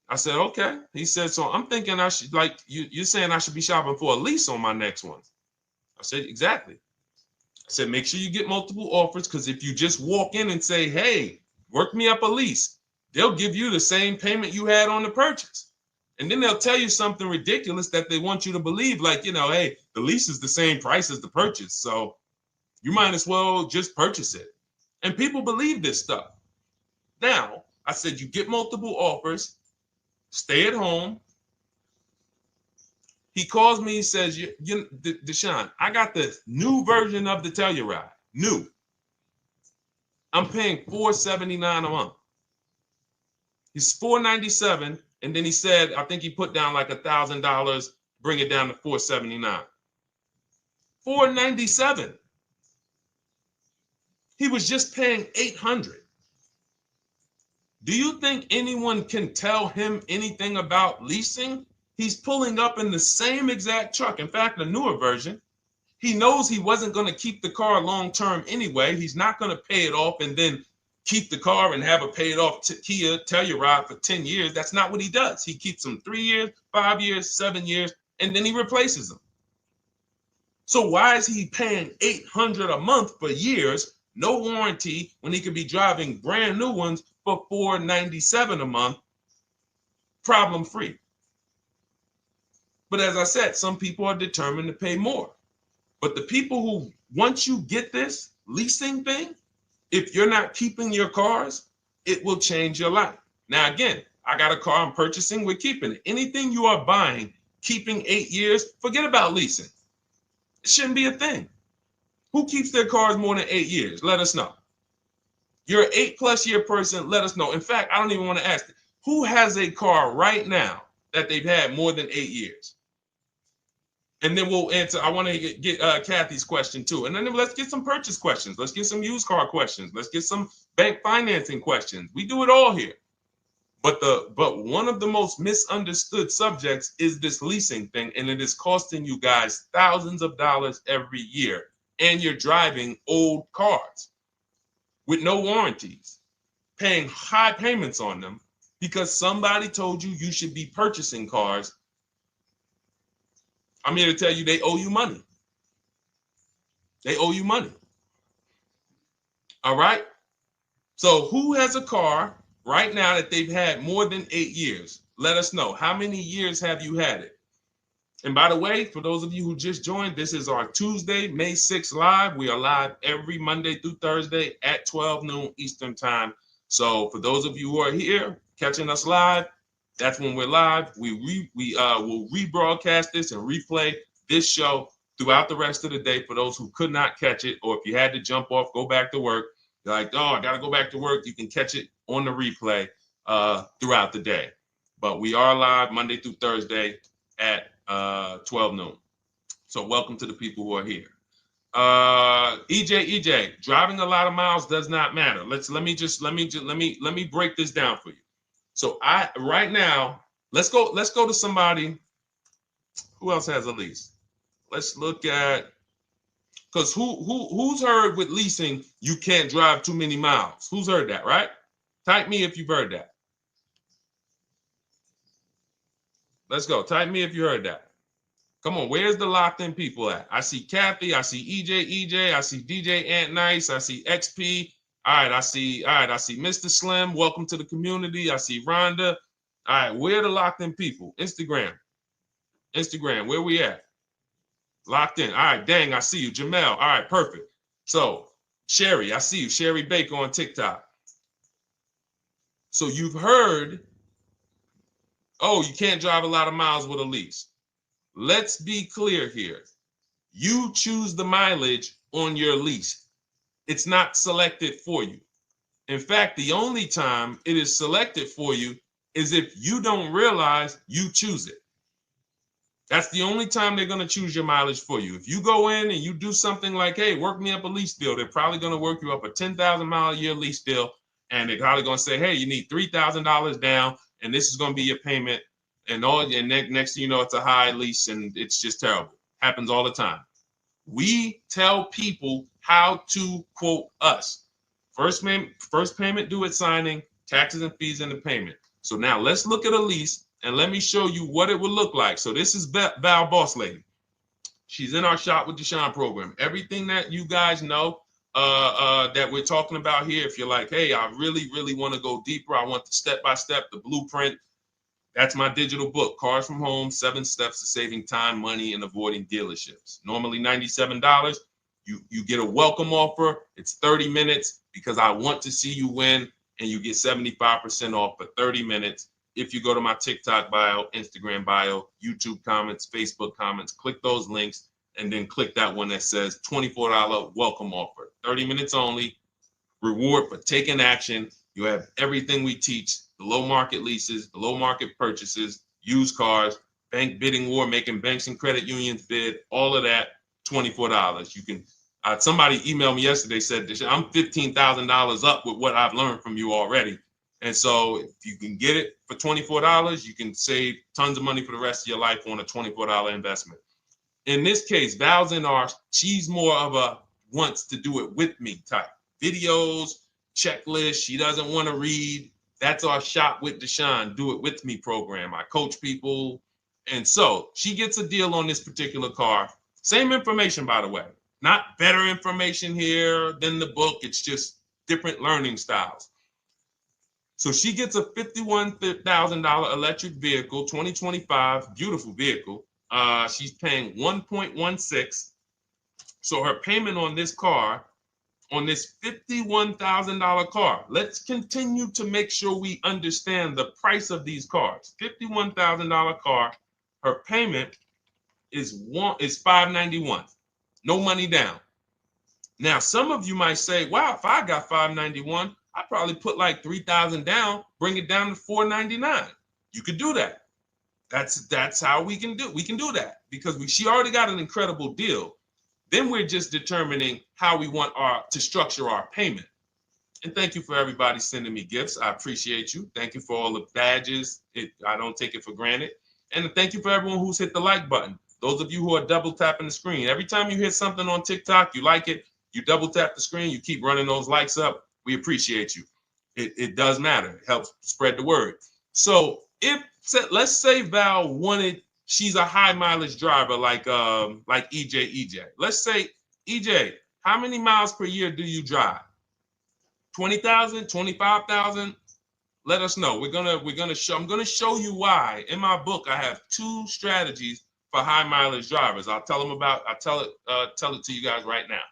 I said, okay. He said, so I'm thinking I should, like, you're saying I should be shopping for a lease on my next one. I said, exactly. I said, make sure you get multiple offers, because if you just walk in and say, hey, work me up a lease, they'll give you the same payment you had on the purchase. And then they'll tell you something ridiculous that they want you to believe, like, hey, the lease is the same price as the purchase, so you might as well just purchase it. And people believe this stuff. Now, I said, you get multiple offers, stay at home. He calls me, he says, Deshone, I got the new version of the Telluride, new. I'm paying $479 a month. He's $497, and then he said, I think he put down like $1,000, bring it down to $479. $497. He was just paying $800. Do you think anyone can tell him anything about leasing? He's pulling up in the same exact truck. In fact, the newer version. He knows he wasn't going to keep the car long term anyway. He's not going to pay it off and then keep the car and have a paid off Kia Telluride for 10 years. That's not what he does. He keeps them 3 years, 5 years, 7 years, and then he replaces them. So why is he paying $800 a month for years, no warranty, when he could be driving brand new ones for $497 a month, problem free? But as I said, some people are determined to pay more. But the people who, once you get this leasing thing, if you're not keeping your cars, it will change your life. Now, again, I got a car I'm purchasing, we're keeping it. Anything you are buying, keeping 8 years, forget about leasing. It shouldn't be a thing. Who keeps their cars more than 8 years? Let us know. You're an 8+ year person, let us know. In fact, I don't even want to ask, who has a car right now that they've had more than 8 years? And then we'll answer. I want to get Kathy's question too. And then let's get some purchase questions. Let's get some used car questions. Let's get some bank financing questions. We do it all here. But one of the most misunderstood subjects is this leasing thing, and it is costing you guys thousands of dollars every year. And you're driving old cars with no warranties, paying high payments on them because somebody told you you should be purchasing cars. I'm here to tell you they owe you money. They owe you money. All right? So who has a car right now that they've had more than 8 years? Let us know. How many years have you had it? And by the way, for those of you who just joined, this is our Tuesday, May 6th live. We are live every Monday through Thursday at 12 noon Eastern time. So for those of you who are here catching us live, that's when we're live. We will rebroadcast this and replay this show throughout the rest of the day for those who could not catch it, or if you had to jump off, go back to work. You're like, oh, I got to go back to work. You can catch it on the replay throughout the day. But we are live Monday through Thursday at 12 noon. So welcome to the people who are here. EJ, driving a lot of miles does not matter. Let me break this down for you. So right now, let's go to somebody who else has a lease. Let's look at, because who's heard with leasing you can't drive too many miles? Who's heard that, right? Type me if you've heard that. Let's go. Type me if you heard that. Come on, where's the locked in people at? I see Kathy, I see EJ, I see DJ Ant Nice, I see XP. All right, I see Mr. Slim. Welcome to the community. I see Rhonda. All right, where are the locked in people? Instagram, where we at? Locked in. All right, dang, I see you. Jamel. All right, perfect. So, Sherry, I see you. Sherry Baker on TikTok. So you've heard, oh, you can't drive a lot of miles with a lease. Let's be clear here. You choose the mileage on your lease. It's not selected for you. In fact, the only time it is selected for you is if you don't realize you choose it. That's the only time they're going to choose your mileage for you. If you go in and you do something like, hey, work me up a lease deal, they're probably going to work you up a 10,000 mile a year lease deal. And they're probably going to say, hey, you need $3,000 down, and this is going to be your payment. And next thing you know, it's a high lease, and it's just terrible. Happens all the time. We tell people how to quote us. First payment due at signing, taxes and fees in the payment. So now let's look at a lease, and let me show you what it would look like. So this is Val Boss Lady. She's in our Shop with Deshone program. Everything that you guys know that we're talking about here, if you're like, hey, I really, really want to go deeper, I want the step-by-step, the blueprint, that's my digital book, Cars from Home, 7 Steps to Saving Time, Money, and Avoiding Dealerships. Normally $97. You get a welcome offer. It's 30 minutes because I want to see you win, and you get 75% off for 30 minutes. If you go to my TikTok bio, Instagram bio, YouTube comments, Facebook comments, click those links, and then click that one that says $24 welcome offer. 30 minutes only, reward for taking action. You have everything we teach, the low market leases, the low market purchases, used cars, bank bidding war, making banks and credit unions bid, all of that, $24. You can, somebody emailed me yesterday, said, I'm $15,000 up with what I've learned from you already. And so if you can get it for $24, you can save tons of money for the rest of your life on a $24 investment. In this case, Val's in she's more of a wants to do it with me type. Videos, checklist, she doesn't want to read. That's our Shop with Deshone, do it with me program. I coach people. And so she gets a deal on this particular car. Same information, by the way. Not better information here than the book. It's just different learning styles. So she gets a $51,000 electric vehicle, 2025, beautiful vehicle. She's paying 1.16. So her payment on this car, on this $51,000 car, let's continue to make sure we understand the price of these cars. $51,000 car, her payment is $591. No money down. Now, some of you might say, wow, if I got $591, I'd probably put like $3,000 down, bring it down to $499. You could do that. That's how we can do that because she already got an incredible deal. Then we're just determining how we want to structure our payment. And thank you for everybody sending me gifts. I appreciate you. Thank you for all the badges. I don't take it for granted. And thank you for everyone who's hit the like button. Those of you who are double tapping the screen. Every time you hit something on TikTok, you like it, you double tap the screen, you keep running those likes up. We appreciate you. It does matter. It helps spread the word. So let's say Val she's a high mileage driver like EJ. Let's say, EJ, how many miles per year do you drive? 20,000, 25,000? Let us know. I'm gonna show you why. In my book, I have 2 strategies for high mileage drivers. I'll tell it to you guys right now.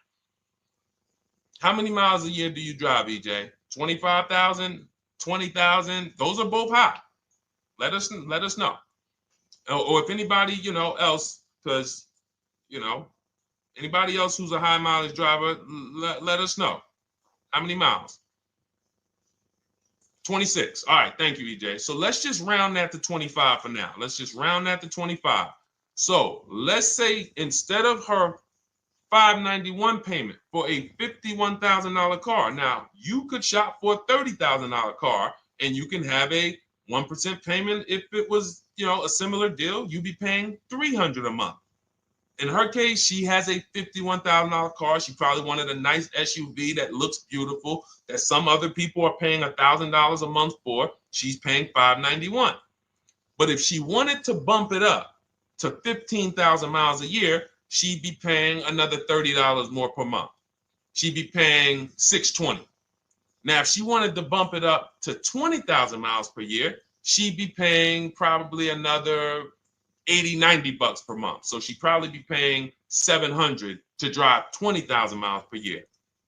How many miles a year do you drive, EJ? 25,000, 20,000? Those are both high. Let us know. Or if anybody, else, because, anybody else who's a high mileage driver, let us know. How many miles? 26. All right. Thank you, EJ. So let's just round that to 25 for now. Let's just round that to 25. So let's say instead of her $591 payment for a $51,000 car, now you could shop for a $30,000 car and you can have a 1% payment. If it was, a similar deal, you'd be paying $300 a month. In her case, she has a $51,000 car. She probably wanted a nice SUV that looks beautiful, that some other people are paying $1,000 a month for. She's paying $591. But if she wanted to bump it up to 15,000 miles a year, she'd be paying another $30 more per month. She'd be paying $620. Now, if she wanted to bump it up to 20,000 miles per year, she'd be paying probably another $80-90 per month. So she'd probably be paying $700 to drive 20,000 miles per year.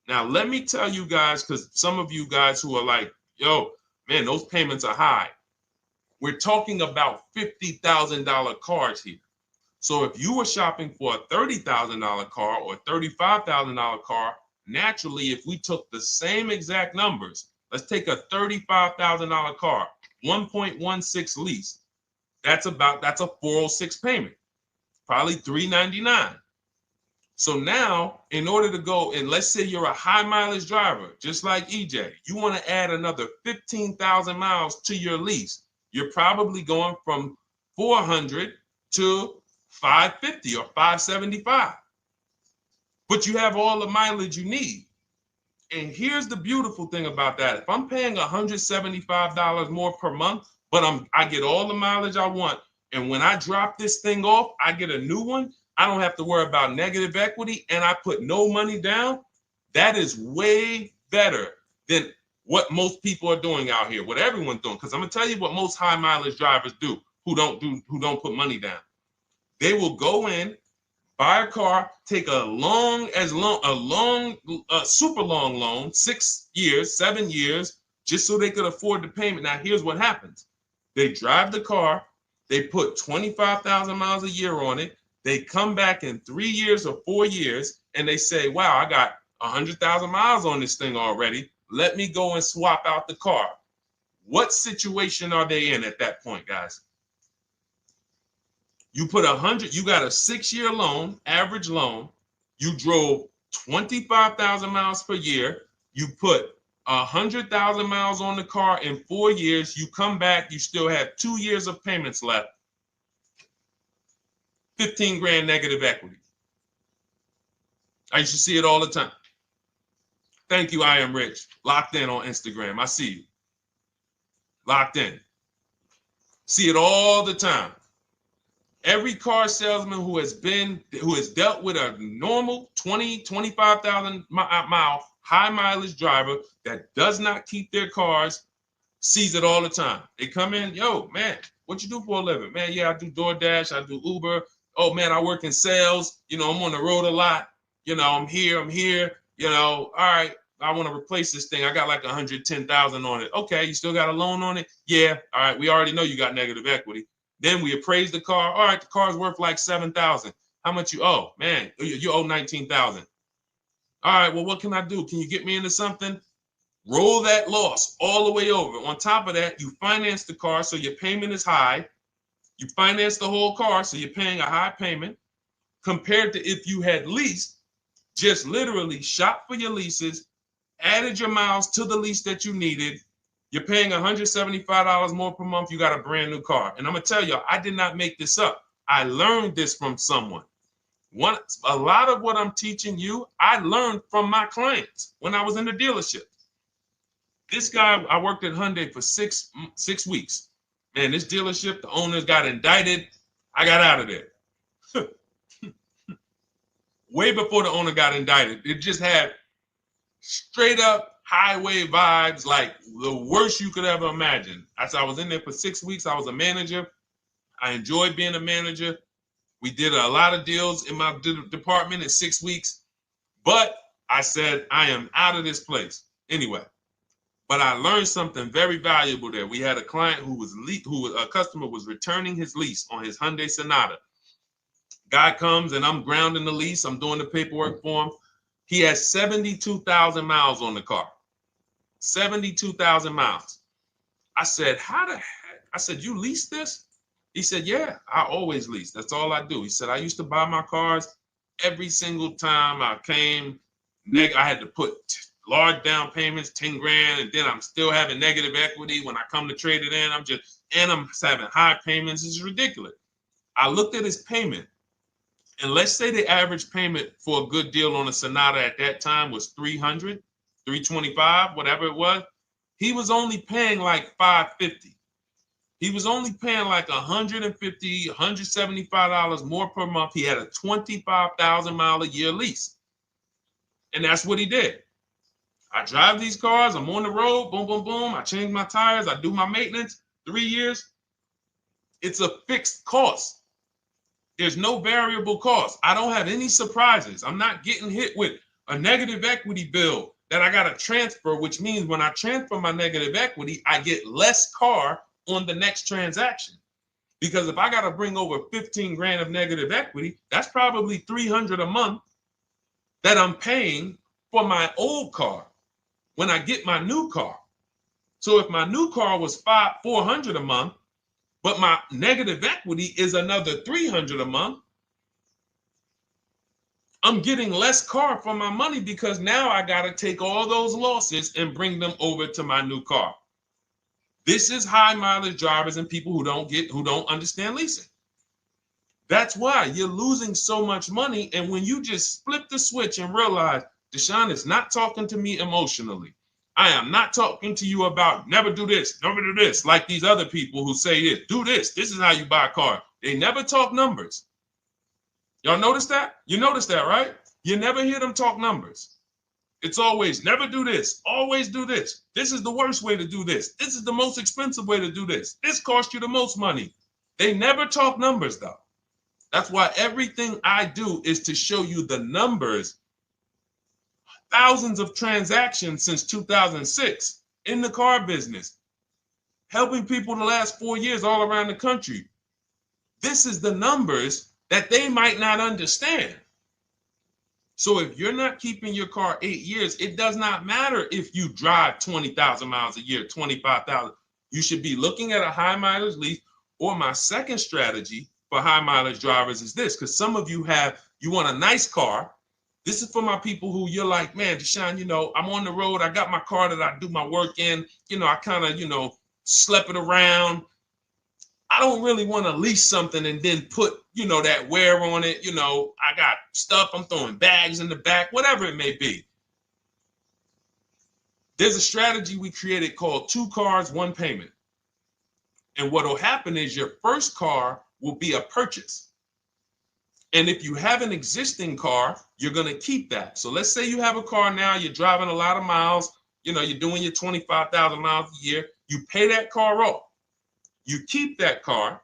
Now, let me tell you guys, because some of you guys who are like, yo, man, those payments are high. We're talking about $50,000 cars here. So if you were shopping for a $30,000 car or $35,000 car, naturally, if we took the same exact numbers, let's take a $35,000 car, 1.16 lease. That's a 406 payment, probably $399. So now, in order to go, and let's say you're a high mileage driver, just like EJ, you want to add another 15,000 miles to your lease. You're probably going from 400 to 550 or 575. But you have all the mileage you need. And here's the beautiful thing about that. If I'm paying $175 more per month, but I get all the mileage I want, and when I drop this thing off, I get a new one, I don't have to worry about negative equity, and I put no money down. That is way better than what most people are doing out here, what everyone's doing. Because I'm gonna tell you what most high mileage drivers do who don't put money down. They will go in, buy a car, take a super long loan, 6 years, 7 years, just so they could afford the payment. Now, here's what happens. They drive the car, they put 25,000 miles a year on it. They come back in 3 years or 4 years, and they say, wow, I got 100,000 miles on this thing already. Let me go and swap out the car. What situation are they in at that point, guys? You put 100, you got a 6-year loan, average loan. You drove 25,000 miles per year. You put 100,000 miles on the car in 4 years. You come back, you still have 2 years of payments left. 15 grand negative equity. I used to see it all the time. Thank you, I am rich. Locked in on Instagram. I see you. Locked in. See it all the time. Every car salesman who has dealt with a normal 25,000 mile high mileage driver that does not keep their cars sees it all the time. They come in, yo, man, what you do for a living? Man, yeah, I do DoorDash, I do Uber. Oh man, I work in sales. You know, I'm on the road a lot. You know, I'm here. You know, all right, I want to replace this thing. I got like 110,000 on it. Okay, you still got a loan on it? Yeah. All right, we already know you got negative equity. Then we appraise the car. All right, the car's worth like 7,000. How much you owe? Man, you owe 19,000. All right, well, what can I do? Can you get me into something? Roll that loss all the way over. On top of that, you finance the car, so your payment is high. You finance the whole car, so you're paying a high payment compared to if you had leased, just literally shop for your leases, added your miles to the lease that you needed. You're paying $175 more per month. You got a brand new car. And I'm going to tell you, I did not make this up. I learned this from someone. A lot of what I'm teaching you, I learned from my clients when I was in the dealership. This guy, I worked at Hyundai for six weeks. Man, this dealership, the owners got indicted. I got out of there. Way before the owner got indicted. It just had straight up highway vibes, like the worst you could ever imagine. As I was in there for 6 weeks, I was a manager. I enjoyed being a manager. We did a lot of deals in my department in 6 weeks. But I said, I am out of this place. Anyway. But I learned something very valuable there. We had a client a customer was returning his lease on his Hyundai Sonata. Guy comes and I'm grounding the lease. I'm doing the paperwork for him. He has 72,000 miles on the car. 72,000 miles. I said, how the heck? I said, you lease this? He said, yeah, I always lease. That's all I do. He said, I used to buy my cars every single time I came. I had to put large down payments, 10 grand, and then I'm still having negative equity when I come to trade it in. I'm having high payments. It's ridiculous. I looked at his payment, and let's say the average payment for a good deal on a Sonata at that time was $300, $325, whatever it was. He was only paying like $550. He was only paying like $150, $175 more per month. He had a 25,000 mile a year lease. And that's what he did. I drive these cars. I'm on the road. Boom, boom, boom. I change my tires. I do my maintenance. 3 years. It's a fixed cost. There's no variable cost. I don't have any surprises. I'm not getting hit with a negative equity bill that I got to transfer, which means when I transfer my negative equity, I get less car on the next transaction. Because if I got to bring over 15 grand of negative equity, that's probably 300 a month that I'm paying for my old car when I get my new car. So if my new car was 400 a month, but my negative equity is another 300 a month, I'm getting less car for my money because now I got to take all those losses and bring them over to my new car. This is high mileage drivers and people who don't understand leasing. That's why you're losing so much money. And when you just flip the switch and realize Deshone is not talking to me emotionally, I am not talking to you about never do this, never do this, like these other people who say this, do this. This is how you buy a car. They never talk numbers. Y'all notice that? You notice that, right? You never hear them talk numbers. It's always never do this, always do this. This is the worst way to do this. This is the most expensive way to do this. This costs you the most money. They never talk numbers, though. That's why everything I do is to show you the numbers. Thousands of transactions since 2006 in the car business, helping people the last 4 years all around the country. This is the numbers that they might not understand. So if you're not keeping your car 8 years, it does not matter if you drive 20,000 miles a year, 25,000. You should be looking at a high mileage lease. Or my second strategy for high mileage drivers is this, because some of you want a nice car. This is for my people who you're like, man, Deshone, I'm on the road. I got my car that I do my work in. I kind of, slep it around. I don't really want to lease something and then put, that wear on it. I got stuff. I'm throwing bags in the back, whatever it may be. There's a strategy we created called 2 cars, 1 payment. And what will happen is your first car will be a purchase. And if you have an existing car, you're going to keep that. So let's say you have a car now, you're driving a lot of miles, you're doing your 25,000 miles a year. You pay that car off. You keep that car,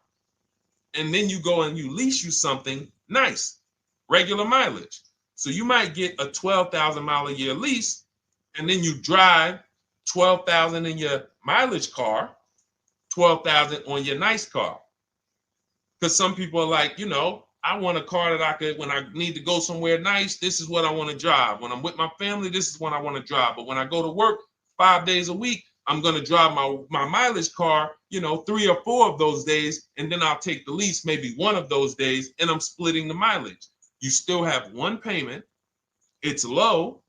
and then you go and you lease you something nice, regular mileage. So you might get a 12,000 mile a year lease, and then you drive 12,000 in your mileage car, 12,000 on your nice car. Because some people are like, I want a car that I could, when I need to go somewhere nice, this is what I want to drive. When I'm with my family, this is what I want to drive. But when I go to work 5 days a week, I'm going to drive my mileage car, 3 or 4 of those days, and then I'll take the lease maybe 1 of those days, and I'm splitting the mileage. You still have 1 payment. It's low.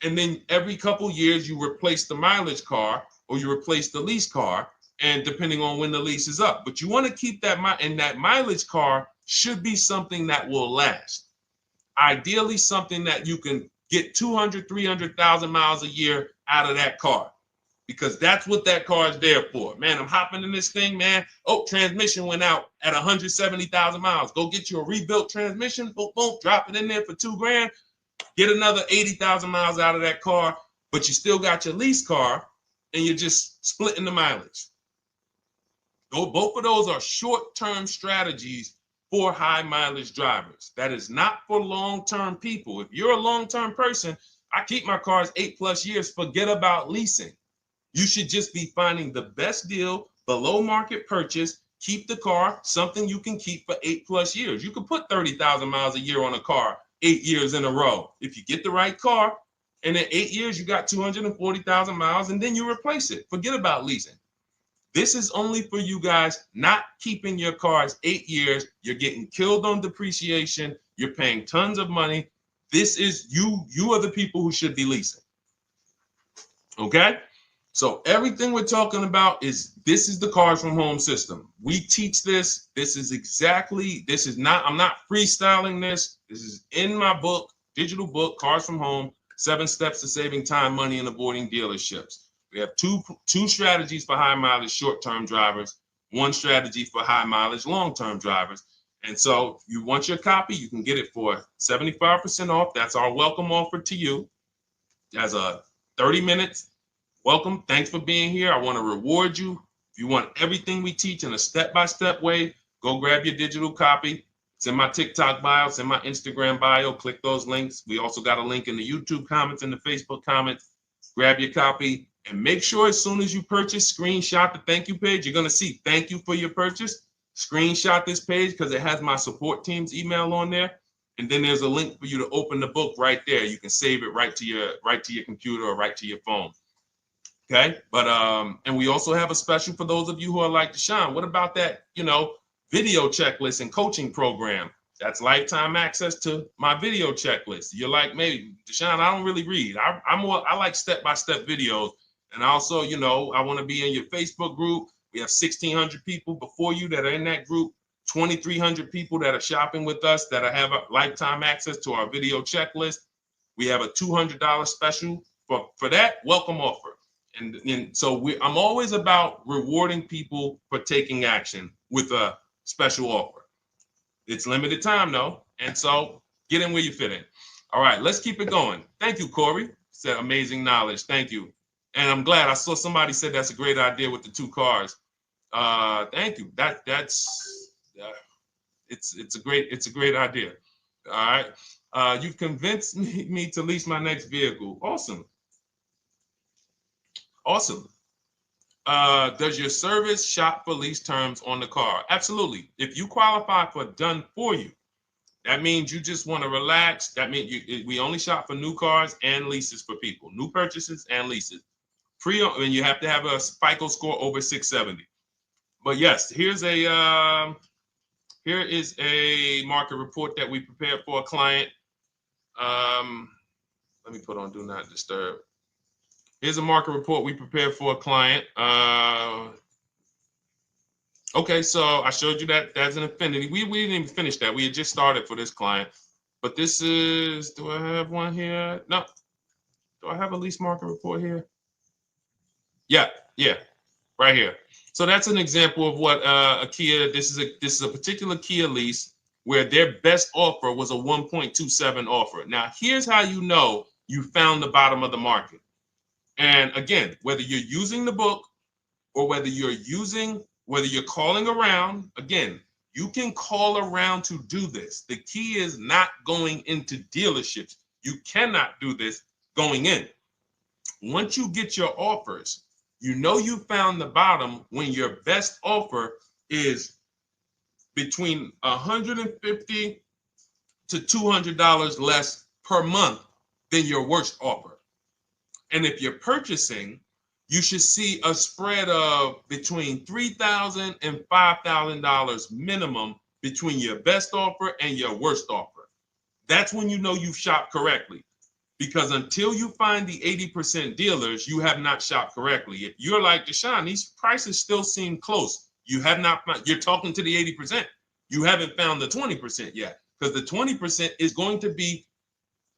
And then every couple years, you replace the mileage car or you replace the lease car, and depending on when the lease is up. But you want to keep that, and that mileage car should be something that will last. Ideally, something that you can get 200, 300,000 miles a year out of that car, because that's what that car is there for. Man, I'm hopping in this thing, man. Oh, transmission went out at 170,000 miles. Go get you a rebuilt transmission, boom, boom, drop it in there for $2 grand, get another 80,000 miles out of that car, but you still got your lease car and you're just splitting the mileage. Both of those are short-term strategies for high mileage drivers. That is not for long-term people. If you're a long-term person, I keep my cars 8+ years, forget about leasing. You should just be finding the best deal, below market purchase, keep the car, something you can keep for 8+ years. You can put 30,000 miles a year on a car 8 years in a row. If you get the right car, and in 8 years, you got 240,000 miles, and then you replace it. Forget about leasing. This is only for you guys not keeping your cars 8 years. You're getting killed on depreciation. You're paying tons of money. This is you are the people who should be leasing. Okay? So everything we're talking about this is the Cars from Home system. We teach this. I'm not freestyling this. This is in my book, digital book, Cars from Home, 7 Steps to Saving Time, Money, and Avoiding Dealerships. We have two strategies for high mileage short-term drivers, 1 strategy for high mileage long-term drivers. And so if you want your copy, you can get it for 75% off. That's our welcome offer to you. As a 30 minutes welcome. Thanks for being here. I want to reward you. If you want everything we teach in a step-by-step way, go grab your digital copy. It's in my TikTok bio. It's in my Instagram bio. Click those links. We also got a link in the YouTube comments and the Facebook comments. Grab your copy. And make sure as soon as you purchase, screenshot the thank you page. You're going to see thank you for your purchase. screenshot this page because it has my support team's email on there. And then there's a link for you to open the book right there. You can save it right to your computer or right to your phone. Okay, but and we also have a special for those of you who are like Deshone. What about that, video checklist and coaching program? That's lifetime access to my video checklist. You're like, maybe Deshone, I don't really read. I like step-by-step videos. And also, I want to be in your Facebook group. We have 1,600 people before you that are in that group, 2,300 people that are shopping with us that have a lifetime access to our video checklist. We have a $200 special for that welcome offer. And so I'm always about rewarding people for taking action with a special offer. It's limited time though. And so get in where you fit in. All right, let's keep it going. Thank you, Corey. Said amazing knowledge. Thank you. And I'm glad I saw somebody said that's a great idea with the 2 cars. Thank you. It's a great idea. All right. You've convinced me to lease my next vehicle. Awesome. Awesome. Does your service shop for lease terms on the car? Absolutely. If you qualify for done for you, that means you just want to relax. That means we only shop for new cars and leases for people, new purchases and leases. And you have to have a FICO score over 670. But yes, here is a market report that we prepared for a client. Let me put on do not disturb. Here's a market report we prepared for a client. Okay, so I showed you that that's an affinity. We didn't even finish that. We had just started for this client. But this is, do I have one here? No. Do I have a lease market report here? Yeah, right here. So that's an example of what a Kia, this is a particular Kia lease where their best offer was a 1.27 offer. Now, here's how you know you found the bottom of the market. And again, whether you're using the book or whether you're calling around, again, you can call around to do this. The key is not going into dealerships. You cannot do this going in. Once you get your offers, you know you found the bottom when your best offer is between $150 to $200 less per month than your worst offer. And if you're purchasing, you should see a spread of between $3,000 and $5,000 minimum between your best offer and your worst offer. That's when you know you've shopped correctly. Because until you find the 80% dealers, you have not shopped correctly. If you're like Deshone, these prices still seem close. You have not found, you're talking to the 80%. You haven't found the 20% yet. Because the 20% is going to be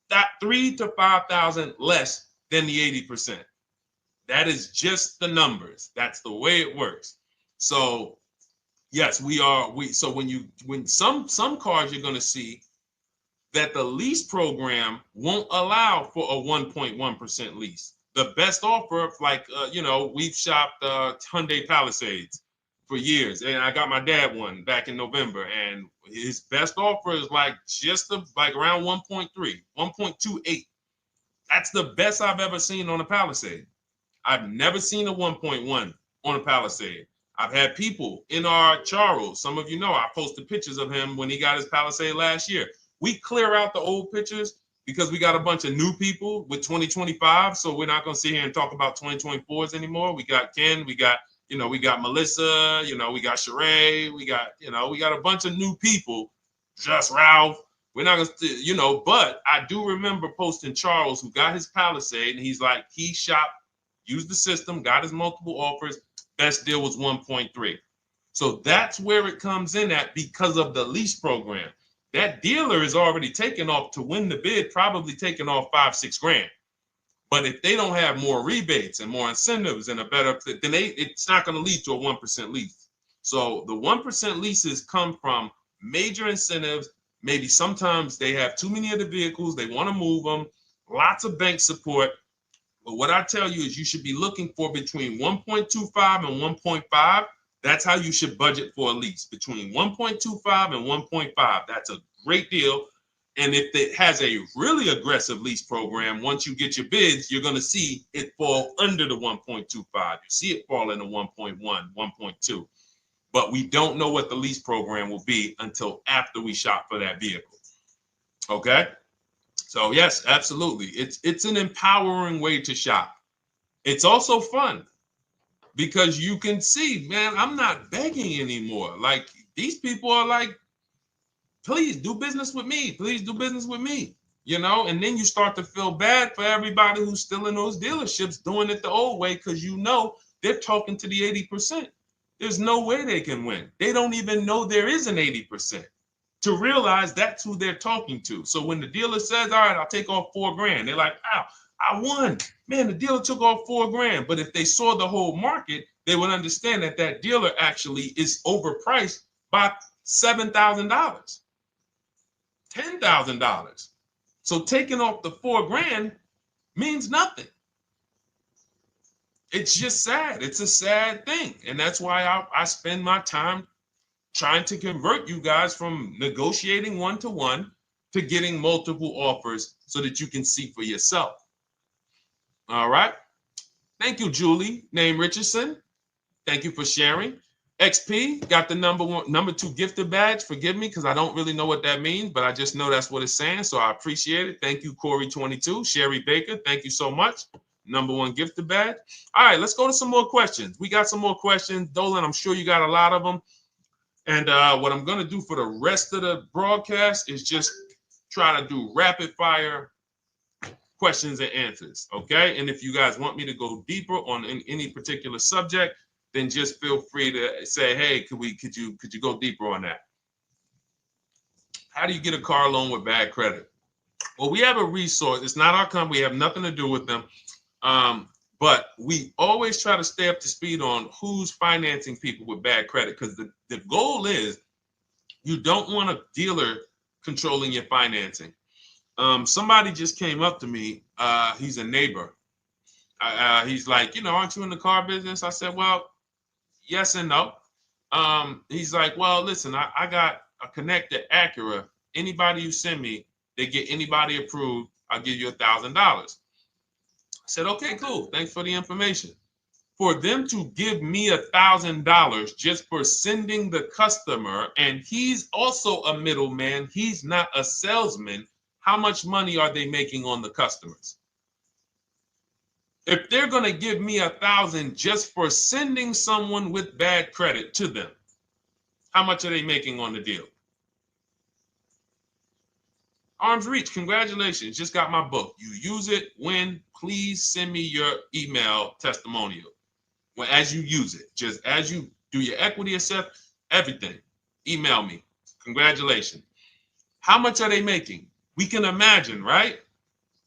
that $3,000 to $5,000 less than the 80%. That is just the numbers. That's the way it works. So yes, so when some cars you're going to see that the lease program won't allow for a 1.1% lease. The best offer, like, we've shopped Hyundai Palisades for years. And I got my dad one back in November. And his best offer is like around 1.3, 1.28. That's the best I've ever seen on a Palisade. I've never seen a 1.1 on a Palisade. I've had people in our Charles. Some of you know I posted pictures of him when he got his Palisade last year. We clear out the old pictures because we got a bunch of new people with 2025. So we're not going to sit here and talk about 2024s anymore. We got Ken, we got Melissa, we got Sheree, we got a bunch of new people, just Ralph. We're not going to, but I do remember posting Charles who got his Palisade and he's like, he shopped, used the system, got his multiple offers. Best deal was 1.3. So that's where it comes in at because of the lease program. That dealer is already taken off to win the bid, probably taking off $5-6 grand. But if they don't have more rebates and more incentives and a better, then it's not going to lead to a 1% lease. So the 1% leases come from major incentives. Maybe sometimes they have too many of the vehicles. They want to move them. Lots of bank support. But what I tell you is you should be looking for between 1.25 and 1.5. That's how you should budget for a lease, between 1.25 and 1.5. That's a great deal. And if it has a really aggressive lease program, once you get your bids, you're going to see it fall under the 1.25. You see it fall into 1.1, 1.2. but we don't know what the lease program will be until after we shop for that vehicle. Okay? So yes, absolutely. It's an empowering way to shop. It's also fun because you can see, man, I'm not begging anymore. Like these people are like, please do business with me. Please do business with me. And then you start to feel bad for everybody who's still in those dealerships doing it the old way because they're talking to the 80%. There's no way they can win. They don't even know there is an 80% to realize that's who they're talking to. So when the dealer says, all right, I'll take off $4,000, they're like, wow, I won. Man, the dealer took off $4,000. But if they saw the whole market, they would understand that that dealer actually is overpriced by $7,000, $10,000. So taking off the $4,000 means nothing. It's just sad. It's a sad thing. And that's why I spend my time trying to convert you guys from negotiating one-to-one to getting multiple offers so that you can see for yourself. All right. Thank you, Julie, name Richardson. Thank you for sharing. XP got the number 2 gifted badge. Forgive me because I don't really know what that means, but I just know that's what it's saying. So I appreciate it. Thank you, Corey22. Sherry Baker, thank you so much. Number 1 gifted badge. All right, let's go to some more questions. We got some more questions. Dolan, I'm sure you got a lot of them. And what I'm going to do for the rest of the broadcast is just try to do rapid fire questions and answers. Okay. And if you guys want me to go deeper on any particular subject, then just feel free to say, hey, could you go deeper on that? How do you get a car loan with bad credit? Well, we have a resource. It's not our company. We have nothing to do with them. But we always try to stay up to speed on who's financing people with bad credit, because the goal is you don't want a dealer controlling your financing. Somebody just came up to me. He's a neighbor. He's like, aren't you in the car business? I said, well, yes and no. He's like, well, listen, I got a connected Acura. Anybody you send me, they get anybody approved, I'll give you $1,000. I said, okay, cool. Thanks for the information. For them to give me $1,000 just for sending the customer, and he's also a middleman, he's not a salesman, how much money are they making on the customers? If they're going to give me $1,000 just for sending someone with bad credit to them, how much are they making on the deal? Arms Reach, congratulations. Just got my book. You use it when, please send me your email testimonial. Well, as you use it, just as you do your equity assess, everything, email me. Congratulations. How much are they making? We can imagine, right?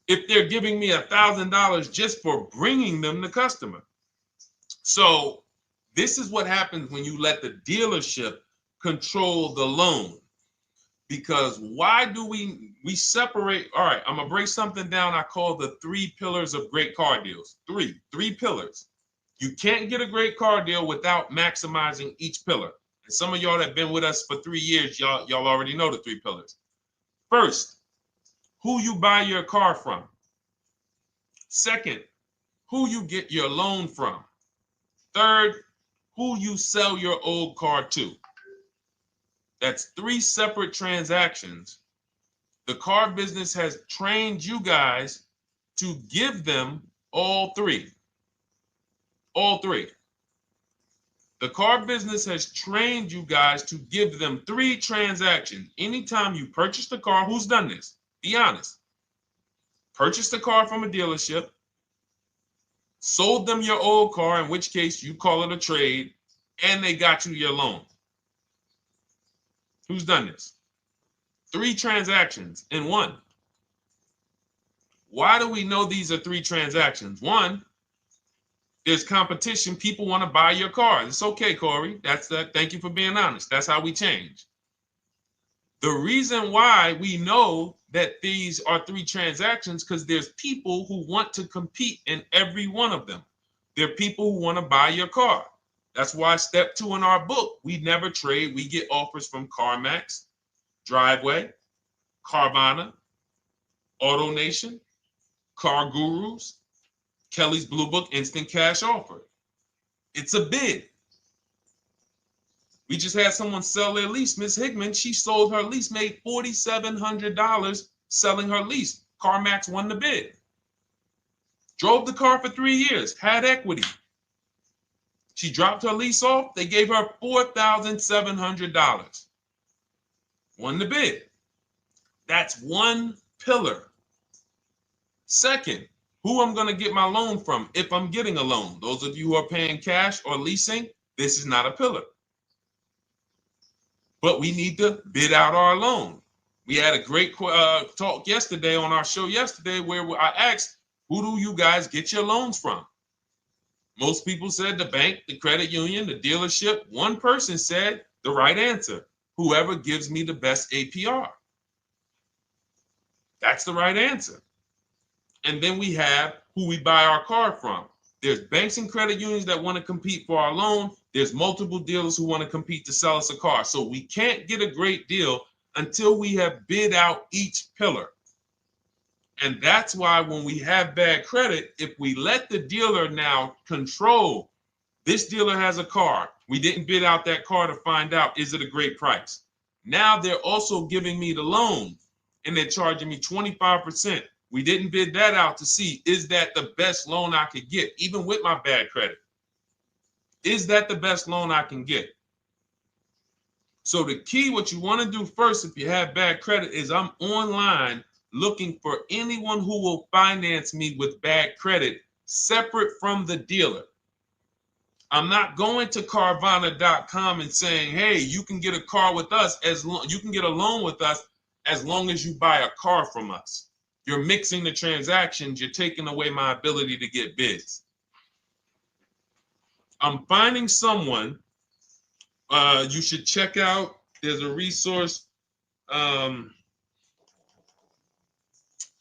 If they're giving me $1,000 just for bringing them the customer. So this is what happens when you let the dealership control the loan. Because why do we separate? All right, I'm gonna break something down I call the 3 pillars of great car deals. Three pillars. You can't get a great car deal without maximizing each pillar. And some of y'all that have been with us for 3 years, y'all already know the 3 pillars. First, who you buy your car from. Second, who you get your loan from. Third, who you sell your old car to. That's 3 separate transactions. The car business has trained you guys to give them all 3. All 3. The car business has trained you guys to give them 3 transactions. Anytime you purchase the car, who's done this? Be honest. Purchased the car from a dealership, sold them your old car, in which case you call it a trade, and they got you your loan. Who's done this? 3 transactions in one. Why do we know these are 3 transactions? One, there's competition. People want to buy your car. It's okay, Corey. That's that. Thank you for being honest. That's how we change. The reason why we know that these are 3 transactions because there's people who want to compete in every one of them. There are people who want to buy your car. That's why step 2 in our book, we never trade. We get offers from CarMax, Driveway, Carvana, AutoNation, Car Gurus, Kelly's Blue Book Instant Cash Offer. It's a bid. We just had someone sell their lease. Miss Hickman, she sold her lease, made $4,700 selling her lease. CarMax won the bid. Drove the car for 3 years, had equity. She dropped her lease off. They gave her $4,700. Won the bid. That's one pillar. Second, who I'm going to get my loan from if I'm getting a loan. Those of you who are paying cash or leasing, this is not a pillar. But we need to bid out our loan. We had a great talk yesterday on our show yesterday where I asked, who do you guys get your loans from? Most people said the bank, the credit union, the dealership. One person said the right answer, whoever gives me the best APR. That's the right answer. And then we have who we buy our car from. There's banks and credit unions that want to compete for our loan. There's multiple dealers who want to compete to sell us a car. So we can't get a great deal until we have bid out each pillar. And that's why when we have bad credit, if we let the dealer now control, this dealer has a car. We didn't bid out that car to find out, is it a great price? Now they're also giving me the loan and they're charging me 25%. We didn't bid that out to see, is that the best loan I could get, even with my bad credit? Is that the best loan I can get? So the key, what you want to do first, if you have bad credit, is I'm online looking for anyone who will finance me with bad credit separate from the dealer. I'm not going to Carvana.com and saying, hey, you can get a car with us you can get a loan with us as long as you buy a car from us. You're mixing the transactions. You're taking away my ability to get bids. I'm finding someone you should check out. There's a resource.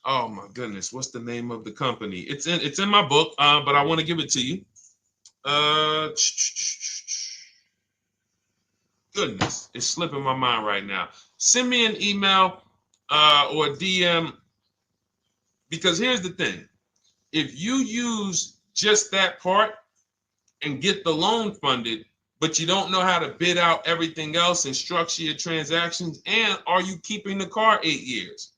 Oh my goodness, what's the name of the company? It's in my book, but I want to give it to you. Goodness, it's slipping my mind right now. Send me an email or a DM, because here's the thing. If you use just that part and get the loan funded, but you don't know how to bid out everything else and structure your transactions, and are you keeping the car 8 years?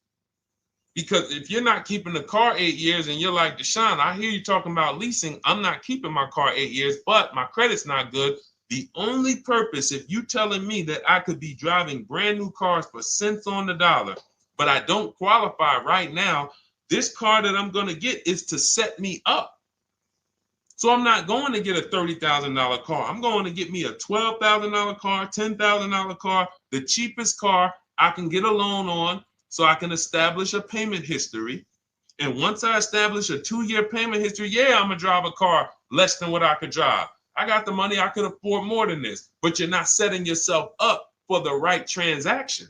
Because if you're not keeping the car 8 years and you're like, Deshone, I hear you talking about leasing. I'm not keeping my car 8 years, but my credit's not good. The only purpose, if you telling me that I could be driving brand new cars for cents on the dollar, but I don't qualify right now, this car that I'm going to get is to set me up. So I'm not going to get a $30,000 car. I'm going to get me a $12,000 car, $10,000 car, the cheapest car I can get a loan on, so I can establish a payment history. And once I establish a 2-year payment history, yeah, I'm going to drive a car less than what I could drive. I got the money. I could afford more than this. But you're not setting yourself up for the right transaction.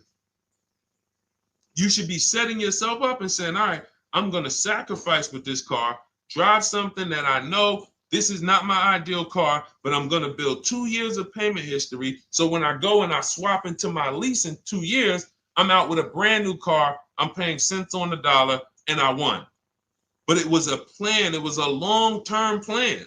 You should be setting yourself up and saying, all right, I'm going to sacrifice with this car, drive something that I know this is not my ideal car, but I'm going to build 2 years of payment history. So when I go and I swap into my lease in 2 years, I'm out with a brand new car. I'm paying cents on the dollar, and I won. But it was a plan. It was a long-term plan.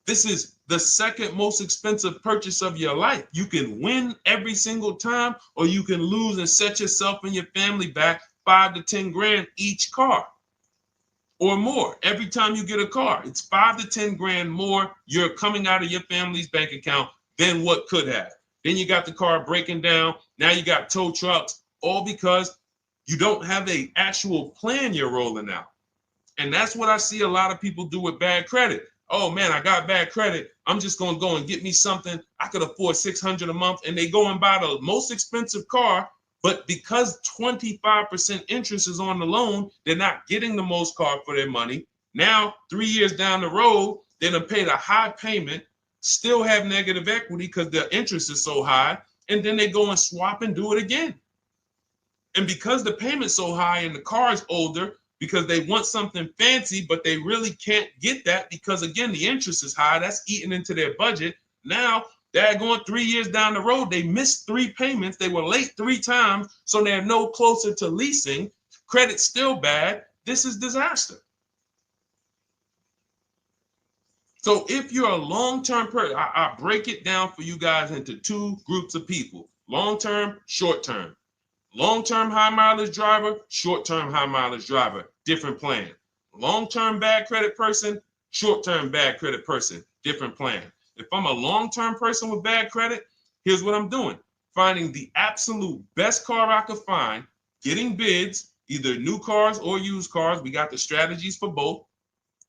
This is the second most expensive purchase of your life. You can win every single time, or you can lose and set yourself and your family back 5 to 10 grand each car or more. Every time you get a car, it's 5 to 10 grand more you're coming out of your family's bank account than what could have. Then you got the car breaking down. Now you got tow trucks, all because you don't have an actual plan you're rolling out. And that's what I see a lot of people do with bad credit. Oh man, I got bad credit. I'm just going to go and get me something. I could afford $600 a month. And they go and buy the most expensive car. But because 25% interest is on the loan, they're not getting the most car for their money. Now, 3 years down the road, they're going to pay the high payment, still have negative equity because their interest is so high. And then they go and swap and do it again. And because the payment's so high and the car is older, because they want something fancy, but they really can't get that because, again, the interest is high. That's eating into their budget. Now they're going 3 years down the road. They missed 3 payments. They were late 3 times, so they're no closer to leasing. Credit's still bad. This is disaster. So if you're a long-term person, I break it down for you guys into two groups of people: long-term, short-term. Long-term high mileage driver, short-term high mileage driver, different plan. Long-term bad credit person, short-term bad credit person, different plan. If I'm a long-term person with bad credit, here's what I'm doing: finding the absolute best car I could find, getting bids, either new cars or used cars. We got the strategies for both.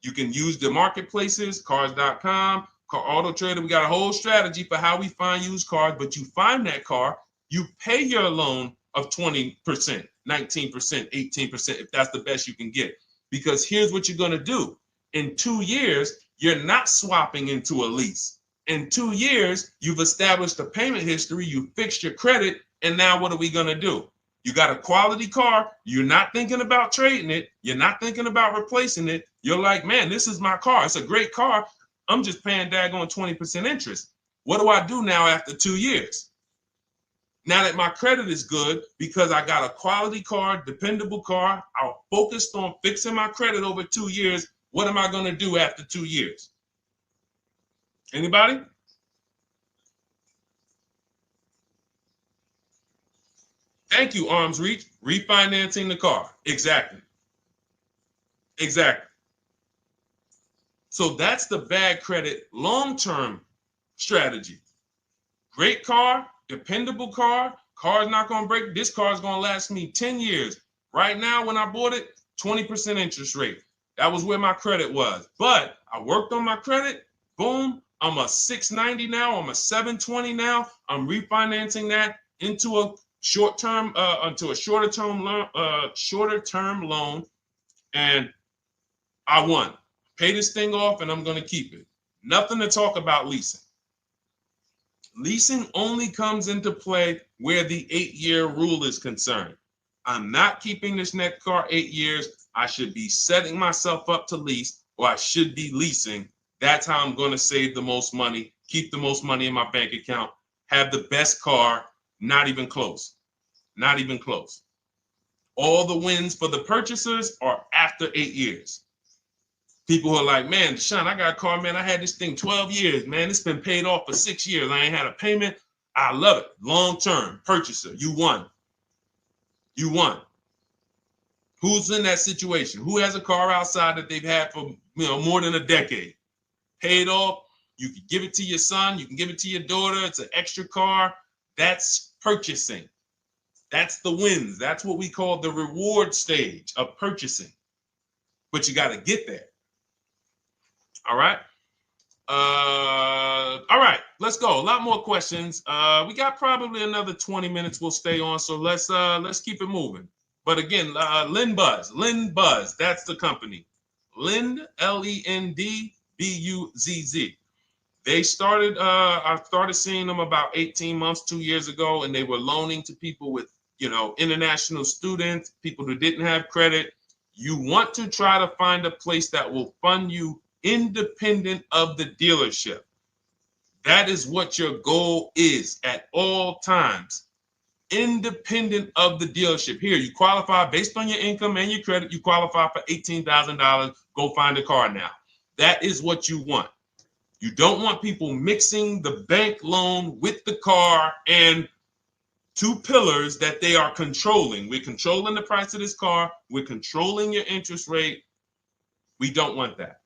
You can use the marketplaces, cars.com, Car Auto Trader. We got a whole strategy for how we find used cars, but you find that car, you pay your loan of 20%, 19%, 18%, if that's the best you can get. Because here's what you're going to do. In 2 years, you're not swapping into a lease. In 2 years, you've established a payment history, you fixed your credit, and now what are we going to do? You got a quality car. You're not thinking about trading it. You're not thinking about replacing it. You're like, man, this is my car. It's a great car. I'm just paying daggone 20% interest. What do I do now after 2 years? Now that my credit is good because I got a quality car, dependable car, I'm focused on fixing my credit over 2 years. What am I going to do after 2 years? Anybody? Thank you, Arms Reach. Refinancing the car. Exactly. Exactly. So that's the bad credit long-term strategy. Great car, dependable car, car's not going to break. This car is going to last me 10 years. Right now, when I bought it, 20% interest rate. That was where my credit was. But I worked on my credit. Boom. I'm a 690 now. I'm a 720 now. I'm refinancing that into a short-term, into a shorter-term loan, and I won. Pay this thing off, and I'm going to keep it. Nothing to talk about leasing. Leasing only comes into play where the 8-year rule is concerned. I'm not keeping this next car 8 years. I should be setting myself up to lease, or I should be leasing. That's how I'm going to save the most money, keep the most money in my bank account, have the best car. Not even close. Not even close. All the wins for the purchasers are after 8 years. People who are like, man, Deshone, I got a car, man. I had this thing 12 years, man. It's been paid off for 6 years. I ain't had a payment. I love it. Long-term purchaser. You won. You won. Who's in that situation? Who has a car outside that they've had for more than a decade? Paid off. You can give it to your son. You can give it to your daughter. It's an extra car. That's purchasing. That's the wins. That's what we call the reward stage of purchasing. But you got to get there. All right. All right, let's go. A lot more questions. We got probably another 20 minutes we'll stay on, so let's keep it moving. But again, Lend Buzz, that's the company. Lend, Lendbuzz. They started, I started seeing them about 18 months, 2 years ago, and they were loaning to people with, international students, people who didn't have credit. You want to try to find a place that will fund you independent of the dealership. That is what your goal is at all times. Independent of the dealership. Here, you qualify based on your income and your credit. You qualify for $18,000. Go find a car now. That is what you want. You don't want people mixing the bank loan with the car and two pillars that they are controlling. We're controlling the price of this car. We're controlling your interest rate. We don't want that.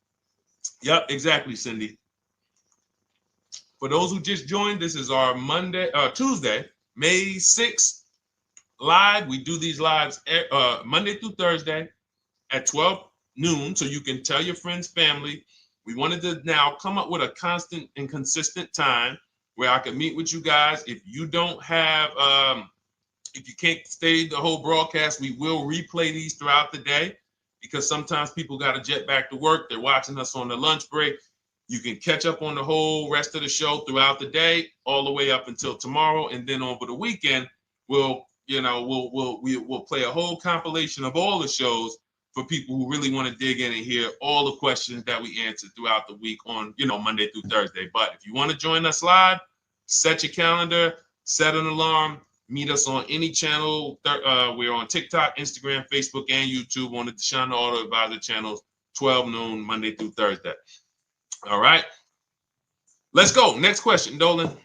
Yep, exactly, Cindy. For those who just joined, this is our Tuesday, May 6th live. We do these lives Monday through Thursday at 12 noon, so you can tell your friends, family. We wanted to now come up with a constant and consistent time where I can meet with you guys. If you don't have, if you can't stay the whole broadcast, we will replay these throughout the day because sometimes people got to jet back to work. They're watching us on the lunch break. You can catch up on the whole rest of the show throughout the day, all the way up until tomorrow, and then over the weekend, we'll play a whole compilation of all the shows for people who really want to dig in and hear all the questions that we answered throughout the week on, Monday through Thursday. But if you want to join us live, set your calendar, set an alarm, meet us on any channel. We're on TikTok, Instagram, Facebook, and YouTube on the Deshone the Auto Advisor channels, 12 noon, Monday through Thursday. All right. Let's go. Next question, Dolan.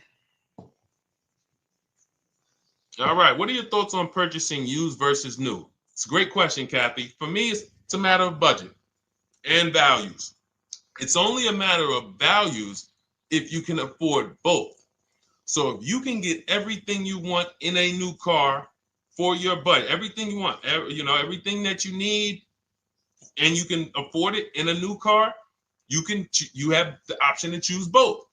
All right. What are your thoughts on purchasing used versus new? It's a great question, Kathy. For me, it's a matter of budget and values. It's only a matter of values if you can afford both. So if you can get everything you want in a new car for your budget, everything you want, everything that you need, and you can afford it in a new car, you have the option to choose both.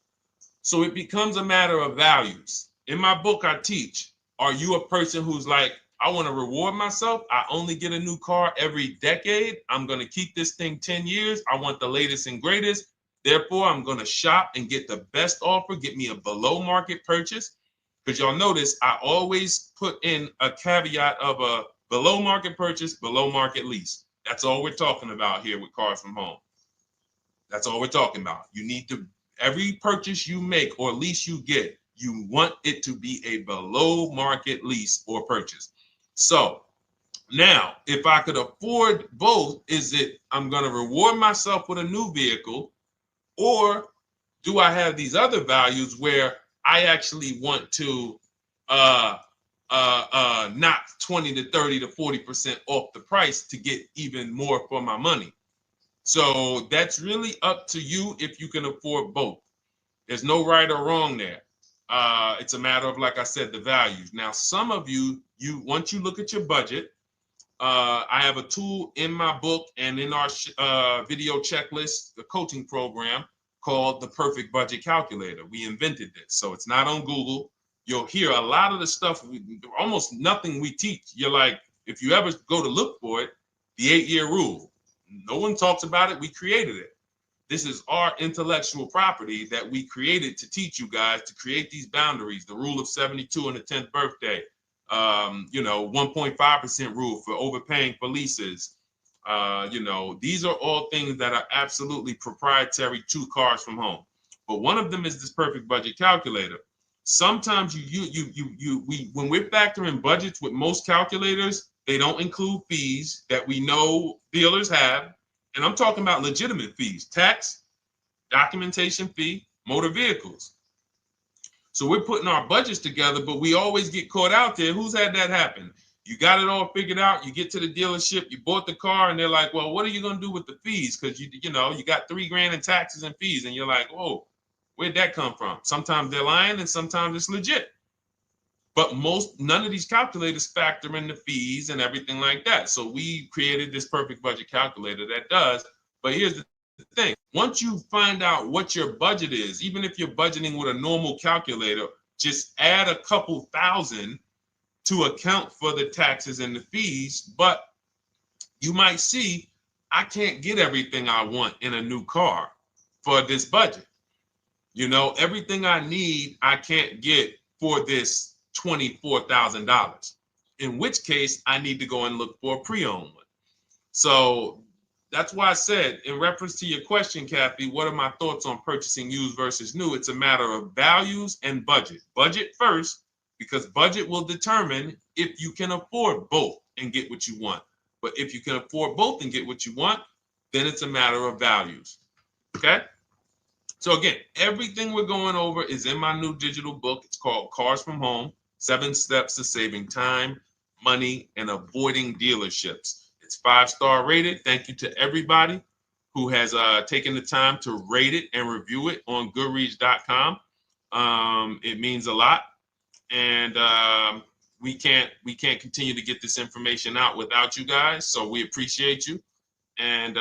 So it becomes a matter of values. In my book, I teach, are you a person who's like, I want to reward myself. I only get a new car every decade. I'm going to keep this thing 10 years. I want the latest and greatest. Therefore, I'm going to shop and get the best offer, get me a below market purchase. Because y'all notice I always put in a caveat of a below market purchase, below market lease. That's all we're talking about here with Cars from Home. That's all we're talking about. You need to, every purchase you make or lease you get, you want it to be a below market lease or purchase. So now, if I could afford both, is it I'm going to reward myself with a new vehicle, or do I have these other values where I actually want to knock 20 to 30 to 40% off the price to get even more for my money? So that's really up to you if you can afford both. There's no right or wrong there. It's a matter of, like I said, the values. Now, some of you once you look at your budget, I have a tool in my book and in our video checklist, the coaching program called the Perfect Budget Calculator. We invented this. So it's not on Google. You'll hear a lot of the stuff, almost nothing we teach. You're like, if you ever go to look for it, the 8-year rule. No one talks about it. We created it. This is our intellectual property that we created to teach you guys to create these boundaries, the rule of 72 and the 10th birthday, 1.5% rule for overpaying for leases. These are all things that are absolutely proprietary to Cars from Home. But one of them is this Perfect Budget Calculator. Sometimes when we're factoring budgets with most calculators, they don't include fees that we know dealers have. And I'm talking about legitimate fees, tax, documentation fee, motor vehicles. So we're putting our budgets together, but we always get caught out there. Who's had that happen? You got it all figured out. You get to the dealership, you bought the car, and they're like, well, what are you going to do with the fees? Because you got $3,000 in taxes and fees. And you're like, whoa, where'd that come from? Sometimes they're lying and sometimes it's legit. But none of these calculators factor in the fees and everything like that. So we created this Perfect Budget Calculator that does. But here's the thing. Once you find out what your budget is, even if you're budgeting with a normal calculator, just add a couple thousand to account for the taxes and the fees. But you might see, I can't get everything I want in a new car for this budget. Everything I need, I can't get for this $24,000, in which case I need to go and look for a pre-owned one. So that's why I said, in reference to your question, Kathy, what are my thoughts on purchasing used versus new? It's a matter of values and budget. Budget first, because budget will determine if you can afford both and get what you want. But if you can afford both and get what you want, then it's a matter of values. Okay? So again, everything we're going over is in my new digital book. It's called Cars from Home, 7 Steps to Saving Time, Money, and Avoiding Dealerships. It's 5-star rated. Thank you to everybody who has taken the time to rate it and review it on Goodreads.com. It means a lot. And we can't continue to get this information out without you guys. So we appreciate you. And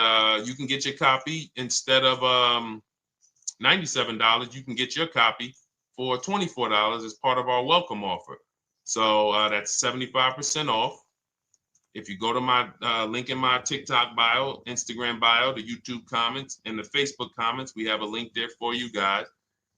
you can get your copy instead of $97, you can get your copy for $24 as part of our welcome offer. So that's 75% off. If you go to my link in my TikTok bio, Instagram bio, the YouTube comments, and the Facebook comments, we have a link there for you guys.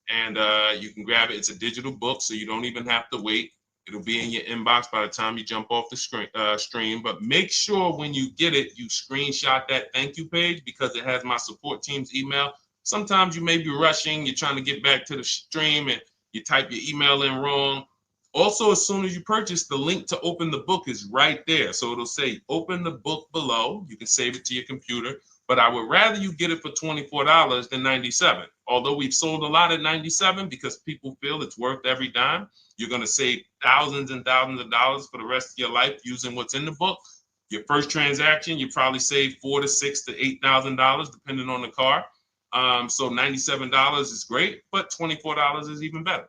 And you can grab it. It's a digital book, so you don't even have to wait. It'll be in your inbox by the time you jump off the stream. But make sure when you get it, you screenshot that thank you page, because it has my support team's email. Sometimes you may be rushing, you're trying to get back to the stream and you type your email in wrong. Also, as soon as you purchase, the link to open the book is right there. So it'll say open the book below. You can save it to your computer. but I would rather you get it for $24 than $97. Although we've sold a lot at $97 because people feel it's worth every dime. You're going to save thousands and thousands of dollars for the rest of your life using what's in the book. Your first transaction, you probably save $4,000 to $6,000 to $8,000 depending on the car. So $97 is great, but $24 is even better.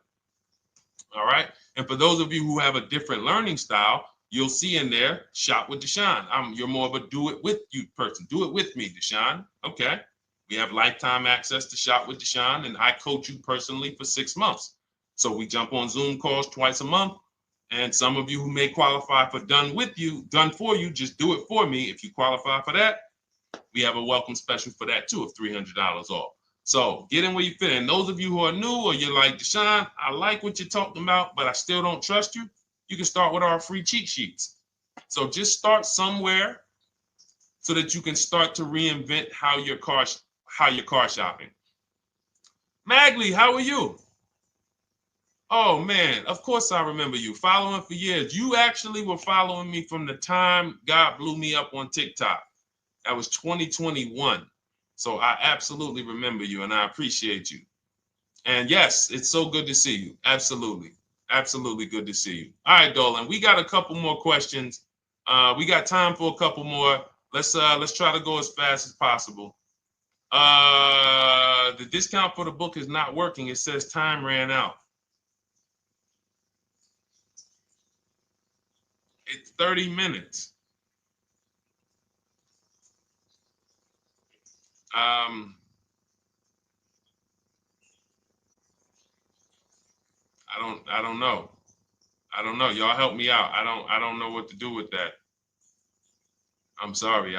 All right. And for those of you who have a different learning style, you'll see in there, shop with Deshone. You're more of a do it with you person. Do it with me, Deshone. Okay. We have lifetime access to shop with Deshone, and I coach you personally for 6 months. So we jump on Zoom calls twice a month. And some of you who may qualify for done for you, just do it for me. If you qualify for that, we have a welcome special for that too of $300 off. So get in where you fit. And those of you who are new or you're like, Deshone, I like what you're talking about, but I still don't trust you. You can start with our free cheat sheets. So just start somewhere so that you can start to reinvent how you're car shopping. Magley, how are you? Oh man, of course I remember you. Following for years. You actually were following me from the time God blew me up on TikTok. That was 2021. So I absolutely remember you and I appreciate you. And yes, it's so good to see you. Absolutely. Absolutely good to see you. All right, Dolan, we got a couple more questions. We got time for a couple more. Let's try to go as fast as possible. The discount for the book is not working. It says time ran out. It's 30 minutes. I don't know. I don't know. Y'all help me out. I don't know what to do with that. I'm sorry.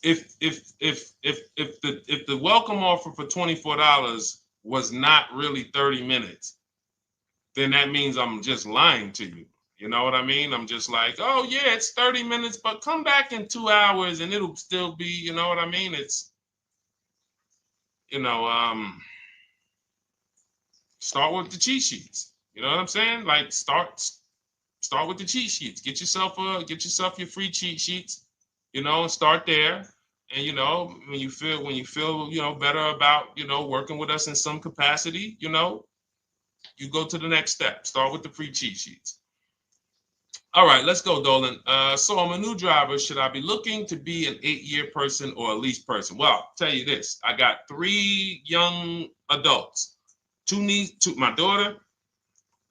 If the welcome offer for $24 was not really 30 minutes, then that means I'm just lying to you. You know what I mean? I'm just like, oh yeah, it's 30 minutes, but come back in 2 hours and it'll still be, you know what I mean? It's, start with the cheat sheets. You know what I'm saying? Like start with the cheat sheets. Get yourself your free cheat sheets, and start there. And when you feel better about working with us in some capacity, you go to the next step. Start with the free cheat sheets. All right, let's go, Dolan. So I'm a new driver. Should I be looking to be an 8-year person or a lease person? Well, I'll tell you this. I got 3 young adults. 2 my daughter,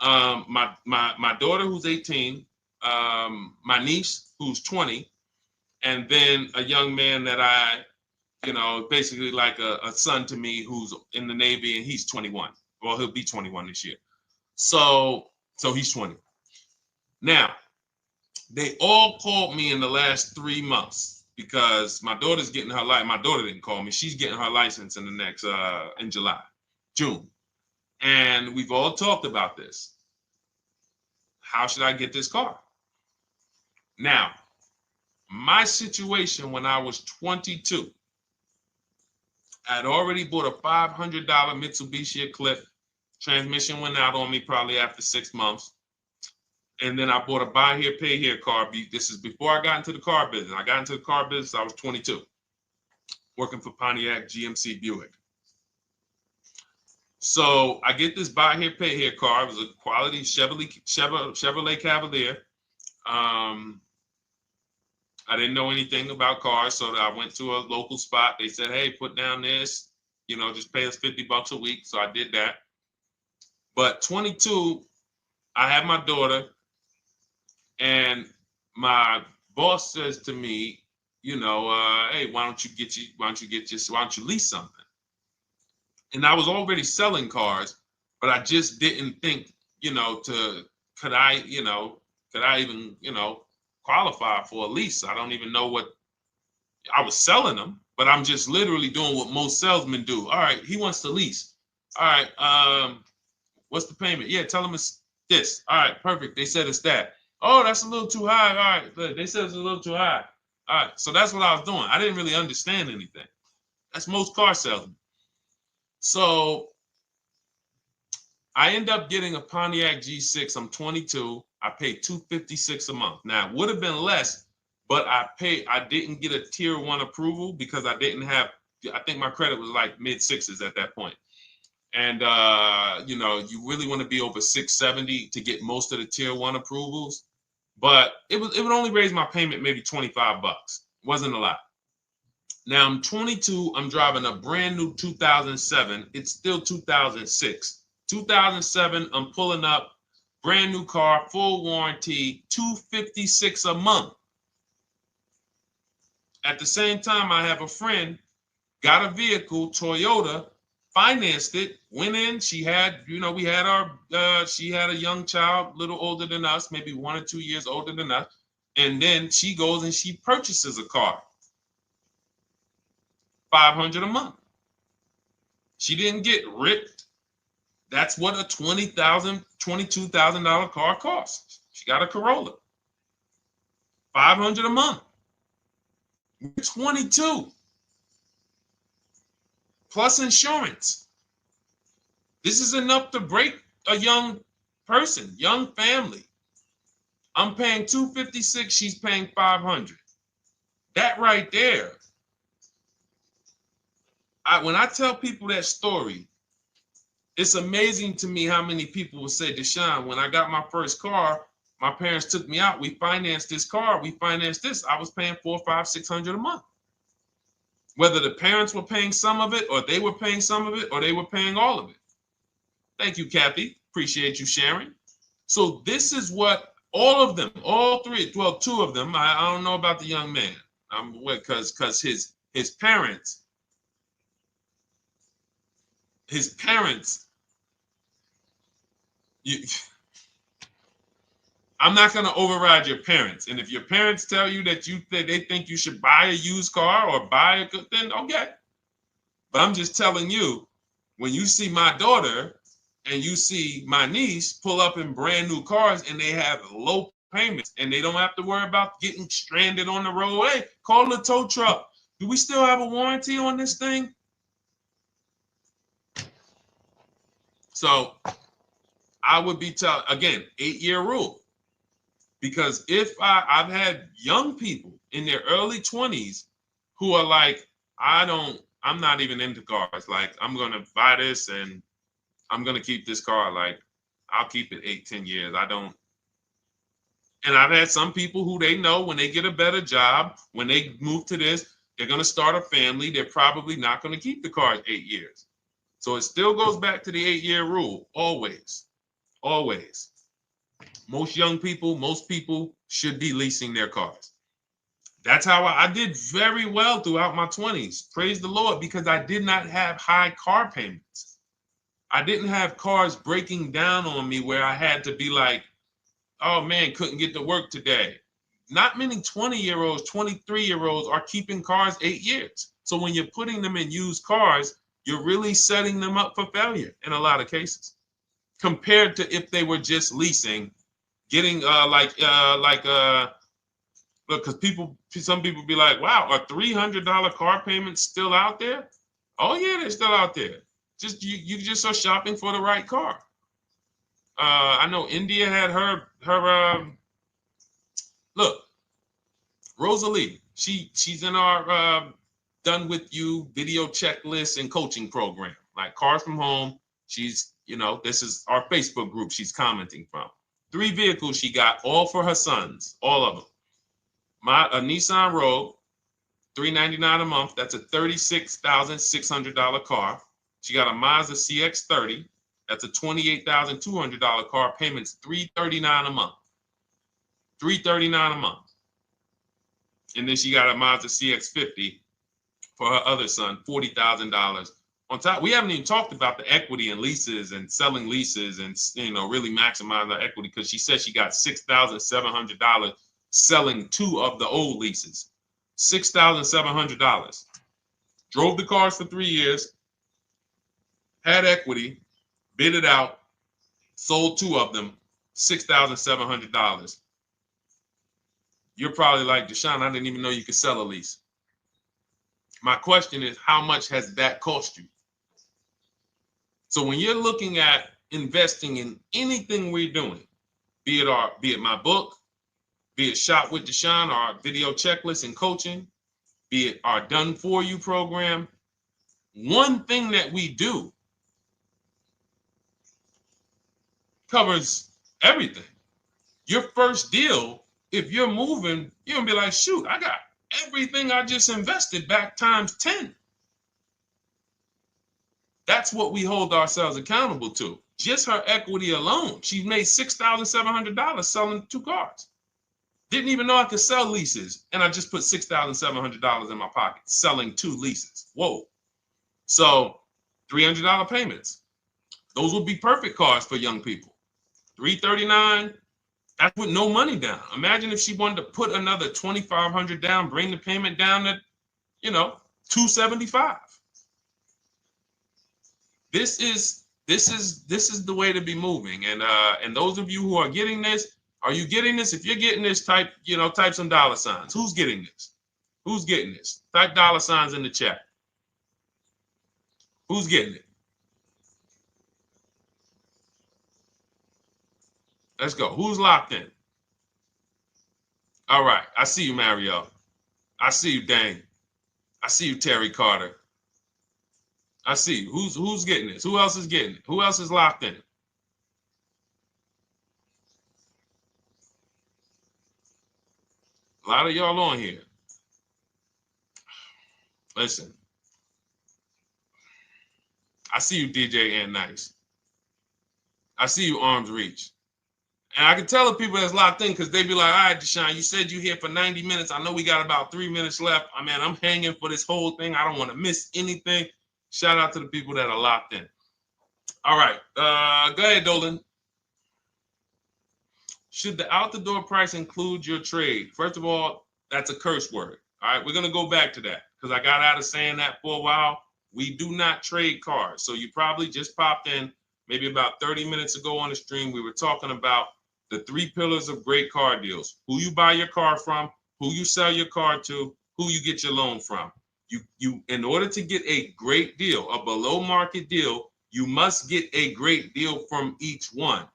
my daughter who's 18, my niece who's 20, and then a young man that I, basically like a son to me who's in the Navy and he's 21. Well, he'll be 21 this year. So he's 20. Now, they all called me in the last 3 months because my daughter's getting her license. My daughter didn't call me. She's getting her license in the next, in June. And we've all talked about this. How should I get this car? Now, my situation when I was 22, I'd already bought a $500 Mitsubishi Eclipse. Transmission went out on me probably after 6 months. And then I bought a buy here, pay here car. This is before I got into the car business. I got into the car business, I was 22, working for Pontiac GMC Buick. So I get this buy here, pay here car. It was a quality Chevrolet Cavalier. I didn't know anything about cars, so I went to a local spot. They said, hey, put down this, just pay us $50 a week. So I did that. But 22, I had my daughter, and my boss says to me, hey, why don't you lease something? And I was already selling cars, but I just didn't think, could I even, qualify for a lease? I don't even know what I was selling them, but I'm just literally doing what most salesmen do. All right, he wants to lease. All right, what's the payment? Yeah, tell him it's this. All right, perfect. They said it's that. Oh, that's a little too high. All right, they said it's a little too high. All right, so that's what I was doing. I didn't really understand anything. That's most car salesmen. So I end up getting a Pontiac G6. I'm 22. I pay $256 a month. Now, it would have been less, but I didn't get a tier 1 approval because I didn't have, I think my credit was like mid sixes at that point. And you know, you really want to be over 670 to get most of the tier 1 approvals. But it would only raise my payment maybe 25 bucks. Wasn't a lot. Now I'm 22. I'm driving a brand new 2007. It's still 2006. 2007. I'm pulling up, brand new car, full warranty, $256 a month. At the same time, I have a friend, got a vehicle, Toyota, financed it, went in. She had, you know, we had our, she had a young child, a little older than us, maybe 1 or 2 years older than us. And then she goes and she purchases a car. $500 a month. She didn't get ripped. That's what a $20,000, $22,000 car costs. She got a Corolla. $500 a month. We're 22. Plus insurance. This is enough to break a young person, young family. I'm paying $256. She's paying $500. That right there. When I tell people that story, it's amazing to me how many people will say, Deshone, when I got my first car, my parents took me out. We financed this car. We financed this. I was paying $400, $500, $600 a month. Whether the parents were paying some of it, or they were paying some of it, or they were paying all of it. Thank you, Kathy. Appreciate you sharing. So this is what all of them, all three, well, 2 of them. I don't know about the young man. Because his parents. I'm not going to override your parents. And if your parents tell you that they think you should buy a used car or buy a good, then okay. But I'm just telling you, when you see my daughter and you see my niece pull up in brand new cars and they have low payments and they don't have to worry about getting stranded on the road, hey, call the tow truck. Do we still have a warranty on this thing? So I would be telling, again, 8-year rule. Because if I've had young people in their early 20s who are like, I'm not even into cars. Like, I'm going to buy this and I'm going to keep this car. Like, I'll keep it 8, 10 years. I don't. And I've had some people who they know when they get a better job, when they move to this, they're going to start a family. They're probably not going to keep the car 8 years. So it still goes back to the 8-year rule. Always. Always. Most young people, most people should be leasing their cars. That's how I did very well throughout my 20s. Praise the Lord, because I did not have high car payments. I didn't have cars breaking down on me where I had to be like, oh man, couldn't get to work today. Not many 20-year-olds, 23-year-olds are keeping cars 8 years. So when you're putting them in used cars, you're really setting them up for failure in a lot of cases, compared to if they were just leasing, getting look, because some people be like, wow, are $300 car payments still out there? Oh yeah, they're still out there. Just you just are shopping for the right car. I know India had her look, Rosalie, she's in our done with you video checklist and coaching program, like Cars from Home. She's, you know, this is our Facebook group she's commenting from. 3 vehicles she got, all for her sons, all of them. A Nissan Rogue, $399 a month. That's a $36,600 car. She got a Mazda CX-30. That's a $28,200 car. Payments $339 a month. $339 a month. And then she got a Mazda CX-50 for her other son, $40,000. On top, we haven't even talked about the equity and leases and selling leases and, you know, really maximize her equity, because she said she got $6,700 selling 2 of the old leases. $6,700. Drove the cars for 3 years, had equity, bid it out, sold 2 of them, $6,700. You're probably like, Deshone, I didn't even know you could sell a lease. My question is, how much has that cost you? So when you're looking at investing in anything we're doing, be it my book, be it Shop with Deshone, our video checklist and coaching, be it our Done For You program. One thing that we do covers everything. Your first deal, if you're moving, you're gonna be like, shoot, I got everything I just invested back times 10. That's what we hold ourselves accountable to. Just her equity alone, she made $6,700 selling 2 cars. Didn't even know I could sell leases, and I just put $6,700 in my pocket selling 2 leases. Whoa. So $300 payments. Those would be perfect cars for young people. $339, that's with no money down. Imagine if she wanted to put another $2,500 down, bring the payment down to, $275. This is the way to be moving. And those of you who are getting this, are you getting this? If you're getting this, type some dollar signs. Who's getting this? Who's getting this? Type dollar signs in the chat. Who's getting it? Let's go. Who's locked in? All right. I see you, Mario. I see you, Dane. I see you, Terry Carter. I see you. Who's getting this? Who else is getting it? Who else is locked in? A lot of y'all on here. Listen. I see you, DJ and Nice. I see you, Arms Reach. And I can tell the people that's locked in because they be like, all right, Deshone, you said you're here for 90 minutes. I know we got about 3 minutes left. I mean, I'm hanging for this whole thing. I don't want to miss anything. Shout out to the people that are locked in. All right. Go ahead, Dolan. Should the out-the-door price include your trade? First of all, that's a curse word. All right, we're going to go back to that because I got out of saying that for a while. We do not trade cars. So you probably just popped in maybe about 30 minutes ago on the stream. We were talking about the 3 pillars of great car deals: who you buy your car from, who you sell your car to, who you get your loan from. You in order to get a great deal, a below market deal, you must get a great deal from each one,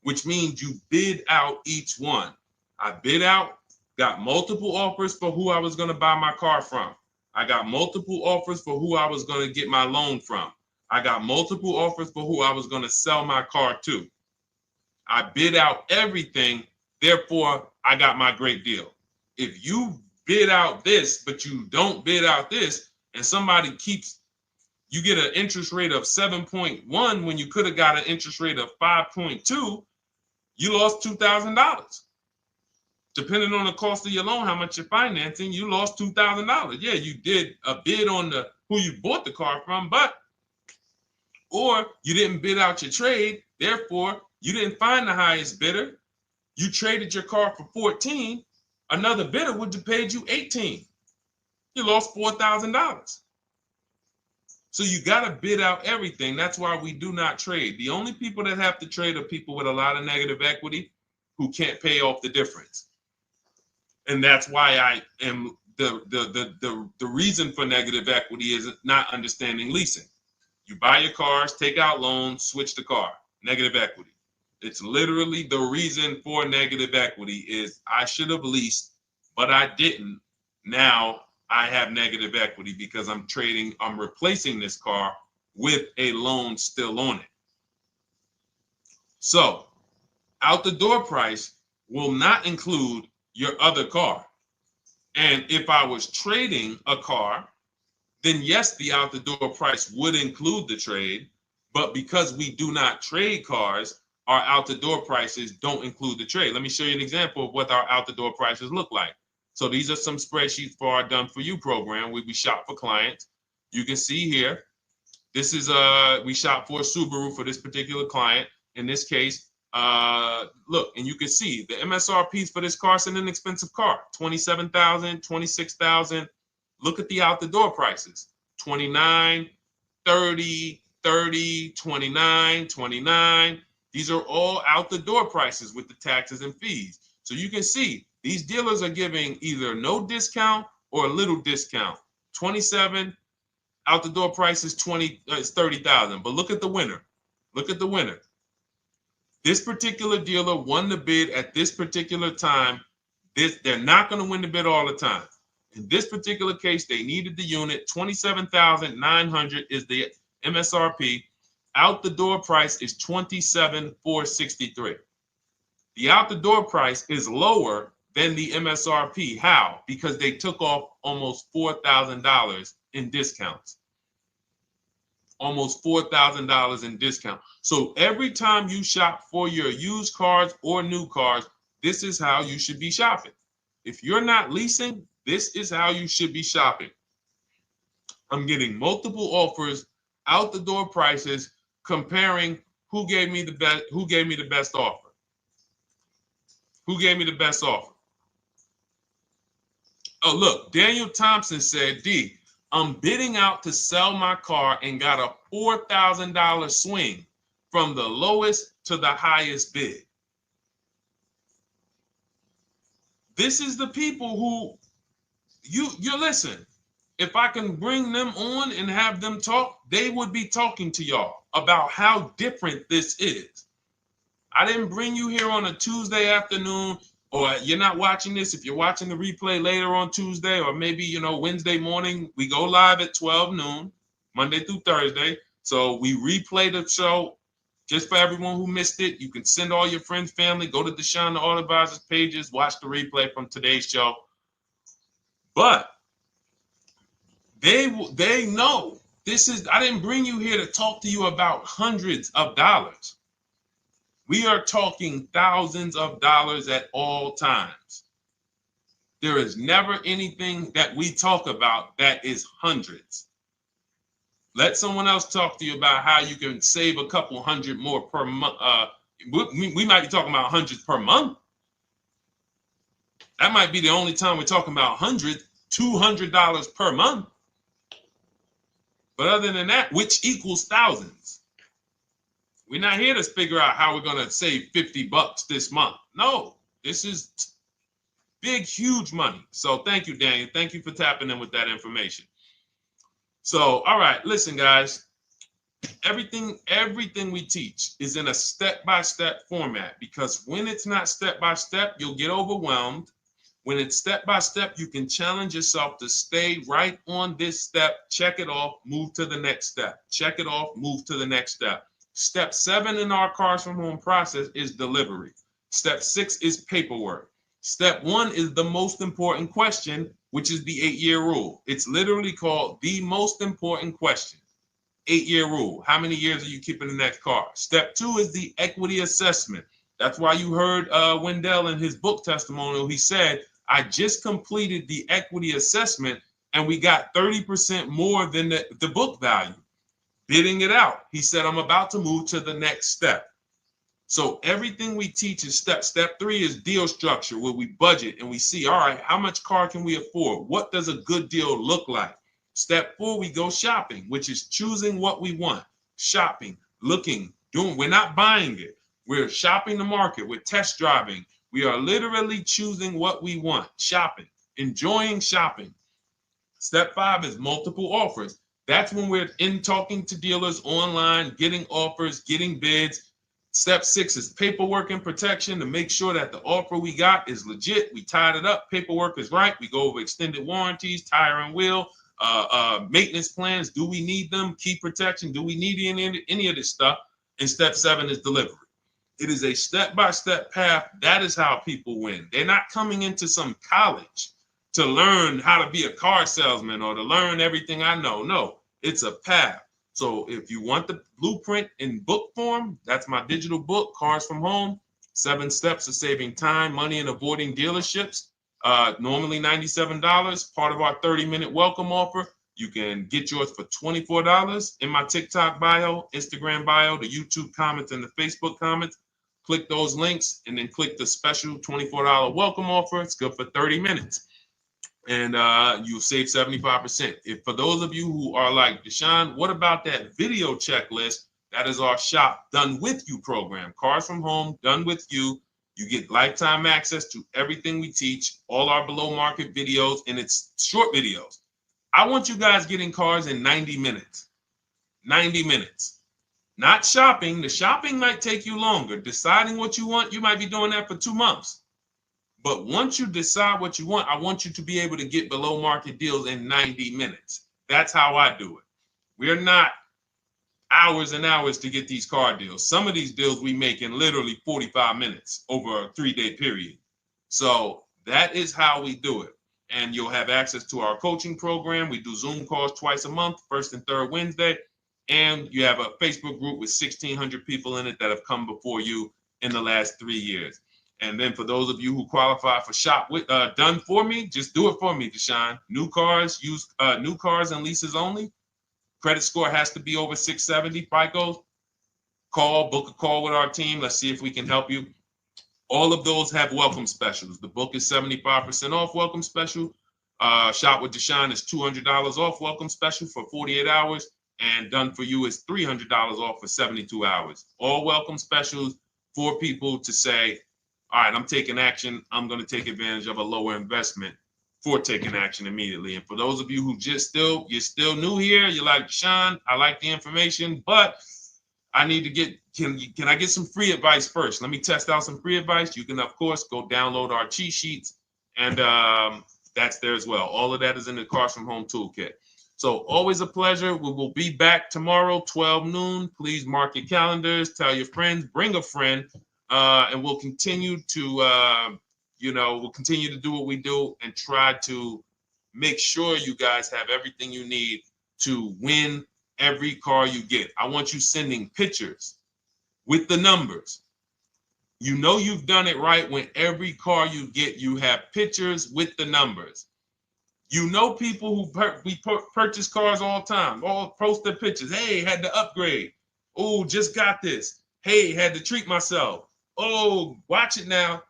which means you bid out each one. I bid out, got multiple offers for who I was going to buy my car from. I got multiple offers for who I was going to get my loan from. I got multiple offers for who I was going to sell my car to. I bid out everything, therefore I got my great deal. If you bid out this, but you don't bid out this, and somebody you get an interest rate of 7.1 when you could have got an interest rate of 5.2, you lost $2,000. Depending on the cost of your loan, how much you're financing, you lost $2,000. Yeah, you did a bid on who you bought the car from, or you didn't bid out your trade, therefore you didn't find the highest bidder. You traded your car for 14. Another bidder would have paid you 18. You lost $4,000. So you got to bid out everything. That's why we do not trade. The only people that have to trade are people with a lot of negative equity who can't pay off the difference. And that's why I am the reason for negative equity is not understanding leasing. You buy your cars, take out loans, switch the car. Negative equity. It's literally the reason for negative equity is I should have leased, but I didn't. Now I have negative equity because I'm replacing this car with a loan still on it. So out the door price will not include your other car. And if I was trading a car, then yes, the out the door price would include the trade. But because we do not trade cars, our out the door prices don't include the trade. Let me show you an example of what our out the door prices look like. So these are some spreadsheets for our Done For You program where we shop for clients. You can see here, this is we shop for a Subaru for this particular client. In this case, look, and you can see the MSRPs for this car is an inexpensive car, $27,000, $26,000. Look at the out the door prices, 29, 30, 30, 29, 29. These are all out the door prices with the taxes and fees. So you can see these dealers are giving either no discount or a little discount. 27 out the door price is 30,000. But look at the winner. Look at the winner. This particular dealer won the bid at this particular time They're not going to win the bid all the time. In this particular case, they needed the unit. $27,900 is the MSRP. Out the door price is $27,463. The out the door price is lower than the MSRP. How? Because they took off almost $4,000 in discounts. Almost $4,000 in discount. So every time you shop for your used cars or new cars, this is how you should be shopping. If you're not leasing, this is how you should be shopping. I'm getting multiple offers, out the door prices, comparing who gave me the best offer. Who gave me the best offer? Oh, look, Daniel Thompson said, D, I'm bidding out to sell my car and got a $4,000 swing from the lowest to the highest bid. This is the people who you listen. If I can bring them on and have them talk, they would be talking to y'all about how different this is. I didn't bring you here on a Tuesday afternoon, or you're not watching this. If you're watching the replay later on Tuesday, or maybe, Wednesday morning, we go live at 12 noon, Monday through Thursday. So we replay the show just for everyone who missed it. You can send all your friends, family, go to Deshone the Auto Advisor's pages, watch the replay from today's show. But they know this is, I didn't bring you here to talk to you about hundreds of dollars. We are talking thousands of dollars at all times. There is never anything that we talk about that is hundreds. Let someone else talk to you about how you can save a couple hundred more per month. We might be talking about hundreds per month. That might be the only time we're talking about hundreds, $200 per month. But other than that, which equals thousands. We're not here to figure out how we're going to save $50 this month. No, this is big, huge money. So thank you, Daniel. Thank you for tapping in with that information. So, all right, listen, guys. Everything we teach is in a step-by-step format, because when it's not step-by-step, you'll get overwhelmed. When it's step-by-step, you can challenge yourself to stay right on this step, check it off, move to the next step. Check it off, move to the next step. Step 7 in our Cars from Home process is delivery. Step 6 is paperwork. Step 1 is the most important question, which is the 8-year rule. It's literally called the most important question. 8-year rule. How many years are you keeping the next car? Step 2 is the equity assessment. That's why you heard Wendell in his book testimonial. He said, I just completed the equity assessment and we got 30% more than the book value. Bidding it out. He said, I'm about to move to the next step. So everything we teach is step. Step 3 is deal structure, where we budget and we see, all right, how much car can we afford? What does a good deal look like? Step 4, we go shopping, which is choosing what we want. Shopping, looking, doing. We're not buying it. We're shopping the market. We're test driving. We are literally choosing what we want. Shopping, enjoying shopping. Step 5 is multiple offers. That's when we're in talking to dealers online, getting offers, getting bids. Step 6 is paperwork and protection, to make sure that the offer we got is legit. We tied it up. Paperwork is right. We go over extended warranties, tire and wheel, maintenance plans. Do we need them? Key protection. Do we need any of this stuff? And step 7 is delivery. It is a step-by-step path. That is how people win. They're not coming into some college to learn how to be a car salesman or to learn everything I know. No, it's a path. So if you want the blueprint in book form, that's my digital book, Cars from Home, 7 Steps of Saving Time, Money, and Avoiding Dealerships. Normally $97, part of our 30-minute welcome offer. You can get yours for $24 in my TikTok bio, Instagram bio, the YouTube comments, and the Facebook comments. Click those links and then click the special $24 welcome offer. It's good for 30 minutes. And you'll save 75%. If for those of you who are like, Deshone, what about that video checklist? That is our Shop Done With You program. Cars from Home, done with you. You get lifetime access to everything we teach, all our below market videos, and it's short videos. I want you guys getting cars in 90 minutes. 90 minutes. Not shopping. The shopping might take you longer. Deciding what you want, you might be doing that for 2 months. But once you decide what you want, I want you to be able to get below market deals in 90 minutes. That's how I do it. We're not hours and hours to get these car deals. Some of these deals we make in literally 45 minutes over a 3-day period. So that is how we do it. And you'll have access to our coaching program. We do Zoom calls twice a month, first and third Wednesday. And you have a Facebook group with 1,600 people in it that have come before you in the last 3 years. And then for those of you who qualify for shop with done for me, just do it for me, Deshone. New cars, new cars and leases only. Credit score has to be over 670 FICO. Book a call with our team. Let's see if we can help you. All of those have welcome specials. The book is 75% off welcome special. Shop with Deshone is $200 off welcome special for 48 hours. And done for you is $300 off for 72 hours. All welcome specials for people to say, all right, I'm taking action. I'm going to take advantage of a lower investment for taking action immediately. And for those of you who you're still new here, you're like, Deshone, I like the information, but I need to get, can I get some free advice first? Let me test out some free advice. You can, of course, go download our cheat sheets, and that's there as well. All of that is in the Cars from Home Toolkit. So always a pleasure. We will be back tomorrow, 12 noon. Please mark your calendars, tell your friends, bring a friend, and we'll continue to, we'll continue to do what we do and try to make sure you guys have everything you need to win every car you get. I want you sending pictures with the numbers. You know you've done it right when every car you get, you have pictures with the numbers. You know people who purchase cars all the time, all post their pictures. Hey, had to upgrade. Oh, just got this. Hey, had to treat myself. Oh, watch it now.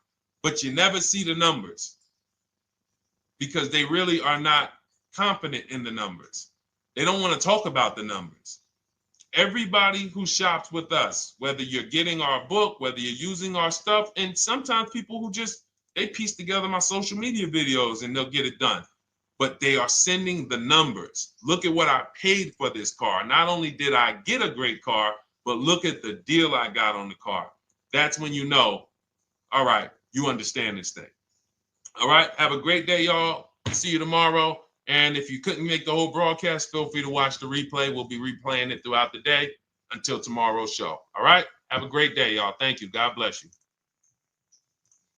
But you never see the numbers because they really are not confident in the numbers. They don't want to talk about the numbers. Everybody who shops with us, whether you're getting our book, whether you're using our stuff, and sometimes people who they piece together my social media videos and they'll get it done. But they are sending the numbers. Look at what I paid for this car. Not only did I get a great car, but look at the deal I got on the car. That's when you know, all right, you understand this thing. All right, have a great day, y'all. See you tomorrow. And if you couldn't make the whole broadcast, feel free to watch the replay. We'll be replaying it throughout the day until tomorrow's show. All right, have a great day, y'all. Thank you. God bless you.